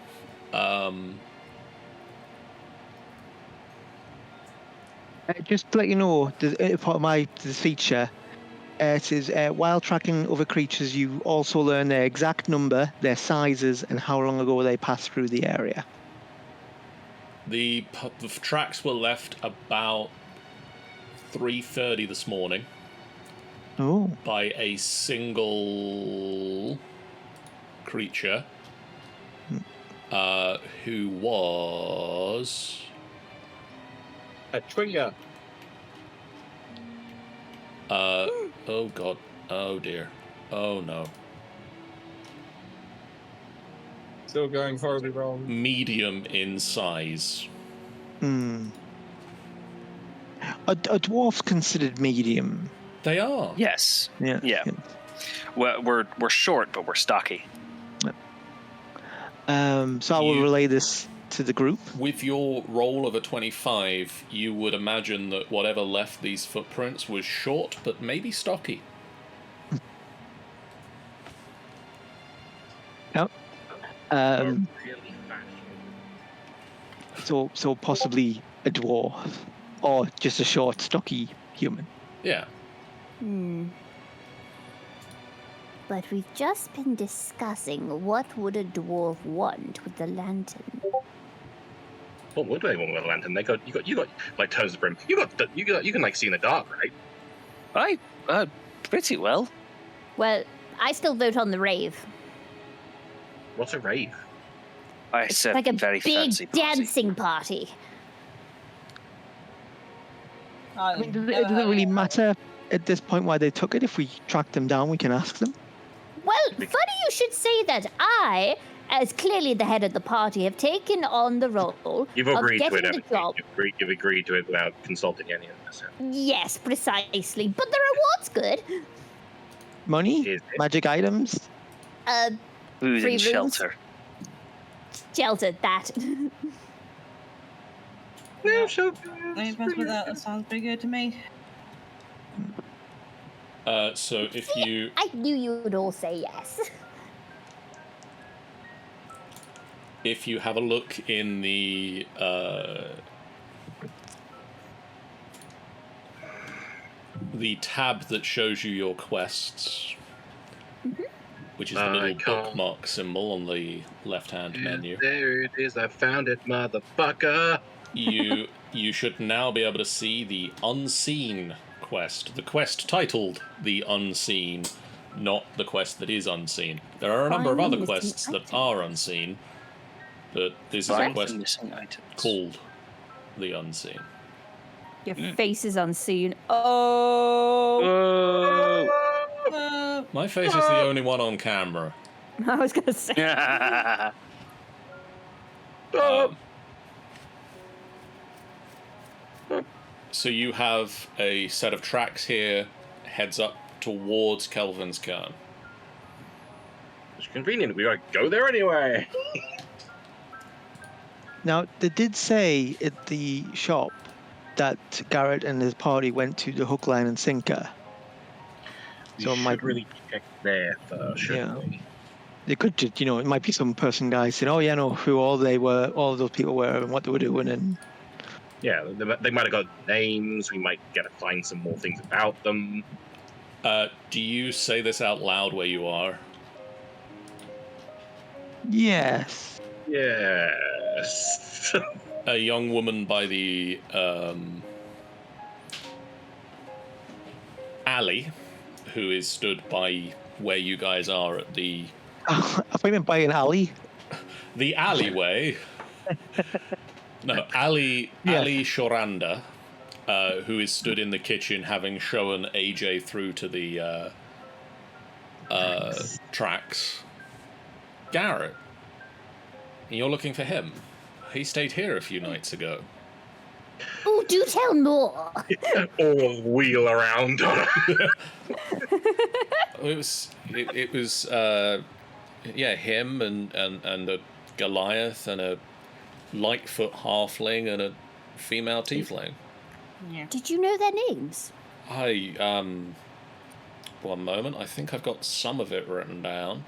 Just to let you know, part of this feature, it says while tracking other creatures, you also learn their exact number, their sizes, and how long ago they passed through the area. The tracks were left about 3:30 this morning Oh, by a single creature who was A trigger. oh god, oh dear, oh no, Still going horribly wrong. medium in size. Are dwarfs considered medium? They are. yes. Yeah. Yeah. We're short, but we're stocky. So I will You- relay this to the group. With your roll of a 25, you would imagine that whatever left these footprints was short, but maybe stocky. Yep. Really fat. So possibly a dwarf, or just a short, stocky human. Yeah. But we've just been discussing what would a dwarf want with the lantern. What would they want with a lantern? You got like toes of brim. You can like see in the dark, right? Pretty well. Well, I still vote on the rave. What's a rave? I It's said like a very big fancy party. dancing party. I mean, does it really matter at this point why they took it? If we track them down, we can ask them. Well, funny you should say that. I, as clearly the head of the party, have taken on the role You've of agreed to getting it, the haven't job. you? You've agreed to it without consulting any of us. Yes, precisely. But the reward's good. Money, Is it? magic items. Food Free and rooms. shelter. Shelter, that. Yeah, sure. That sounds pretty good to me. So if you I knew you would all say yes. if you have a look in the tab that shows you your quests, which is the little bookmark symbol on the left-hand menu, There it is. I found it, motherfucker. you should now be able to see the unseen quest. The quest titled The Unseen, not the quest that is unseen. There are a number of Finding other missing quests that items. are unseen, but this is a Find quest missing items. called The Unseen. Your face is unseen. Oh. Oh. My face is the only one on camera. I was gonna say. So you have a set of tracks here, heads up towards Kelvin's Cairn. It's convenient. We gotta go there anyway. Now, they did say at the shop that Garrett and his party went to the hook, line, and sinker. We So it should might- really check there first, shouldn't Yeah. we? They could just, it might be some person guy saying, "Oh yeah, no, who all of those people were, and what they were doing," and Yeah, they might have got names. We might get to find some more things about them. Do you say this out loud where you are? yes, Yes. A young woman by the alley, who is stood by where you guys are at the I thought you meant by an alley. alleyway. No, Ali Yeah. Ali Shoranda who is stood in the kitchen having shown AJ through to the tracks. Garrett, you're looking for him. He stayed here a few nights ago. Oh, do tell more. All wheel around. It was him and a Goliath and a Lightfoot halfling and a female tiefling. Yeah. Did you know their names? One moment, I think I've got some of it written down.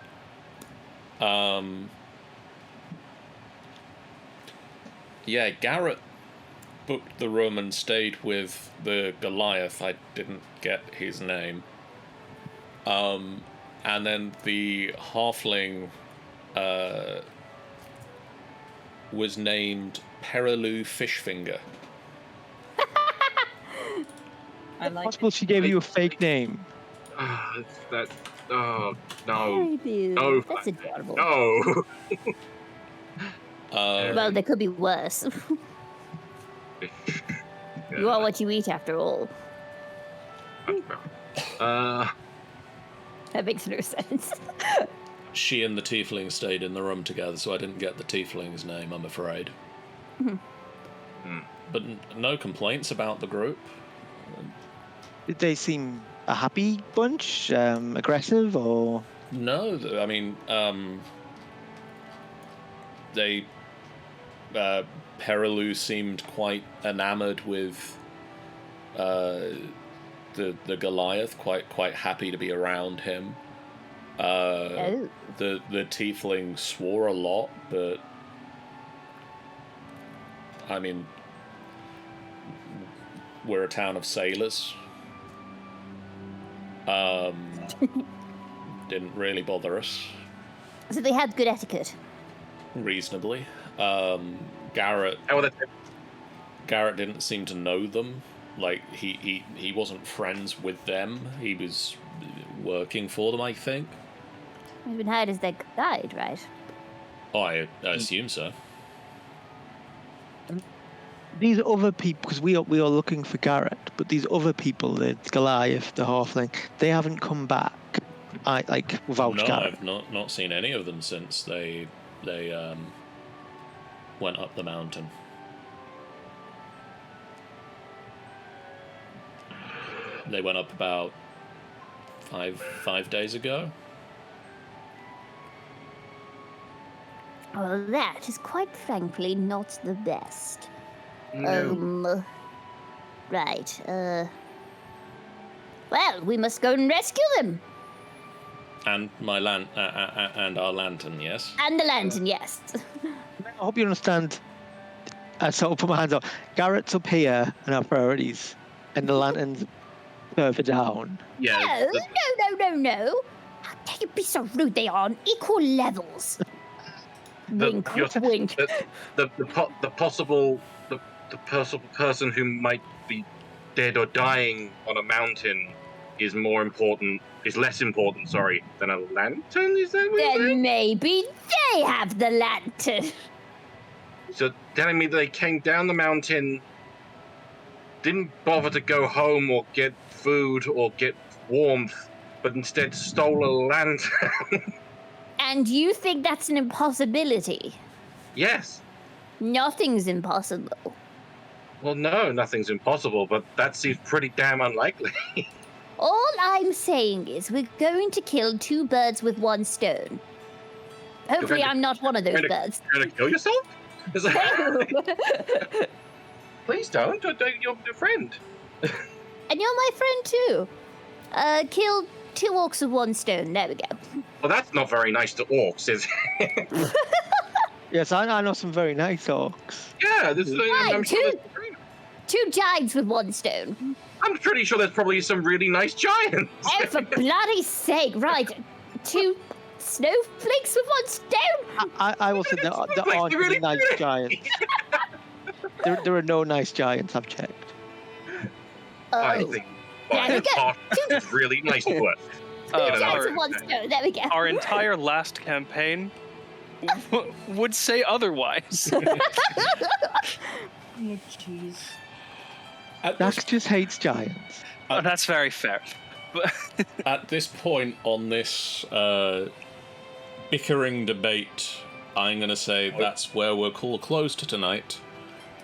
Garrett booked the room and stayed with the Goliath. I didn't get his name. And then the halfling was named Perilou Fishfinger. I like Possible she gave you a fake name. Oh no. Perilou. No. That's adorable. No. Well, there could be worse. You are what you eat, after all. That makes no sense. She and the tiefling stayed in the room together, so I didn't get the tiefling's name, I'm afraid. But no complaints about the group. Did they seem a happy bunch? Aggressive or? No, I mean, they... Perilou seemed quite enamored with the Goliath, quite happy to be around him. The tiefling swore a lot, but I mean, we're a town of sailors. Didn't really bother us. So they had good etiquette. Reasonably. Garrett didn't seem to know them. Like, he wasn't friends with them. He was working for them, I think. He's been hired as their guide, right? Oh, I assume so. These other people, because we are looking for Garrett, but these other people, the Goliath, the halfling, they haven't come back. Without No, Garrett. I've not seen any of them since they went up the mountain. They went up about five days ago. Well, that is quite frankly not the best. No. Right. Well, we must go and rescue them. And my and our lantern, yes. And the lantern, yes. I hope you understand. I sort of put my hands up. Garrett's up here and our priorities, and the lantern's further down. Yeah. No. How dare you be so rude? They are on equal levels. Wink, wink. The possible person who might be dead or dying on a mountain is less important, than a lantern. Is that what you're saying? Then maybe they have the lantern. So telling me they came down the mountain, didn't bother to go home or get food or get warmth, but instead stole a lantern. And you think that's an impossibility? Yes. Nothing's impossible. Well, no, nothing's impossible, but that seems pretty damn unlikely. All I'm saying is we're going to kill two birds with one stone. Hopefully I'm not one of those birds. You're gonna kill yourself? Please don't. You're your friend. And you're my friend too. Kill two orcs with one stone. There we go. Well, that's not very nice to orcs, is it? Yes, I know some very nice orcs. Yeah, this is. I'm sure two giants with one stone. I'm pretty sure there's probably some really nice giants. Oh, for bloody sake! Right, two snowflakes with one stone. I will say there aren't really nice giants. There are no nice giants. I've checked. I think it's really nice to us. Two giants with one stone. There we go. Our entire last campaign would say otherwise. Oh, jeez. Dax just hates giants. That's very fair. But At this point on this bickering debate, I'm going to say that's where we'll call close to tonight.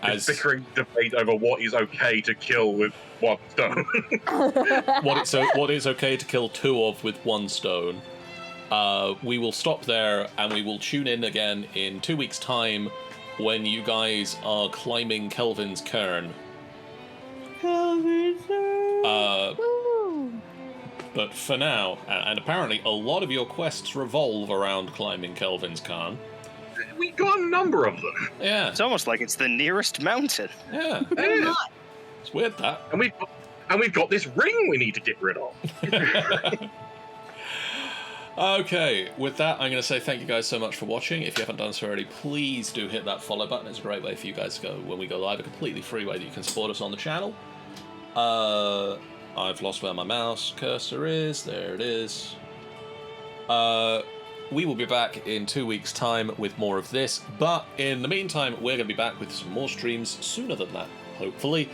As bickering debate over what is okay to kill with one stone. what is okay to kill 2 of with 1 stone. We will stop there, and we will tune in again in 2 weeks' time when you guys are climbing Kelvin's cairn. But for now, and apparently a lot of your quests revolve around climbing Kelvin's cairn. We got a number of them. Yeah. it's almost like it's the nearest mountain. Yeah. Yeah. It's weird, that. And we've got this ring we need to get rid of. Okay, with that, I'm going to say thank you guys so much for watching. If you haven't done so already, please do hit that follow button. It's a great way for you guys to go when we go live, a completely free way that you can support us on the channel. I've lost where my mouse cursor is. There it is. We will be back in 2 weeks' time with more of this, but in the meantime, we're going to be back with some more streams sooner than that, hopefully.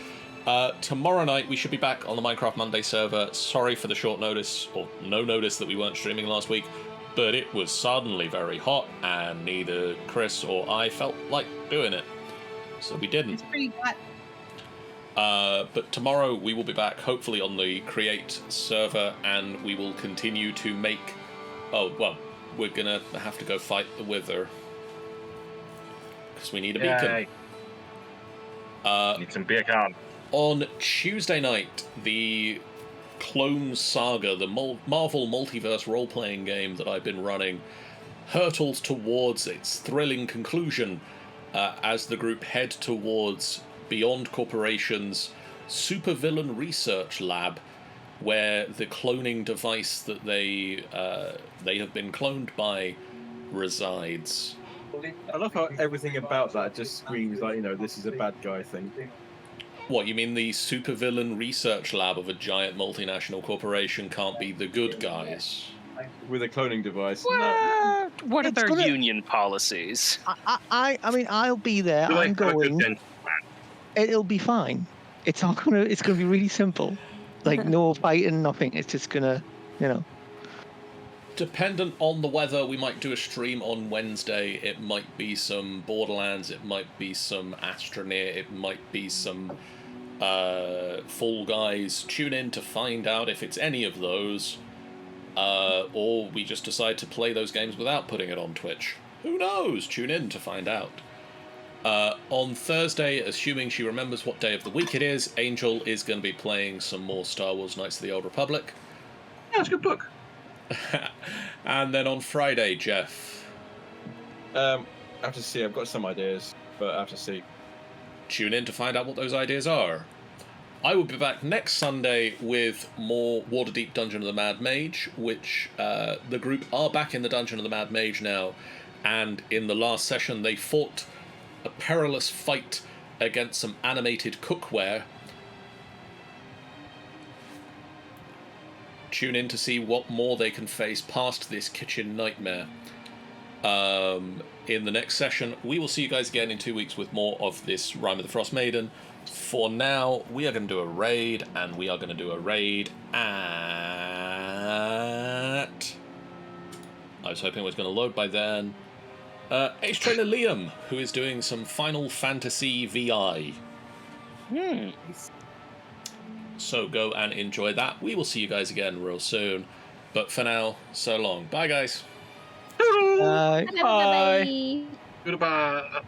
Tomorrow night, we should be back on the Minecraft Monday server. Sorry for the short notice, or no notice that we weren't streaming last week, but it was suddenly very hot, and neither Chris or I felt like doing it, so we didn't. It's pretty hot. But tomorrow we will be back, hopefully on the Create server, and we will continue to make... Oh, well, we're gonna have to go fight the Wither. Because we need a beacon. Need some beer can. On Tuesday night, the Clone Saga, the Marvel Multiverse role-playing game that I've been running, hurtles towards its thrilling conclusion as the group head towards Beyond Corporation's supervillain research lab, where the cloning device that they have been cloned by resides. I love how everything about that just screams like, this is a bad guy thing. What, you mean the supervillain research lab of a giant multinational corporation can't be the good guys? With a cloning device. What are It's their gonna- union policies? I mean, I'll be there. Do they I'm have a good going. dental plan? It'll be fine. It's gonna be really simple. Like no fighting, nothing. It's just gonna, Dependent on the weather, we might do a stream on Wednesday. It might be some Borderlands, it might be some Astroneer, it might be some Fall Guys. Tune in to find out if it's any of those, or we just decide to play those games without putting it on Twitch. Who knows? Tune in to find out. On Thursday, assuming she remembers what day of the week it is, Angel is going to be playing some more Star Wars Knights of the Old Republic. Yeah, it's a good book. And then on Friday, Jeff, I have to see. I've got some ideas, but I have to see. tune in to find out what those ideas are. I will be back next Sunday with more Waterdeep Dungeon of the Mad Mage, which the group are back in the Dungeon of the Mad Mage now, and in the last session they fought a perilous fight against some animated cookware. Tune in to see what more they can face past this kitchen nightmare. In the next session, we will see you guys again in 2 weeks with more of this Rime of the Frostmaiden. For now, we are going to do a raid, and we are going to do a raid at... I was hoping it was going to load by then. Ace Trainer Liam, who is doing some Final Fantasy VI. So go and enjoy that. We will see you guys again real soon. But for now, so long. Bye, guys. Bye. Bye. Goodbye.